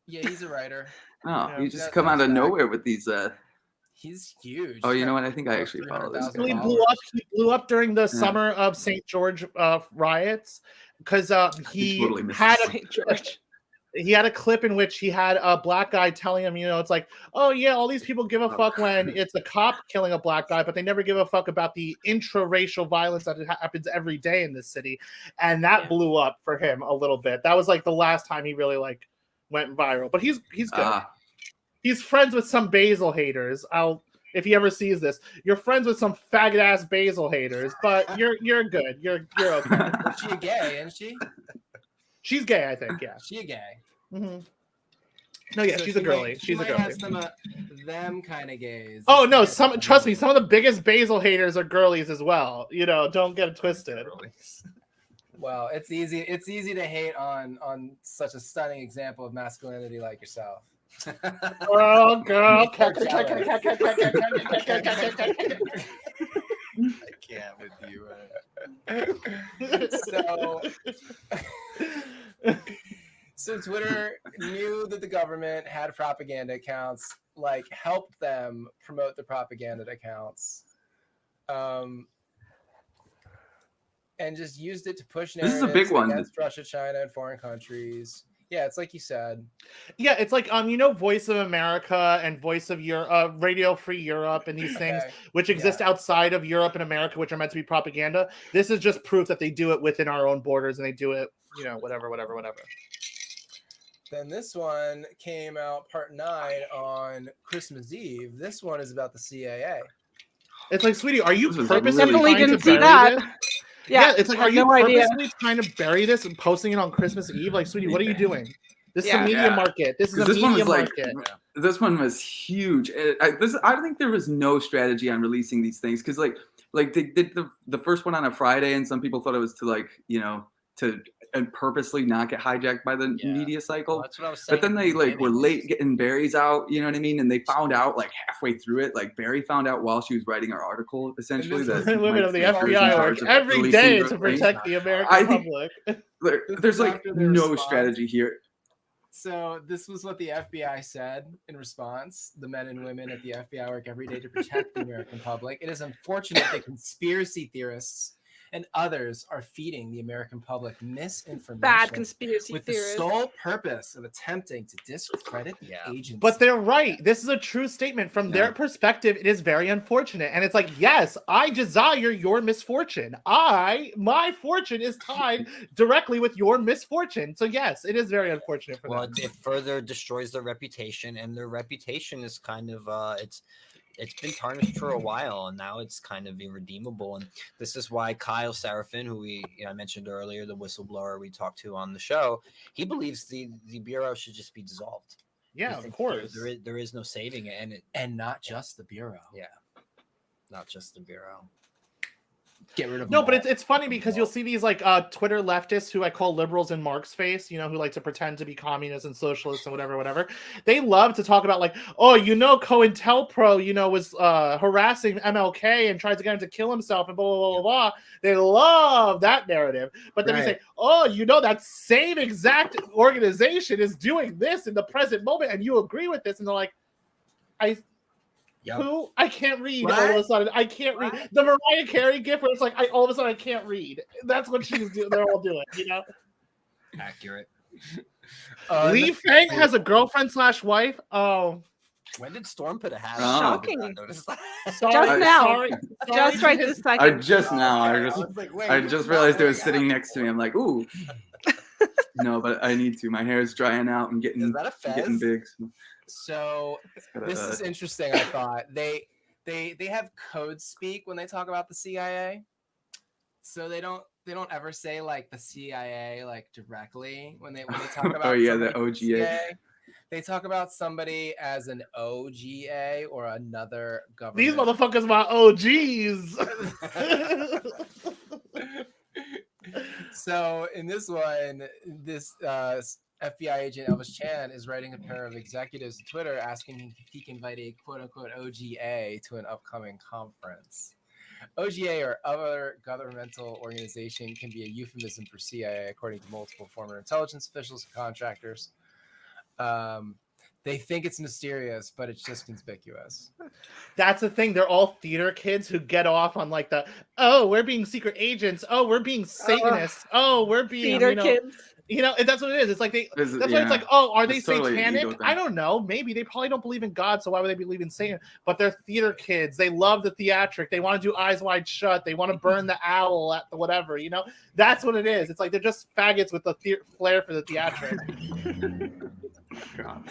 Yeah, he's a writer. Oh, you just come out of nowhere with these. He's huge. Oh, you know what? I think I actually follow this guy. He blew up during the summer of St. George riots because he had a clip in which he had a black guy telling him, it's like, oh yeah, all these people give a fuck when it's a cop killing a black guy, but they never give a fuck about the intra-racial violence that happens every day in this city. And that blew up for him a little bit. That was like the last time he really went viral. But he's good. He's friends with some Basil haters. if he ever sees this. You're friends with some faggot ass Basil haters, but you're good. You're okay. Is she a gay? Isn't she? She's gay, I think. Yeah. She a gay. Mm-hmm. No, yeah, So she's a girly. She's a girly. Has some them kind of gays. Oh no, trust me, some of the biggest Basil haters are girlies as well. You know, don't get it twisted. Well, it's easy to hate on such a stunning example of masculinity like yourself. Oh, girl. I can't with you. So Twitter knew that the government had propaganda accounts, like helped them promote the propaganda accounts, and just used it to push narratives This is a big one against Russia, China, and foreign countries. Yeah, it's like you said. Yeah, it's like Voice of America and Voice of Europe, Radio Free Europe, and these things which exist outside of Europe and America, which are meant to be propaganda. This is just proof that they do it within our own borders, and they do it, whatever. Then this one came out part 9 on Christmas Eve. This one is about the CAA. It's like, sweetie, are you purposely definitely trying didn't to see bury that. this? Yeah, it's like, are you purposely trying to bury this and posting it on Christmas Eve? Like, sweetie, what are you doing? This is a media market. This is a media market. This one was huge. I think there was no strategy on releasing these things because, like they did the first one on a Friday, and some people thought it was to and purposely not get hijacked by the media cycle. Well, that's what I was saying. But then they were late getting Barry's out, you know what I mean? And they found out halfway through it, Barry found out while she was writing our article, essentially, that women of the FBI work every day to protect the American public. There's no strategy here. So this was what the FBI said in response. The men and women at the FBI work every day to protect the American public. It is unfortunate that conspiracy theorists and others are feeding the American public misinformation. Bad conspiracy with theorists. the sole purpose of attempting to discredit the agency. But they're right. This is a true statement. From their perspective, it is very unfortunate. And it's like, yes, I desire your misfortune. My fortune is tied directly with your misfortune. So yes, it is very unfortunate for them. Well, it further destroys their reputation, and their reputation is kind of it's been tarnished for a while, and now it's kind of irredeemable. And this is why Kyle Seraphin, who I mentioned earlier, the whistleblower we talked to on the show, he believes the bureau should just be dissolved. Yeah, of course. There is no saving it, and not just the bureau. Yeah, not just the bureau. Get rid of no, but it's funny because you'll see these Twitter leftists who I call liberals in Mark's face, who like to pretend to be communists and socialists and whatever. They love to talk about COINTELPRO, was harassing MLK and tried to get him to kill himself and blah, blah, blah, blah. They love that narrative. But then we say, that same exact organization is doing this in the present moment and you agree with this. And they're like, who? I can't read. What? All of a sudden, I can't read. The Mariah Carey gift where it's like, all of a sudden I can't read. That's what she's doing. They're all doing, Accurate. Lee Fang has a girlfriend/wife. Oh. When did Storm put a hat on? Shocking. Sorry, just now. Sorry, just right this second. I just realized it was sitting next to me. I'm like, ooh. No, but I need to. My hair is drying out and getting big. So this is interesting. I thought they have code speak when they talk about the CIA. So they don't ever say the CIA directly when they talk about the OGA. CIA. They talk about somebody as an OGA or another government. These motherfuckers my OGs. So in this one, this FBI agent Elvis Chan is writing a pair of executives to Twitter asking if he can invite a quote-unquote OGA to an upcoming conference. OGA or other governmental organization can be a euphemism for CIA, according to multiple former intelligence officials and contractors. They think it's mysterious, but it's just conspicuous. That's the thing. They're all theater kids who get off on we're being secret agents. Oh, we're being Satanists. We're being theater kids. That's what it is. It's like why it's like, are they satanic? I don't know. Maybe they probably don't believe in God, so why would they believe in Satan? But they're theater kids. They love the theatric. They want to do Eyes Wide Shut. They want to burn the owl at the whatever. That's what it is. It's like they're just faggots with the flair for the theatric. God.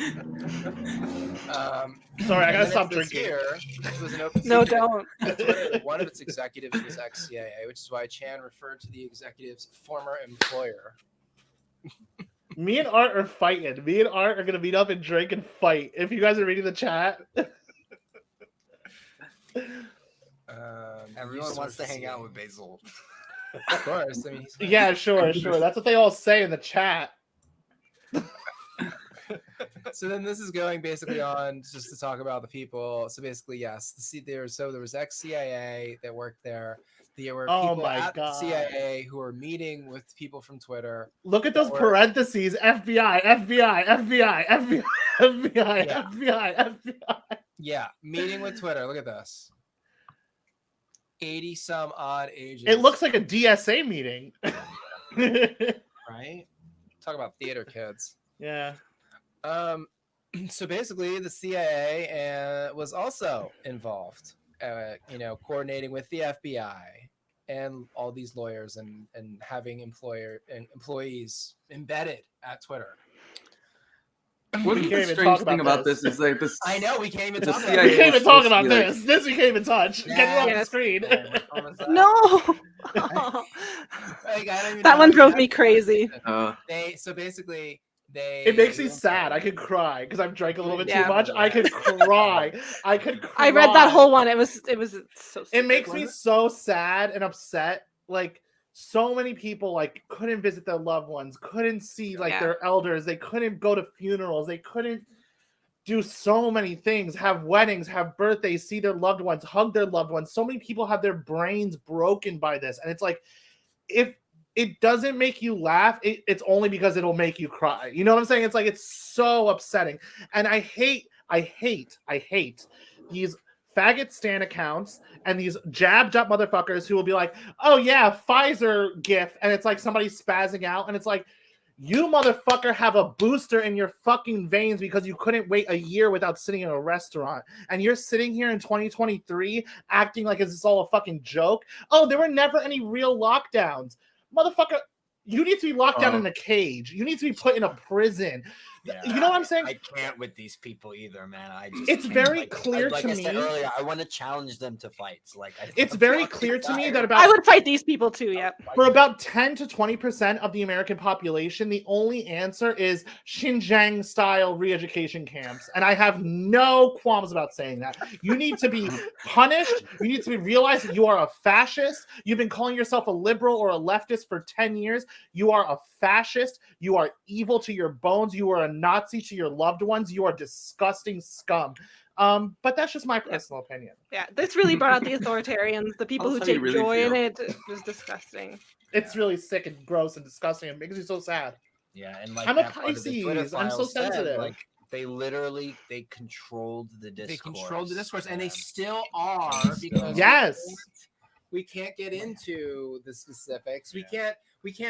Sorry, I gotta and then stop it says drinking. Here, it was an open No, secret don't. at Twitter that one of its executives was ex-CIA, which is why Chan referred to the executive's former employer. Me and Art are fighting. Me and Art are gonna meet up and drink and fight. If you guys are reading the chat. Everyone wants to hang out with Basil. Of course. I mean, Yeah, sure. That's what they all say in the chat. So then this is going basically on just to talk about the people. So basically, yes, there was ex-CIA that worked there. There were people at the CIA who were meeting with people from Twitter. Look at those parentheses. FBI, FBI, FBI, FBI, FBI, Yeah. FBI, FBI. Yeah, meeting with Twitter. Look at this. 80 some odd ages. It looks like a DSA meeting. Right? Talk about theater kids. Yeah. So basically, the CIA was also involved, coordinating with the FBI and all these lawyers and having employees embedded at Twitter. What the strange thing about this is like this. I know we can't even the talk CIA about We can't even talk about like- this. This we can't even touch. Get it off the screen. No. Like, I don't even That know one how drove to- me crazy. It makes me sad. I could cry because I've drank a little bit Yeah. too much. I could cry. I could cry. I read that whole one. It was so stupid. It makes me so sad and upset. Like so many people like couldn't visit their loved ones, couldn't see like their elders, they couldn't go to funerals, they couldn't do so many things, have weddings, have birthdays, see their loved ones, hug their loved ones. So many people have their brains broken by this. And it's like, if it doesn't make you laugh, it's only because it'll make you cry. You know what I'm saying? It's like, it's so upsetting. And I hate these faggot stan accounts and these jabbed up motherfuckers who will be like, oh yeah, Pfizer gif. And it's like somebody spazzing out. And it's like, you motherfucker have a booster in your fucking veins because you couldn't wait a year without sitting in a restaurant. And you're sitting here in 2023 acting like it's all a fucking joke. Oh, there were never any real lockdowns. Motherfucker, you need to be locked down in a cage. You need to be put in a prison. Yeah, you know what I'm saying? I can't with these people either, man. It's very clear like to I me. said earlier, I want to challenge them to fights. Like it's very clear to me that about I would fight these people too. Yep. For about 10 to 20% of the American population, the only answer is Xinjiang style re-education camps, and I have no qualms about saying that. You need to be punished. You need to be realized that you are a fascist. You've been calling yourself a liberal or a leftist for 10 years. You are a fascist. You are evil to your bones. You are a Nazi to your loved ones. You are disgusting scum. But that's just my personal opinion. Yeah, this really brought out the authoritarians, the people who take really joy in feel. it. It was disgusting. It's really sick and gross and disgusting. It makes me so sad. Yeah, and like I'm a that part of the Twitter Pisces. I'm so file said, sensitive. like they controlled the discourse. They controlled the discourse, and they still are because Yes. we can't get into the specifics. We can't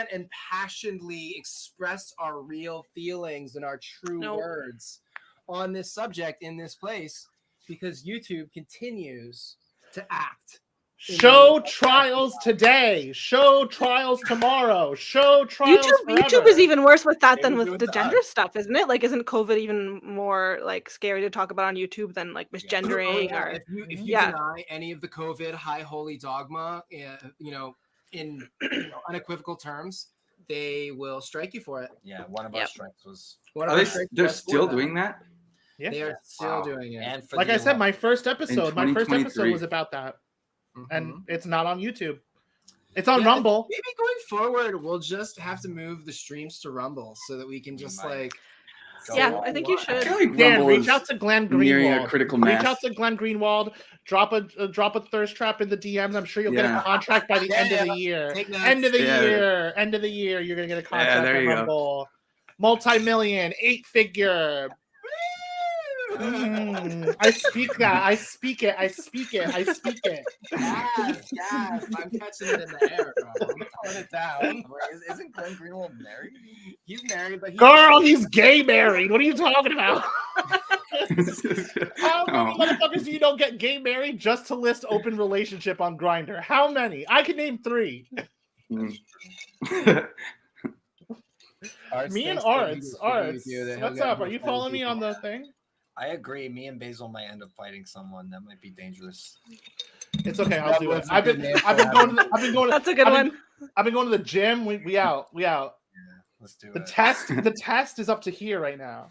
impassionedly express our real feelings and our true words on this subject in this place because YouTube continues to act. Show trials today. Show trials tomorrow. Show trials YouTube is even worse with that They than would do with it the to gender us. stuff, isn't it? Like, isn't COVID even more like scary to talk about on YouTube than like misgendering or if you deny any of the COVID high holy dogma, in unequivocal terms, they will strike you for it. Yeah, one of our strikes was. They're still doing that? Yeah. They are still doing it. And for Like I said, my first episode was about that. And Mhm. it's not on YouTube. It's on Rumble. Maybe going forward, we'll just have to move the streams to Rumble so that we can just might. I think you should. I feel like Dan, Rumble reach is out to Glenn nearing a Greenwald. critical Reach mass. out to Glenn Greenwald. Drop a thirst trap in the DMs. I'm sure you'll get a contract by the end of the year. Take notes. End of the Yeah. year. End of the year. You're gonna get a contract there on you go. Rumble. Multi-million, 8-figure. I speak that. I speak it. I speak it. I speak it. Yes, I'm catching it in the air, bro. I'm throwing it down. Isn't Glenn Greenwald married? He's married, but Girl, he's gay married. What are you talking about? How Oh. many motherfuckers do you know get gay married just to list open relationship on Grindr? How many? I can name 3. Me and thinks that he Arts. disagrees with you, that he'll What's get up? Are more you fighting following me people. on the thing? I agree. Me and Basil might end up fighting someone. That might be dangerous. It's okay. I'll That do it. was a good name I've for been going. him. I've been going. That's a good one. I've been going to the gym. We out. We out. Yeah, let's do The it. test is up to here right now.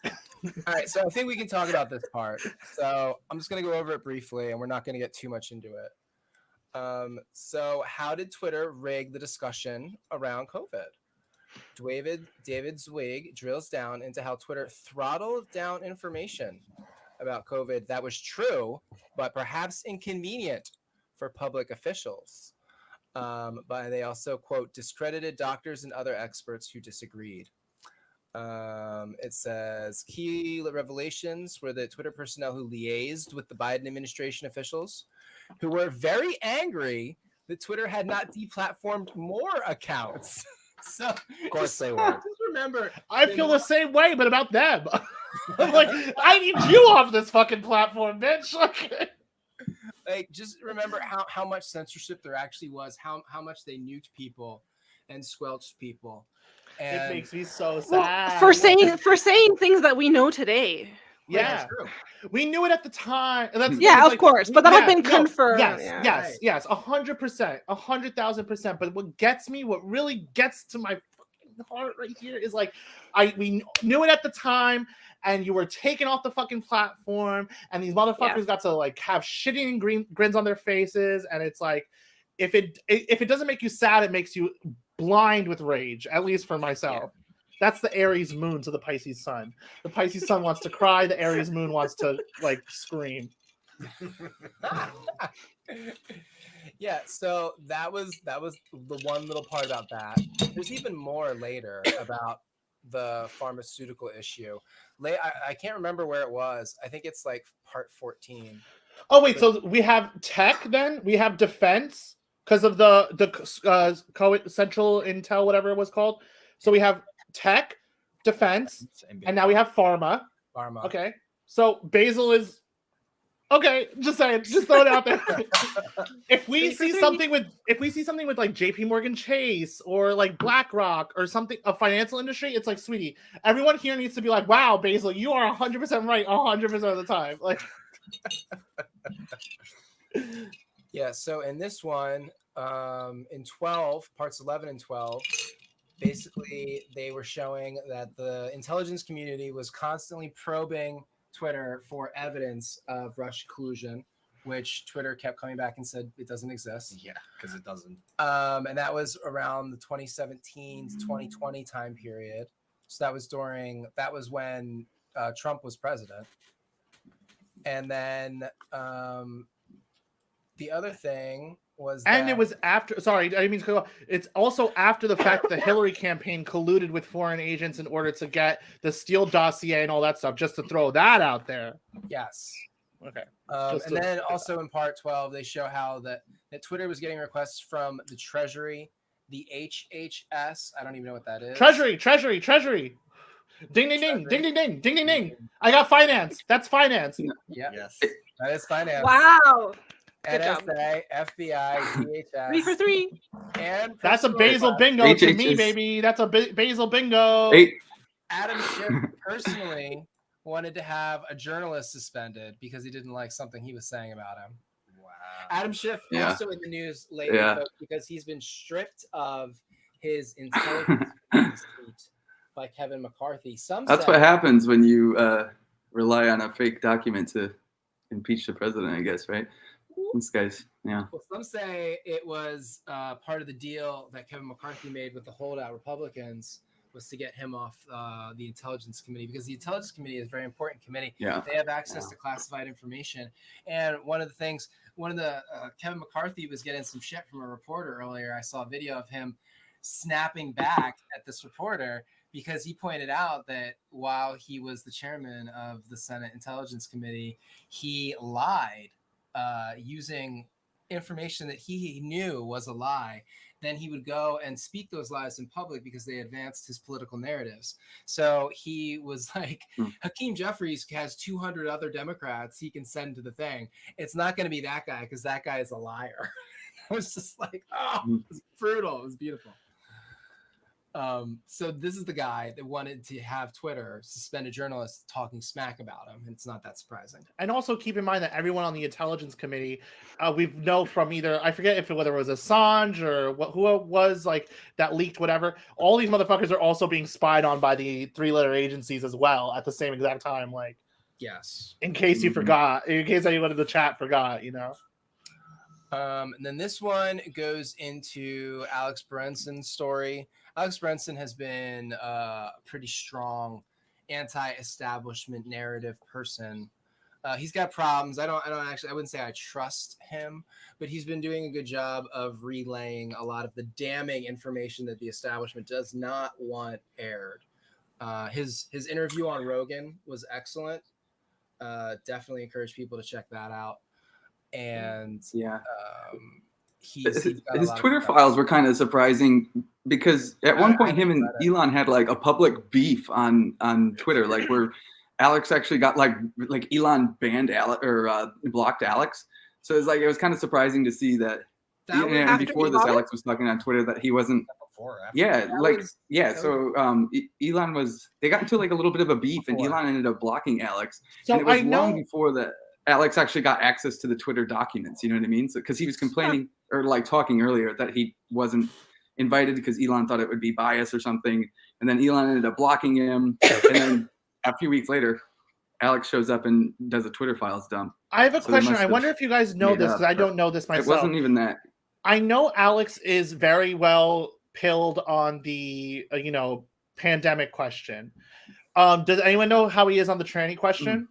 All right, so I think we can talk about this part. So I'm just going to go over it briefly, and we're not going to get too much into it. So how did Twitter rig the discussion around COVID? David Zweig drills down into how Twitter throttled down information about COVID that was true, but perhaps inconvenient for public officials. But they also, quote, discredited doctors and other experts who disagreed. It says key revelations were the Twitter personnel who liaised with the Biden administration officials who were very angry that Twitter had not deplatformed more accounts. So, Of course they were. Just remember, I feel the same way, but about them. I'm like, I need you off this fucking platform, bitch. like just remember how much censorship there actually was, how much they nuked people and squelched people. And It makes me so Well, sad. for saying things that we know today. Yeah, true. we knew it at the time. And that's the Yeah, thing, of like, course, but that had been confirmed. Yes, yeah. yes, 100%, 100,000%. But what gets me, what really gets to my fucking heart right here is like, we knew it at the time, and you were taken off the fucking platform, and these motherfuckers got to like have shitty grins on their faces, and it's like, if it doesn't make you sad, it makes you blind with rage. At least for myself. Yeah. That's the Aries moon to the Pisces sun. The Pisces sun wants to cry. The Aries moon wants to like scream. Yeah, so that was the one little part about that. There's even more later about the pharmaceutical issue. I can't remember where it was. I think it's like part 14. Oh wait, so we have tech then? We have defense because of the central intel, whatever it was called. So we have tech, defense, and now we have pharma. Okay, so Basil is okay. Just saying, just throw it out there. if we see something with like JP Morgan Chase or like BlackRock or something, a financial industry, it's like, sweetie, everyone here needs to be like, wow, Basil, you are 100% right 100% of the time. Like, yeah. So in this one, in 12 parts 11 and 12. Basically, they were showing that the intelligence community was constantly probing Twitter for evidence of Russian collusion, which Twitter kept coming back and said it doesn't exist. Yeah, because it doesn't. And that was around the 2017 to 2020 time period. So that was when Trump was president. And then the other thing was and it was after, sorry, I didn't mean to cut off. It's also after the fact that the Hillary campaign colluded with foreign agents in order to get the Steele dossier and all that stuff, just to throw that out there. Yes. Okay. And then also in part 12, they show how that Twitter was getting requests from the Treasury, the HHS. I don't even know what that is. Treasury. Ding, ding, ding, ding, ding, ding, ding, ding, ding. I got finance. That's finance. Yeah. Yes. That is finance. Wow. NSA, FBI, DHS. 3 for 3. And that's a Basil bingo to me, baby. That's a Basil bingo. Adam Schiff personally wanted to have a journalist suspended because he didn't like something he was saying about him. Wow. Adam Schiff also in the news lately because he's been stripped of his intelligence suite by Kevin McCarthy. That's what happens when you rely on a fake document to impeach the president, I guess, right? These guys, yeah. Well, some say it was part of the deal that Kevin McCarthy made with the holdout Republicans was to get him off the Intelligence Committee, because the Intelligence Committee is a very important committee. Yeah. They have access to classified information. And Kevin McCarthy was getting some shit from a reporter earlier. I saw a video of him snapping back at this reporter because he pointed out that while he was the chairman of the Senate Intelligence Committee, he lied using information that he knew was a lie. Then he would go and speak those lies in public because they advanced his political narratives. So he was like, Hakeem Jeffries has 200 other Democrats he can send to the thing. It's not going to be that guy because that guy is a liar. I was just like, it was brutal. It was beautiful. So this is the guy that wanted to have Twitter suspend a journalist talking smack about him. And it's not that surprising. And also keep in mind that everyone on the intelligence committee, we know from either, I forget whether it was Assange or who it was like that leaked whatever. All these motherfuckers are also being spied on by the 3-letter agencies as well at the same exact time. Like, yes, in case you forgot, in case anyone in the chat forgot, And then this one goes into Alex Berenson's story. Alex Berenson has been a pretty strong anti-establishment narrative person. He's got problems. I wouldn't say I trust him, but he's been doing a good job of relaying a lot of the damning information that the establishment does not want aired. His interview on Rogan was excellent. Definitely encourage people to check that out. And his Twitter files were kind of surprising because at one point him and Elon had like a public beef on Twitter, like where Alex actually got like Elon banned Alex or blocked Alex. So it was kind of surprising to see that. Before this, Alex was talking on Twitter that he wasn't. So Elon was. They got into like a little bit of a beef, and Elon ended up blocking Alex. So and it was long before that Alex actually got access to the Twitter documents. You know what I mean? So because he was complaining or like talking earlier that he wasn't invited because Elon thought it would be bias or something, and then Elon ended up blocking him, and then a few weeks later, Alex shows up and does a Twitter files dump. I have a question. I wonder if you guys know this because I don't know this myself. It wasn't even that. I know Alex is very well pilled on the pandemic question. Does anyone know how he is on the tranny question?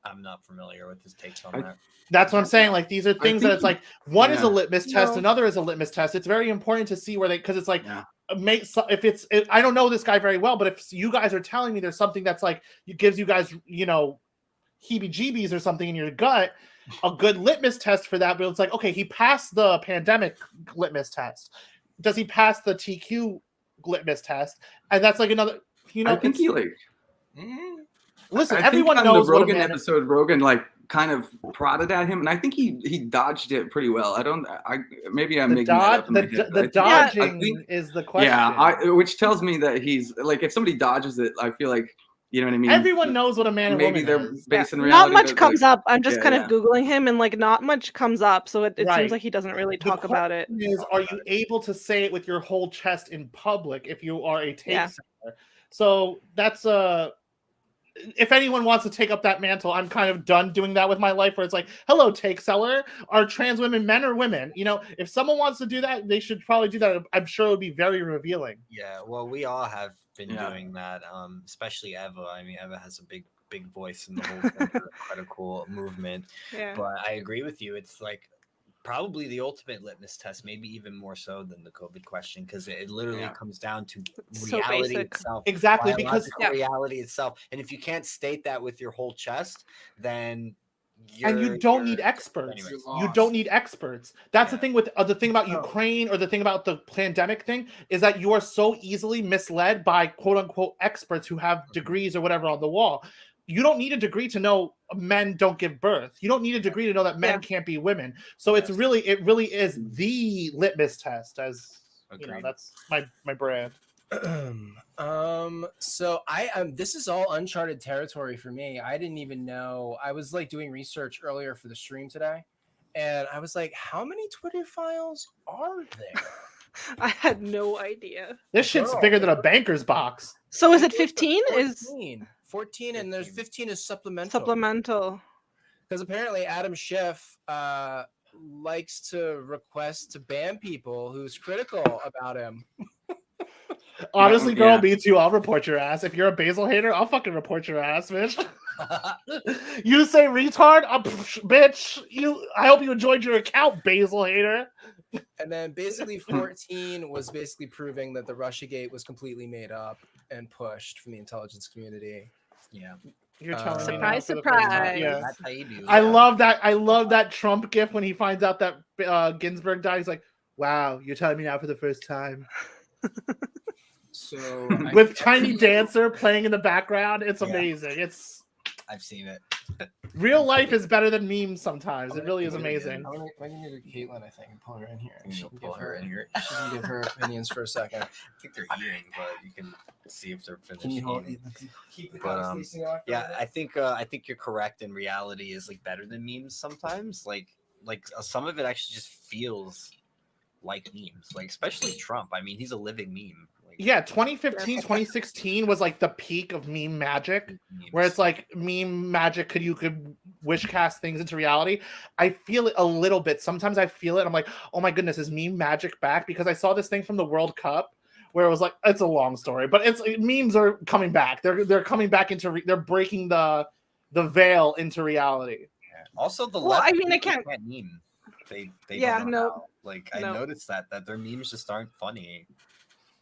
I'm not familiar with his takes on that. That's what I'm saying. Like, these are things that it's like one is a litmus test, another is a litmus test. It's very important to see where because it's like I don't know this guy very well, but if you guys are telling me there's something that's like it gives you guys heebie-jeebies or something in your gut, a good litmus test for that. But it's like, okay, he passed the pandemic litmus test. Does he pass the TQ litmus test? And that's like another. I think he like. Listen, I everyone think on knows the Rogan episode. Rogan like kind of prodded at him, and I think he dodged it pretty well. Maybe I'm making that up in my head. The dodging is the question. Yeah, which tells me that he's like if somebody dodges it, I feel like. You know what I mean? Everyone knows what a man and woman is. Based in reality. Not much comes up. I'm just kind of Googling him, and like not much comes up. So it seems like he doesn't really talk about it. Are you able to say it with your whole chest in public if you are a tape seller? So that's if anyone wants to take up that mantle, I'm kind of done doing that with my life where it's like, hello, take seller. Are trans women men or women? If someone wants to do that, they should probably do that. I'm sure it would be very revealing. Yeah, well, we all have been doing that, especially Eva. I mean, Eva has a big voice in the whole critical movement. Yeah. But I agree with you. It's like probably the ultimate litmus test, maybe even more so than the COVID question, because it literally comes down to reality itself. Exactly, because reality itself. And if you can't state that with your whole chest, then you don't need experts. You don't need experts. That's the thing with the thing about Ukraine or the thing about the pandemic thing is that you are so easily misled by quote unquote experts who have degrees or whatever on the wall. You don't need a degree to know men don't give birth. You don't need a degree to know that men can't be women. So it really is the litmus test, as that's my brand. So this is all uncharted territory for me. I didn't even know. I was like doing research earlier for the stream today, and I was like, how many Twitter files are there? I had no idea. This shit's bigger than a banker's box. So is it 15? 14, and there's 15 is supplemental. Because apparently Adam Schiff likes to request to ban people who's critical about him. Honestly, girl, me too. I'll report your ass. If you're a Basil hater, I'll fucking report your ass, bitch. You say retard, bitch. I hope you enjoyed your account, Basil hater. And then basically 14 was basically proving that the Russiagate was completely made up and pushed from the intelligence community. Yeah. You're telling me now surprise. Yeah. That's how you do. I love that Trump gif when he finds out that Ginsburg died. He's like, wow, you're telling me now for the first time. So with Tiny Dancer playing in the background, it's amazing. I've seen it. Real life is better than memes sometimes. It really is amazing. I'm gonna need Caitlin, I think, and pull her in here. You She know, can pull give her in here. She can give her opinions for a second. I think they're eating, but you can see if they're finished Can you hold, eating. keep the But, conversation going? Yeah, I think you're correct. In reality, is like better than memes sometimes. Like some of it actually just feels like memes. Like especially Trump. I mean, he's a living meme. Like, Yeah, 2015, 2016 was like the peak of meme magic, where it's like meme magic you could wish cast things into reality. I feel it a little bit. Sometimes I feel it. I'm like, oh my goodness, is meme magic back? Because I saw this thing from the World Cup where it was like, it's a long story, but it's memes are coming back. They're coming back into they're breaking the veil into reality. yeah. Also, the Well, left. I mean, I can't meme. They Yeah, don't know no. how. Like I No. noticed that their memes just aren't funny.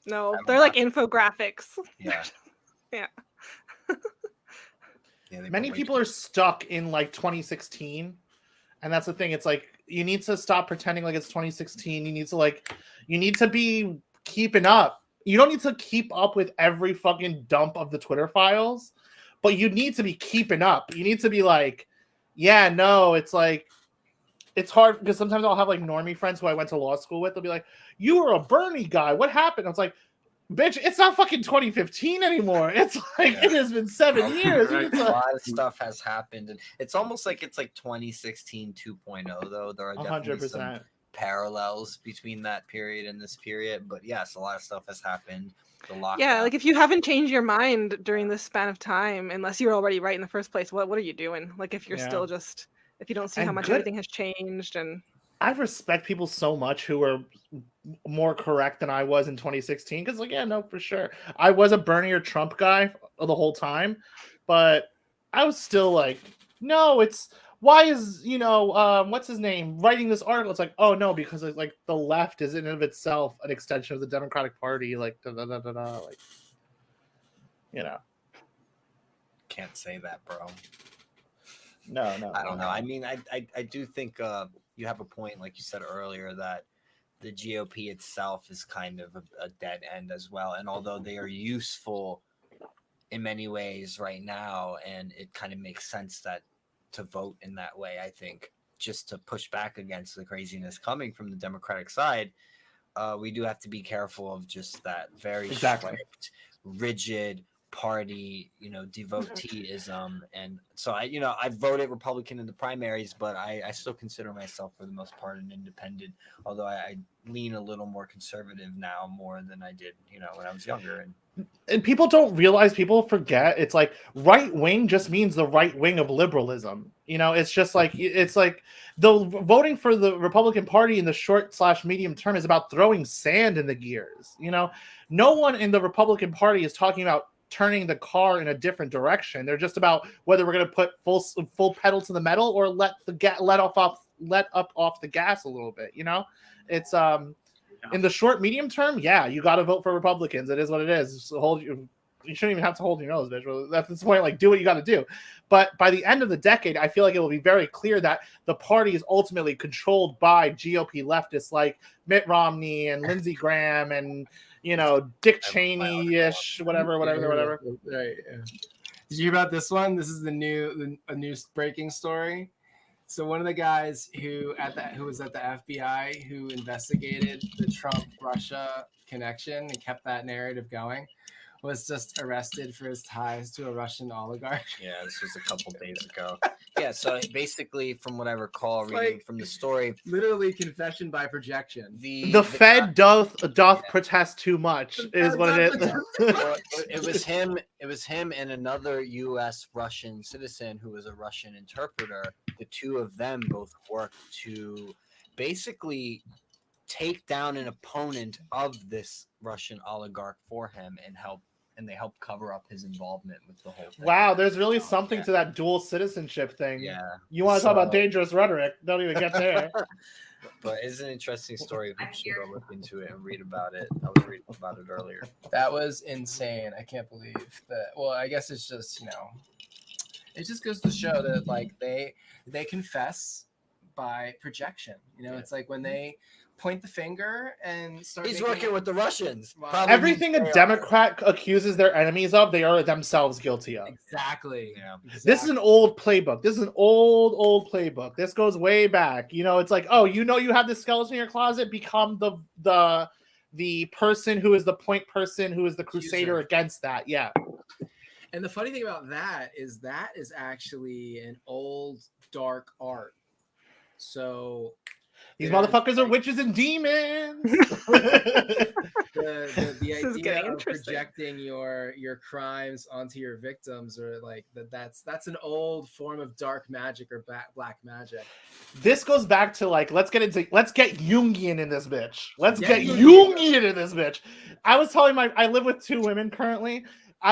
No, I'm they're like infographics. Yeah. Yeah. Yeah, they Many put way people too- are stuck in like 2016, and that's the thing. It's like you need to stop pretending like it's 2016. You need to be keeping up. You don't need to keep up with every fucking dump of the Twitter files, but you need to be keeping up. You need to be like, yeah, no, it's like it's hard because sometimes I'll have like normie friends who I went to law school with. They'll be like, "You were a Bernie guy. What happened?" I was like, "Bitch, it's not fucking 2015 anymore. It's like it has been 7 years." Right. A lot of stuff has happened, and it's almost like it's like 2016 2.0. Though there are definitely some 100%. parallels between that period and this period. But yes, a lot of stuff has happened. The lockdown. Yeah, like if you haven't changed your mind during this span of time, unless you're already right in the first place, what are you doing? Like if you're still just, if you don't see how And much good- everything has changed and I respect people so much who are more correct than I was in 2016 because, like, yeah, no, for sure, I was a Bernie or Trump guy the whole time, but I was still like, no, it's why is what's his name writing this article? It's like, oh no, because it's like the left is in and of itself an extension of the Democratic Party, like like Can't say that, bro. No. I don't know. I mean, I do think you have a point, like you said earlier, that the GOP itself is kind of a dead end as well. And although they are useful in many ways right now, and it kind of makes sense that to vote in that way, I think, just to push back against the craziness coming from the Democratic side, we do have to be careful of just that very strict, rigid party, devoteeism. And so I voted Republican in the primaries, but I still consider myself for the most part an independent, although I lean a little more conservative now more than I did when I was younger. And people don't realize, people forget, it's like right wing just means the right wing of liberalism. It's just like, it's like the voting for the Republican Party in the short/medium term is about throwing sand in the gears. No one in the Republican Party is talking about turning the car in a different direction. They're just about whether we're going to put full pedal to the metal or let up off the gas a little bit. It's in the short medium term, yeah, you got to vote for Republicans. It is what it is. You shouldn't even have to hold your nose, bitch. Well, that's the point. Like, do what you got to do. But by the end of the decade, I feel like it will be very clear that the party is ultimately controlled by GOP leftists like Mitt Romney and Lindsey Graham and Dick Cheney-ish, whatever. Right. Yeah. Did you hear about this one? This is a new breaking story. So one of the guys who was at the FBI who investigated the Trump-Russia connection and kept that narrative going was just arrested for his ties to a Russian oligarch. Yeah, this was a couple days ago. Yeah, so basically, from what I recall reading from the story, literally confession by projection. The Fed doth protest too much is what it is. Well, it was him and another U.S. Russian citizen who was a Russian interpreter. The two of them both worked to basically take down an opponent of this Russian oligarch for him and they helped cover up his involvement with the whole thing. Wow, there's really something to that dual citizenship thing. Yeah. You want to talk about dangerous rhetoric? Don't even get there. But it's an interesting story. We should go look into it and read about it. I was reading about it earlier. That was insane. I can't believe that. Well, I guess it's just, it just goes to show that like they confess by projection. It's like when they point the finger and start. He's working with the Russians. Wow. Everything a Democrat accuses their enemies of, they are themselves guilty of. Exactly. Yeah. This is an old playbook. This is an old playbook. This goes way back. You know, it's like, oh, you know, you have this skeleton in your closet. Become the person who is the point person, who is the crusader against that. Yeah. And the funny thing about that is actually an old dark art. So these motherfuckers are witches and demons. the idea of projecting your crimes onto your victims, or like that's an old form of dark magic or black magic. This goes back to like, let's get Jungian in this bitch. Let's get Jungian in this bitch. I was telling I live with 2 women currently.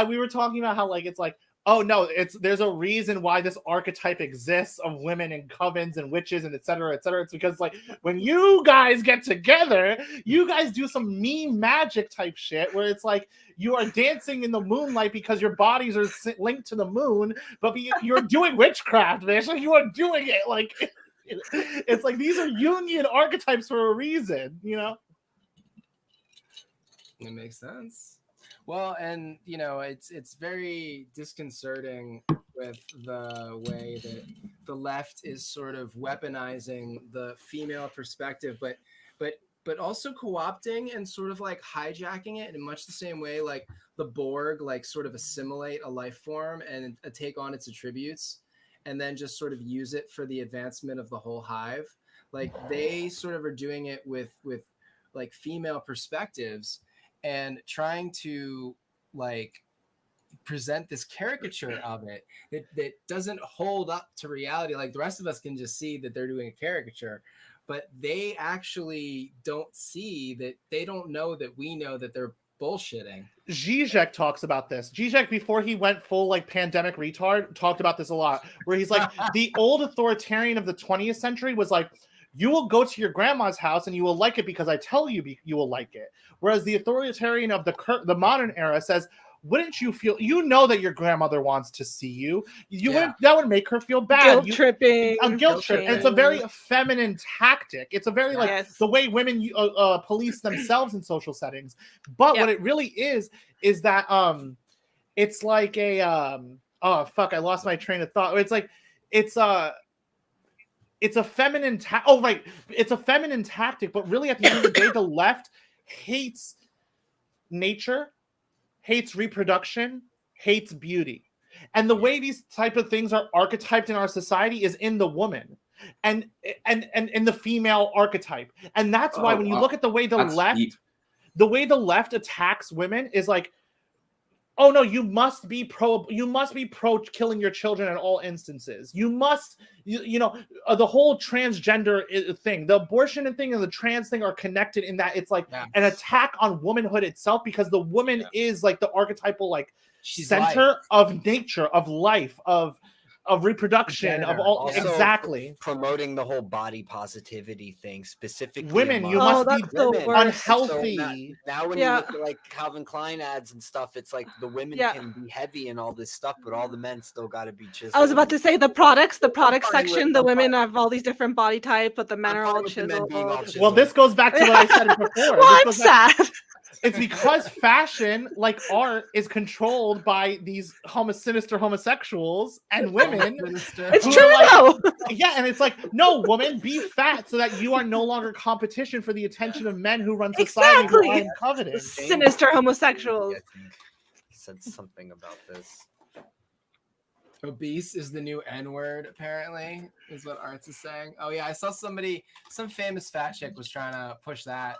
We were talking about how like it's like, oh no, there's a reason why this archetype exists of women and covens and witches and et cetera, et cetera. It's because like when you guys get together, you guys do some meme magic type shit where it's like you are dancing in the moonlight because your bodies are linked to the moon, but you're doing witchcraft, bitch. Like you are doing it like it's like these are Jungian archetypes for a reason, you know? It makes sense. Well, and you know, it's very disconcerting with the way that the left is sort of weaponizing the female perspective, but also co-opting and sort of like hijacking it in much the same way like the Borg like sort of assimilate a life form and take on its attributes and then just sort of use it for the advancement of the whole hive. Like they sort of are doing it with like female perspectives and trying to like present this caricature of it that doesn't hold up to reality. Like the rest of us can just see that they're doing a caricature, but they actually don't see that. They don't know that we know that they're bullshitting. Zizek talks about this. Zizek, before he went full like pandemic retard, talked about this a lot, where he's like, the old authoritarian of the 20th century was like, you will go to your grandma's house and you will like it because I tell you you will like it. Whereas the authoritarian of the modern era says, wouldn't you feel, you know that your grandmother wants to see you. Wouldn't, that would make her feel bad. Guilt tripping. Guilt trip. And it's a very feminine tactic. It's a very like the way women police themselves in social settings. But what it really is that it's like a oh fuck, I lost my train of thought. It's like it's a feminine it's a feminine tactic, but really at the end of the day, the left hates nature, hates reproduction, hates beauty. And the way these type of things are archetyped in our society is in the woman and in the female archetype. And that's why when you look at the way the left attacks women is like, oh no, you must be pro killing your children in all instances. You must, you know, the whole transgender thing, the abortion thing and the trans thing are connected in that it's like an attack on womanhood itself, because the woman is like the archetypal like center of nature, of life, of reproduction, of all. Also exactly promoting the whole body positivity thing, specifically women. You must be unhealthy. So now when you look at like Calvin Klein ads and stuff, it's like the women can be heavy and all this stuff, but all the men still got to be chiseled. I was about to say the product section, the women have all these different body types, but the men are all chiseled. Well, this goes back to what I said before. Well, I'm sad. It's because fashion, like art, is controlled by these sinister homosexuals and women. It's true, though. Yeah, and it's like, no, woman, be fat so that you are no longer competition for the attention of men who run society who are coveted. Sinister homosexuals. Said something about this. Obese is the new N-word, apparently, is what Arts is saying. Oh yeah, I saw some famous fat chick was trying to push that.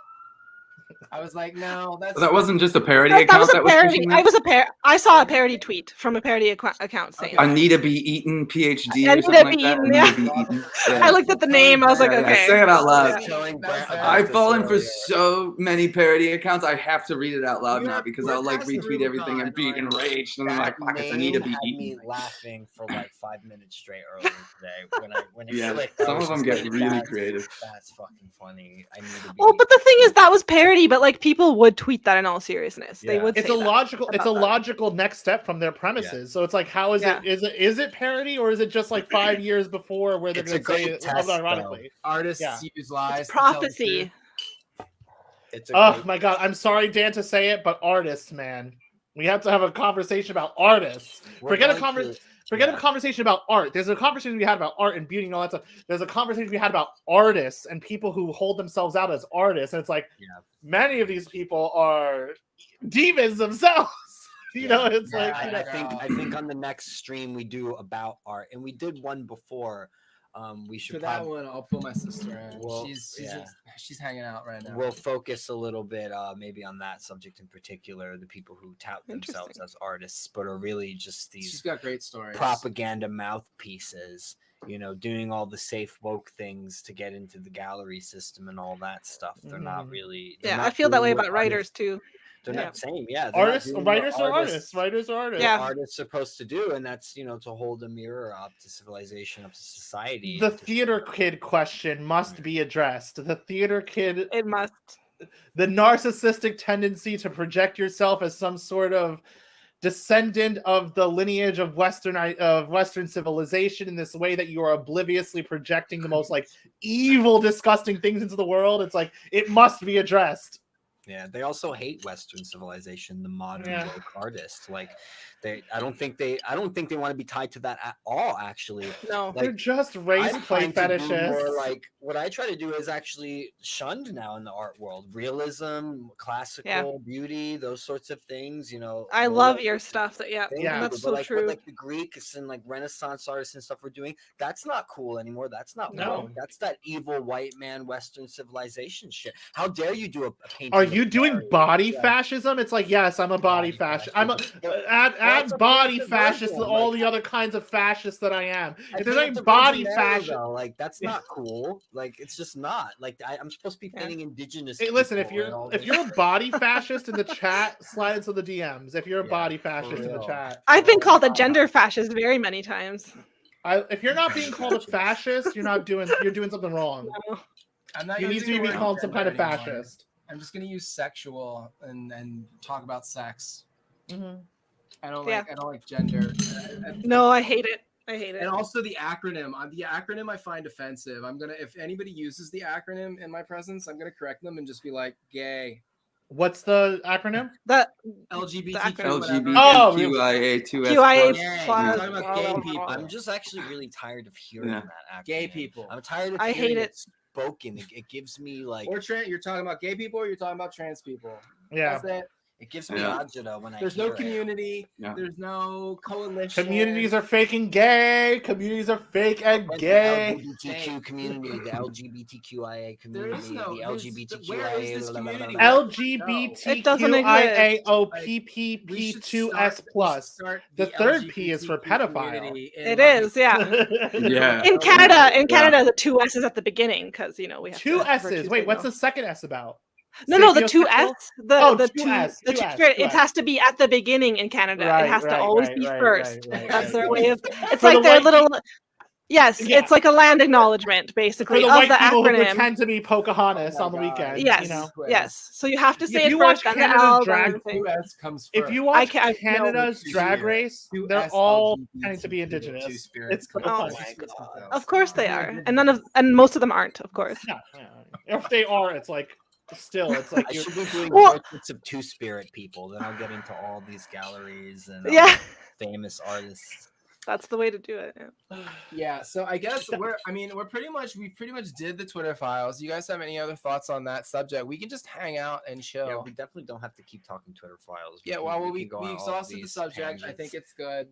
I was like, no, that wasn't just a parody account. That was a parody. I saw a parody tweet from a parody account saying Anita B. Eaton, PhD. Anita B. Eaton, yeah. I looked at the name. I was like, okay. Say it out loud. I've fallen for so many parody accounts. I have to read it out loud now because I'll like retweet everything and be enraged. And I'm like, fuck, it's Anita B. Eaton. Me laughing for like 5 minutes straight earlier today when it clicked. Some of them get really creative. That's fucking funny. Well, but the thing is, that was parody, but like people would tweet that in all seriousness. They would. It's a logical next step from their premises. So it's like, how is it? Is it parody, or is it just like 5 years before where they're going to say it ironically? Artists use lies. It's prophecy. It's a Oh great- my god, I'm sorry, Dan, to say it, but artists, man. We have to have a conversation about artists. we're Forget a going Forget yeah. a conversation about art. There's a conversation we had about art and beauty and all that stuff. There's a conversation we had about artists and people who hold themselves out as artists. And it's like, many of these people are demons themselves. You know, it's like, you know, I think on the next stream we do about art, and we did one before. We should For that one, I'll pull my sister in. Well, She's hanging out right now. We'll focus a little bit maybe on that subject in particular, the people who tout themselves as artists but are really just these She's got great stories. propaganda mouthpieces, you know, doing all the safe woke things to get into the gallery system and all that stuff. They're not really I feel that way about writers too. They're not same. Yeah. Artists, writers are artists. Writers are artists. Yeah. Artists supposed to do, and that's, you know, to hold a mirror up to civilization, up to society. The theater kid question must be addressed. The theater kid, it must. The narcissistic tendency to project yourself as some sort of descendant of the lineage of Western civilization in this way that you are obliviously projecting the most like evil, disgusting things into the world. It's like it must be addressed. Yeah, they also hate Western civilization, the modern woke artists. Like, I don't think they want to be tied to that at all. Actually, no, like, they're just race play fetishists. More like what I try to do is actually shunned now in the art world: realism, classical beauty, those sorts of things. You know, I love your stuff. That's so like, true. What, like the Greeks and like Renaissance artists and stuff we're doing, that's not cool anymore. That's not woke. That's that evil white man Western civilization shit. How dare you do a painting? Are you doing body fascism? It's like, yes, I'm a body fascist. I'm add body fascist to all the other kinds of fascists that I am. If there's any body fascist, like that's not cool. Like it's just not. Like I'm supposed to be painting indigenous. Hey, listen, if you're a body fascist in the chat, slide into the DMs. If you're a body fascist in the chat, I've been called a gender fascist very many times. If you're not being called a fascist, you're doing something wrong. No. I'm not. You need to be called some kind of fascist. I'm just gonna use sexual and talk about sex. Mm-hmm. I don't like gender. No, I hate it. I hate it. And also the acronym. The acronym I find offensive. If anybody uses the acronym in my presence, I'm gonna correct them and just be like gay. What's the acronym? The LGBTQ. LGBTQIA2S+. QIA+. Talking about gay people. I'm just actually really tired of hearing that acronym. Gay people. I'm tired of. I hate it. Spoken. It gives me like. Or you're talking about gay people, or you're talking about trans people. Yeah. That's it. It gives me agita when There's no community. There's no coalition. Communities are fake and gay. Communities are fake and gay. The LGBTQ community, the LGBTQIA community, the LGBTQIA. LGBTQIAOPPP2S+. The third P is for pedophile. It is, yeah. Yeah. In Canada, the two S's at the beginning because we have two S's. Wait, what's the second S about? No, the two S, the two S. It has to be at the beginning in Canada. It has to always be first. That's their way of. It's like their little. Yes, it's like a land acknowledgement, basically, for the of white the people acronym. Who pretend to be Pocahontas on the weekend. Yes, yes. So you have to say it first, then the L, then S comes first. If you watch Canada's Drag Race, they're all tending to be indigenous. It's oh my god! Of course they are, and most of them aren't, of course. Yeah. If they are, it's like. Still, it's like I should be doing portraits of two-spirit people. Then I'll get into all these galleries and famous artists. That's the way to do it. Yeah. So I guess we pretty much did the Twitter files. You guys have any other thoughts on that subject? We can just hang out and chill. Yeah, we definitely don't have to keep talking Twitter files. We exhausted the subject. I think it's good.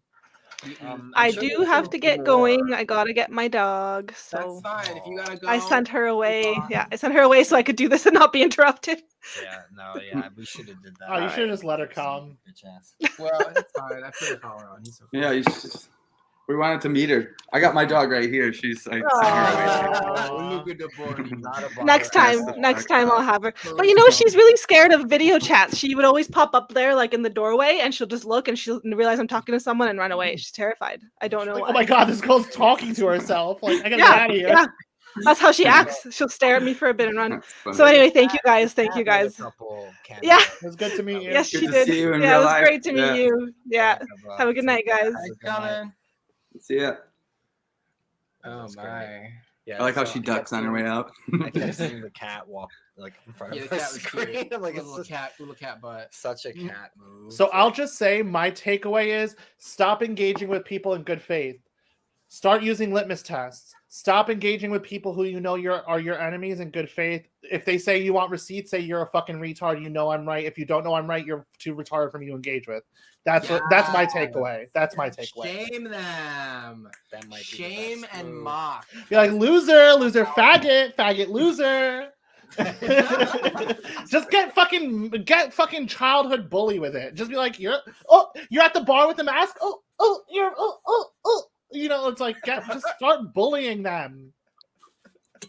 I do have to get going. I gotta get my dog. So that's fine. If you gotta go, I sent her away. Yeah, I sent her away so I could do this and not be interrupted. We should have did that. Oh, you should have just let her come. Well, it's fine. I put a collar on. He's okay. Yeah, you should just. We wanted to meet her. I got my dog right here. She's like. Next time I'll have her. But she's really scared of video chats. She would always pop up there like in the doorway, and she'll just look and she'll realize I'm talking to someone and run away. She's terrified. I don't know. Like, why. Oh my god, this girl's talking to herself. Like I gotta get out of here. Yeah. That's how she acts. She'll stare at me for a bit and run. So anyway, thank you guys. Yeah. It was good to meet you. Yes, she did. Yeah, it was great to meet you. Yeah. Have a good night, guys. See ya. Oh my. Yeah, I like how she ducks on her way out. I kept seeing the cat walk like in front Yeah, of the the cat was screen. cute. I'm like, little it's cat butt. such a cat move. So I'll just say my takeaway is stop engaging with people in good faith. Start using litmus tests. Stop engaging with people who you know are your enemies in good faith. If they say you want receipts, say you're a fucking retard. You know I'm right. If you don't know I'm right, you're too retarded for me to engage with. That's my takeaway. That's my takeaway. Shame them. That might be Shame the best and move. mock. Be like loser, faggot, loser. Just get fucking childhood bully with it. Just be like, you're at the bar with the mask. You know, it's like just start bullying them.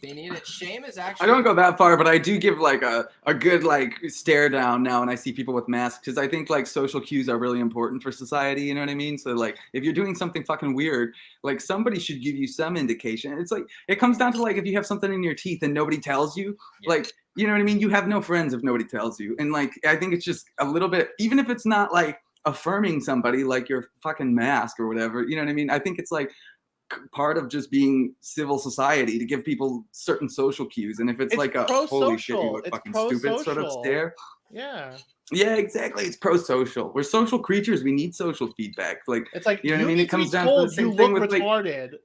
They need it. Shame is actually. I don't go that far, but I do give like a good like stare down now when I see people with masks, because I think like social cues are really important for society. You know what I mean? So like if you're doing something fucking weird, like somebody should give you some indication. It's like it comes down to like if you have something in your teeth and nobody tells you, like you know what I mean? You have no friends if nobody tells you. And like I think it's just a little bit, even if it's not like affirming somebody like your fucking mask or whatever, you know what I mean? I think it's like part of just being civil society to give people certain social cues. And if it's like a holy shit, you look fucking stupid sort of stare. Yeah, exactly. It's pro-social. We're social creatures. We need social feedback. Like it's like you know what I mean? It comes down to the same you thing look with retarded.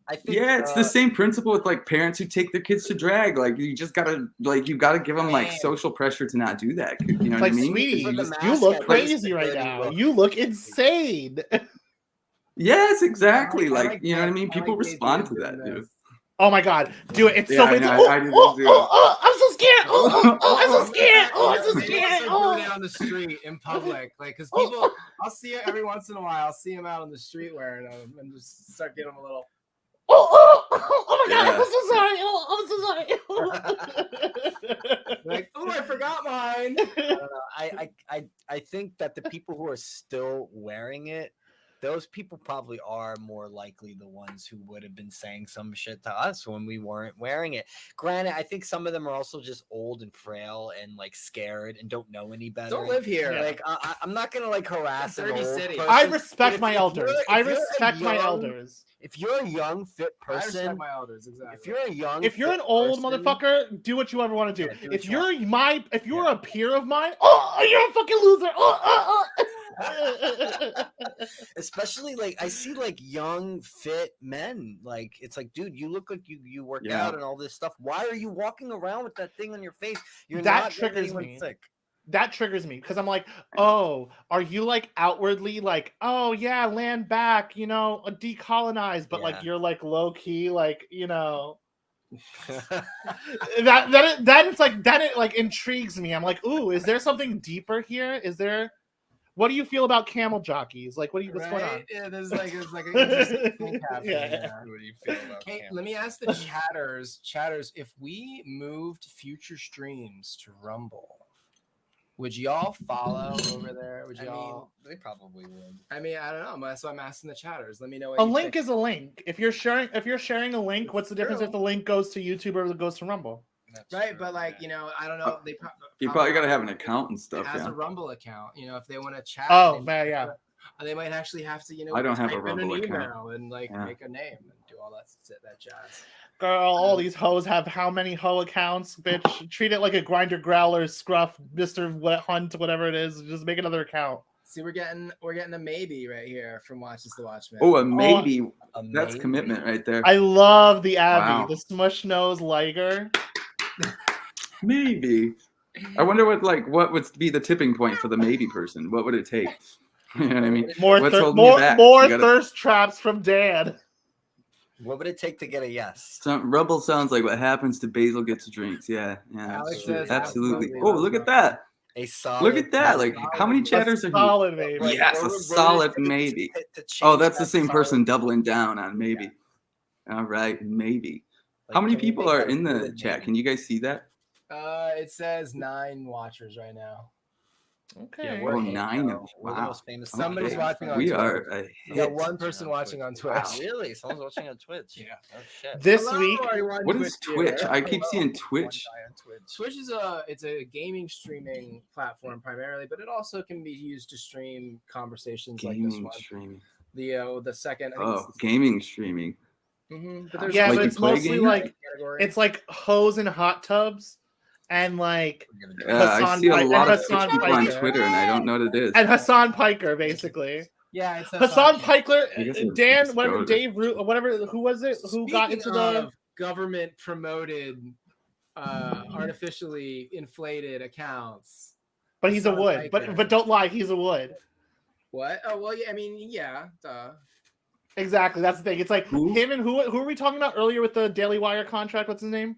I think, it's the same principle with like parents who take their kids to drag. Like you just gotta give them like social pressure to not do that. You know what I mean? Sweetie, you you look crazy right now. You look insane. Yes, exactly. Like you know what I mean? People respond to that, dude. Oh my god, do it! It's so good. I do this too. I'm so scared. I'm so scared. I'm so scared. Go down the street in public, like because people. I'll see it every once in a while. I'll see them out on the street wearing them, and just start getting them a little. Oh my god! I'm so sorry. Like, I forgot mine. I think that the people who are still wearing it, those people probably are more likely the ones who would have been saying some shit to us when we weren't wearing it. Granted, I think some of them are also just old and frail and like scared and don't know any better. Don't live here. Like I'm not gonna like harass an old person. I respect my elders. I respect my elders. If you're a young, fit person, I respect my elders, exactly. If you're an old motherfucker, do what you ever want to do. Yeah, if you're a peer of mine, you're a fucking loser. Especially like I see like young, fit men. Like it's like, dude, you look like you work out and all this stuff. Why are you walking around with that thing on your face? That triggers me. That triggers me because I'm like, oh, are you like outwardly like, oh yeah, land back, you know, decolonize, but like you're like low key, like, you know, that it like intrigues me. I'm like, ooh, is there something deeper here? Is there? What do you feel about camel jockeys? Like, what's going on? Yeah, there's like an interesting thing happening. Yeah. What do you feel about Let me ask the chatters, if we moved future streams to Rumble, would y'all follow over there? Would y'all? They probably would. I mean, I don't know. That's why I'm asking the chatters. Let me know. A link is a link. If you're sharing a link, what's the difference if the link goes to YouTube or it goes to Rumble? Right, but like you know, I don't know. You probably got to have an account and stuff. Has a Rumble account, you know, if they want to chat. Oh man, yeah. They might actually have to, you know. I don't have a type in Rumble an account. email and like make a name and do all that jazz. Girl, all these hoes have how many hoe accounts, bitch? Treat it like a Grinder, Growler, Scruff, Mr. Hunt, whatever it is. Just make another account. See, we're getting a maybe right here from Watches the Watchmen. Oh, a maybe. That's commitment right there. I love the Abby, the smush nose Liger. Maybe. I wonder what would be the tipping point for the maybe person. What would it take? You know what I mean? More thirst traps from Dan. What would it take to get a yes? Rumble sounds like what happens to Basil gets drinks. Yeah, absolutely. Oh, look at that. Look at that. Like, how many chatters are solid maybe. Yes, a solid maybe. Oh, that's the same person doubling down on maybe. All right, maybe. How many people are in the chat? Can you guys see that? It says 9 watchers right now. Okay. Yeah, 9. Wow. Somebody's watching on Twitch. We are a got one person watching on Twitch. Wow. Really? Someone's watching on Twitch. Yeah. Oh shit. This week. What is Twitch? I keep seeing Twitch. Twitch is a gaming streaming platform primarily, but it also can be used to stream conversations like this one. Streaming. The second. Gaming streaming. Mm-hmm. But it's mostly like it's like hoes in hot tubs. and like I Hassan see a Pi- lot and of Hassan people on Piker. Twitter, and I don't know what it is. And Hassan Piker, basically. Yeah, it's Hassan I guess Piker, it's Dan, just whatever, go to- Dave Root, whatever, who was it? Who got into the government promoted, artificially inflated accounts? But he's a Hassan wood. Piker. But don't lie, he's a wood. What? Oh well, yeah. I mean, yeah. Duh. Exactly. That's the thing. It's like him and who are we talking about earlier with the Daily Wire contract? What's his name?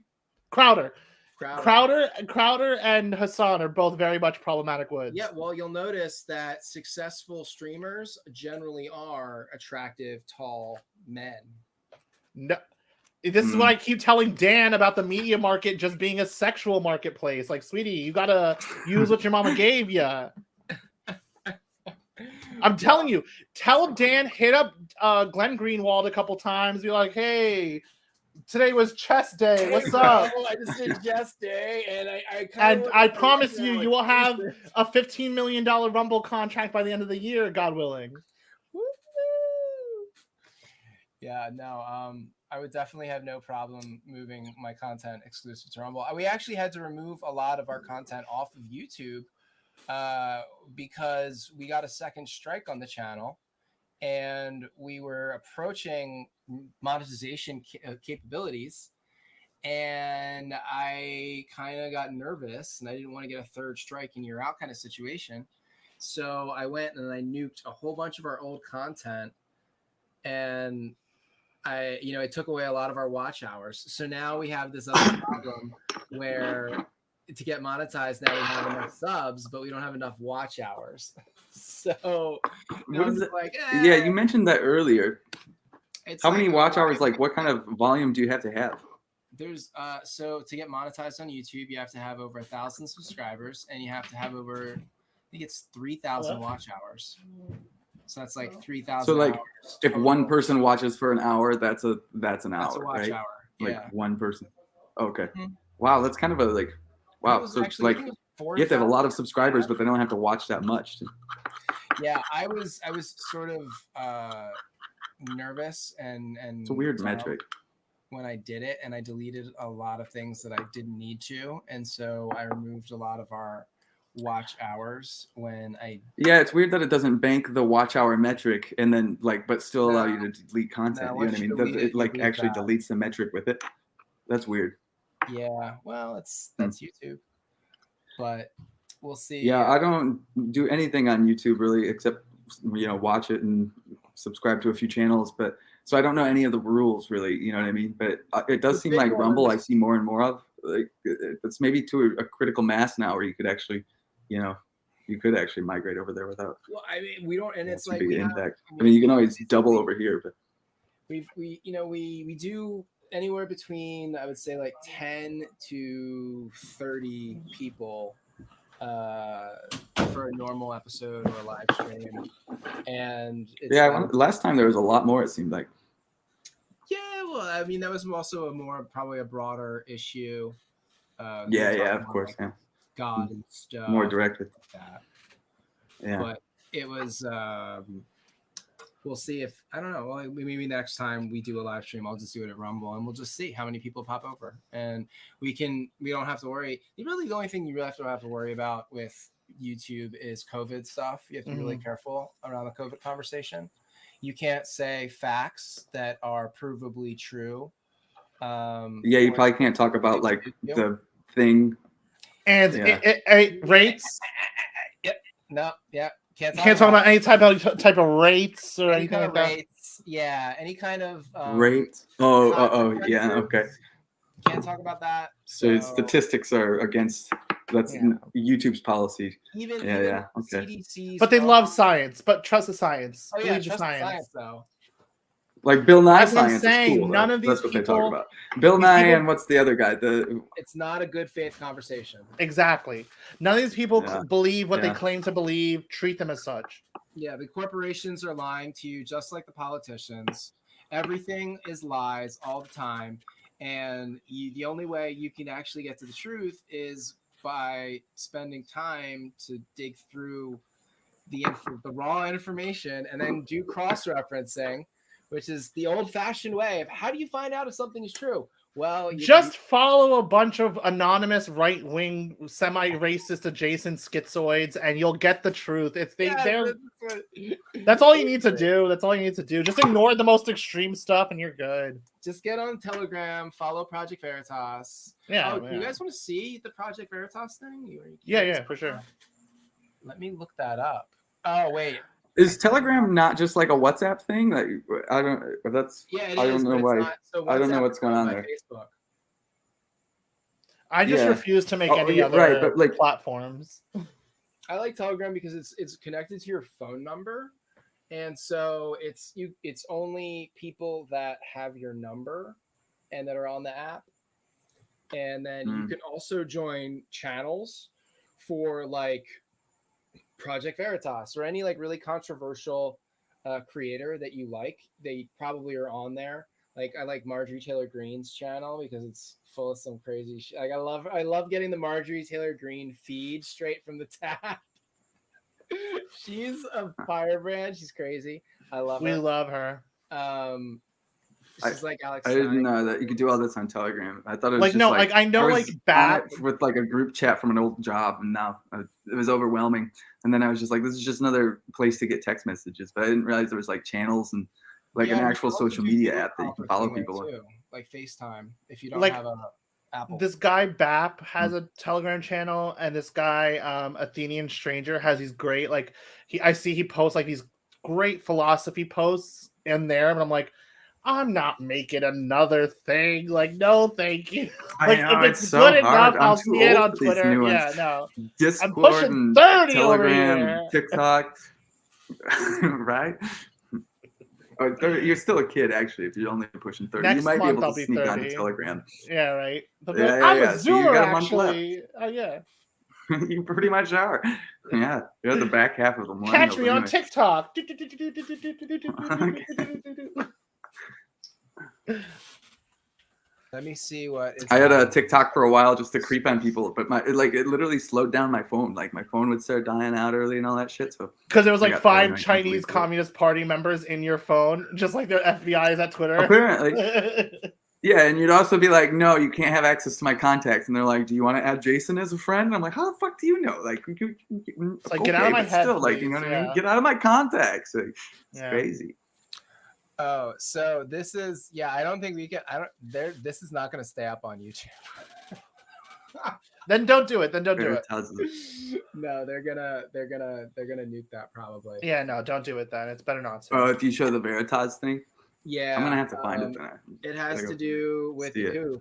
Crowder and Hassan are both very much problematic woods. Yeah, well, you'll notice that successful streamers generally are attractive, tall men. No, this is what I keep telling Dan about the media market just being a sexual marketplace. Like, sweetie, you gotta use what your mama gave you. I'm telling you. Tell Dan, hit up Glenn Greenwald a couple times. Be like, hey, today was chess day. What's up? I just did chess day, and I promise you, you will have a $15 million Rumble contract by the end of the year, God willing. Yeah, no, I would definitely have no problem moving my content exclusive to Rumble. We actually had to remove a lot of our content off of YouTube because we got a second strike on the channel, and we were approaching monetization capabilities, and I kind of got nervous, and I didn't want to get a third strike and you're out kind of situation. So I went and I nuked a whole bunch of our old content, and it took away a lot of our watch hours. So now we have this other problem where to get monetized, now we have enough subs, but we don't have enough watch hours. So what is it? Yeah, you mentioned that earlier. How many watch hours? Like, what kind of volume do you have to have? There's so to get monetized on YouTube, you have to have over 1,000 subscribers, and you have to have over, I think it's 3,000 watch hours. So that's like 3,000. So like, if one person watches for an hour, that's an hour, a watch right? hour. Like Yeah. one person. Okay. Mm-hmm. Wow, that's kind of a like. Wow, so actually, like you have to have a lot of subscribers, but they don't have to watch that much. Yeah, I was sort of nervous and it's a weird metric when I did it, and I deleted a lot of things that I didn't need to, and so I removed a lot of our watch hours when I. Yeah, it's weird that it doesn't bank the watch hour metric and then but still allow you to delete content. You know what I mean? It like actually deletes the metric with it. That's weird. Yeah, well, that's YouTube, but we'll see. Yeah, I don't do anything on YouTube really except watch it and subscribe to a few channels, but so I don't know any of the rules really. You know what I mean? But it does seem like Rumble I see more and more of. Like it's maybe to a critical mass now where you could actually, you could actually migrate over there without. Well, I mean, we don't, and it's like big impact. I mean, you can always double over here, but we do anywhere between, I would say, like 10 to 30 people for a normal episode or a live stream, and last time there was a lot more. It seemed like. Yeah, well, I mean, that was also probably a broader issue. Yeah, of course, like God and stuff. More directed. Like that. Yeah, but it was. We'll see if I don't know. Well, maybe next time we do a live stream, I'll just do it at Rumble, and we'll just see how many people pop over, and we don't have to worry. Really, the only thing you really have to worry about with YouTube is COVID stuff. You have to be really careful around the COVID conversation. You can't say facts that are provably true. You probably can't talk about like the thing and rates. Yep. No. Yeah. Can't talk about any type of rates or anything like that. Rates, yeah, any kind of rates. Yeah, okay. Can't talk about that. So statistics are against YouTube's policy. Even okay. CDC's but they love science. But trust the science. Oh yeah, trust the science though. Like Bill Nye That's science saying, is cool. None of these That's what people, they talk about. Bill Nye and what's the other guy? It's not a good faith conversation. Exactly. None of these people believe what they claim to believe. Treat them as such. Yeah, the corporations are lying to you just like the politicians. Everything is lies all the time. And the only way you can actually get to the truth is by spending time to dig through the raw information and then do cross-referencing, which is the old-fashioned way of how do you find out if something is true? Well, just follow a bunch of anonymous right-wing, semi-racist adjacent schizoids, and you'll get the truth. That's all you need to do. That's all you need to do. Just ignore the most extreme stuff, and you're good. Just get on Telegram, follow Project Veritas. Yeah. Do you guys want to see the Project Veritas thing? Yeah, for sure. Let me look that up. Oh wait. Is Telegram not just like a WhatsApp thing? Like I don't. That's. Yeah, it I don't is, know why. I don't know what's going on there. Facebook. I just refuse to make any other platforms. I like Telegram because it's connected to your phone number, and so it's only people that have your number and that are on the app, and then you can also join channels for like Project Veritas or any like really controversial creator that you like. They probably are on there. Like I like Marjorie Taylor Greene's channel because it's full of some crazy shit. Like I love getting the Marjorie Taylor Greene feed straight from the tap. She's a firebrand. She's crazy. I love her. We love her. She's like Alex. I didn't know that you could do all this on Telegram. I thought it was like just no, like I know like back with like a group chat from an old job, and now it was overwhelming. And then I was just like, this is just another place to get text messages. But I didn't realize there was like channels and like an actual social media app that you can follow people on. Like FaceTime if you don't like, have a Apple. This guy Bap has a Telegram channel, and this guy Athenian Stranger has these great like he posts like these great philosophy posts in there, and I'm like, I'm not making another thing. Like, no, thank you. Like, I know, if it's good enough, I'll see it on Twitter. Yeah, no. Discord, I'm pushing 30 Telegram, TikTok, right? Oh, 30, you're still a kid, actually. If you're only pushing 30, Next you might be month able I'll to be sneak 30. onto Telegram. Yeah, right. I'm a so you Zoomer, got a month actually. Yeah. You pretty much are. Yeah, you're at the back half of the millennials. Catch me on TikTok. Let me see what I had a TikTok for a while just to creep on people, but it literally slowed down my phone. Like my phone would start dying out early and all that shit. So because there was like 5 Chinese Communist Party members in your phone, just like their FBI is at Twitter. Apparently. Yeah, and you'd also be like, no, you can't have access to my contacts. And they're like, do you want to add Jason as a friend? And I'm like, how the fuck do you know? Like, it's like, get out of my head. Still, like, you know what I mean? Get out of my contacts. Like, it's crazy. Oh, so this is I don't think we can. This is not going to stay up on YouTube. Then don't do it. No, they're gonna nuke that probably. Yeah, no, don't do it then. It's better not to. Oh, if you show the Veritas thing. Yeah, I'm gonna have to find it then. It has to do with who.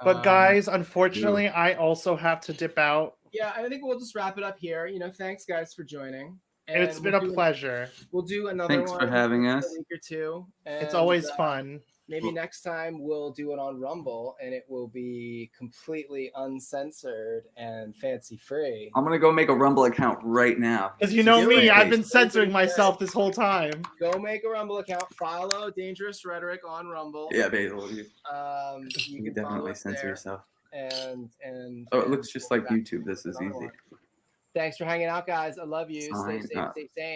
But guys, unfortunately, I also have to dip out. Yeah, I think we'll just wrap it up here. Thanks guys for joining. And it's been a pleasure. We'll do another one. Thanks for having us. A week or two. It's always fun. Maybe next time we'll do it on Rumble, and it will be completely uncensored and fancy free. I'm gonna go make a Rumble account right now. Because you know me, I've been censoring myself this whole time. Go make a Rumble account. Follow Dangerous Rhetoric on Rumble. Yeah, Basil. You can definitely censor yourself. And it looks just like YouTube. This is easy. Thanks for hanging out, guys. I love you. Stay safe. Stay sane.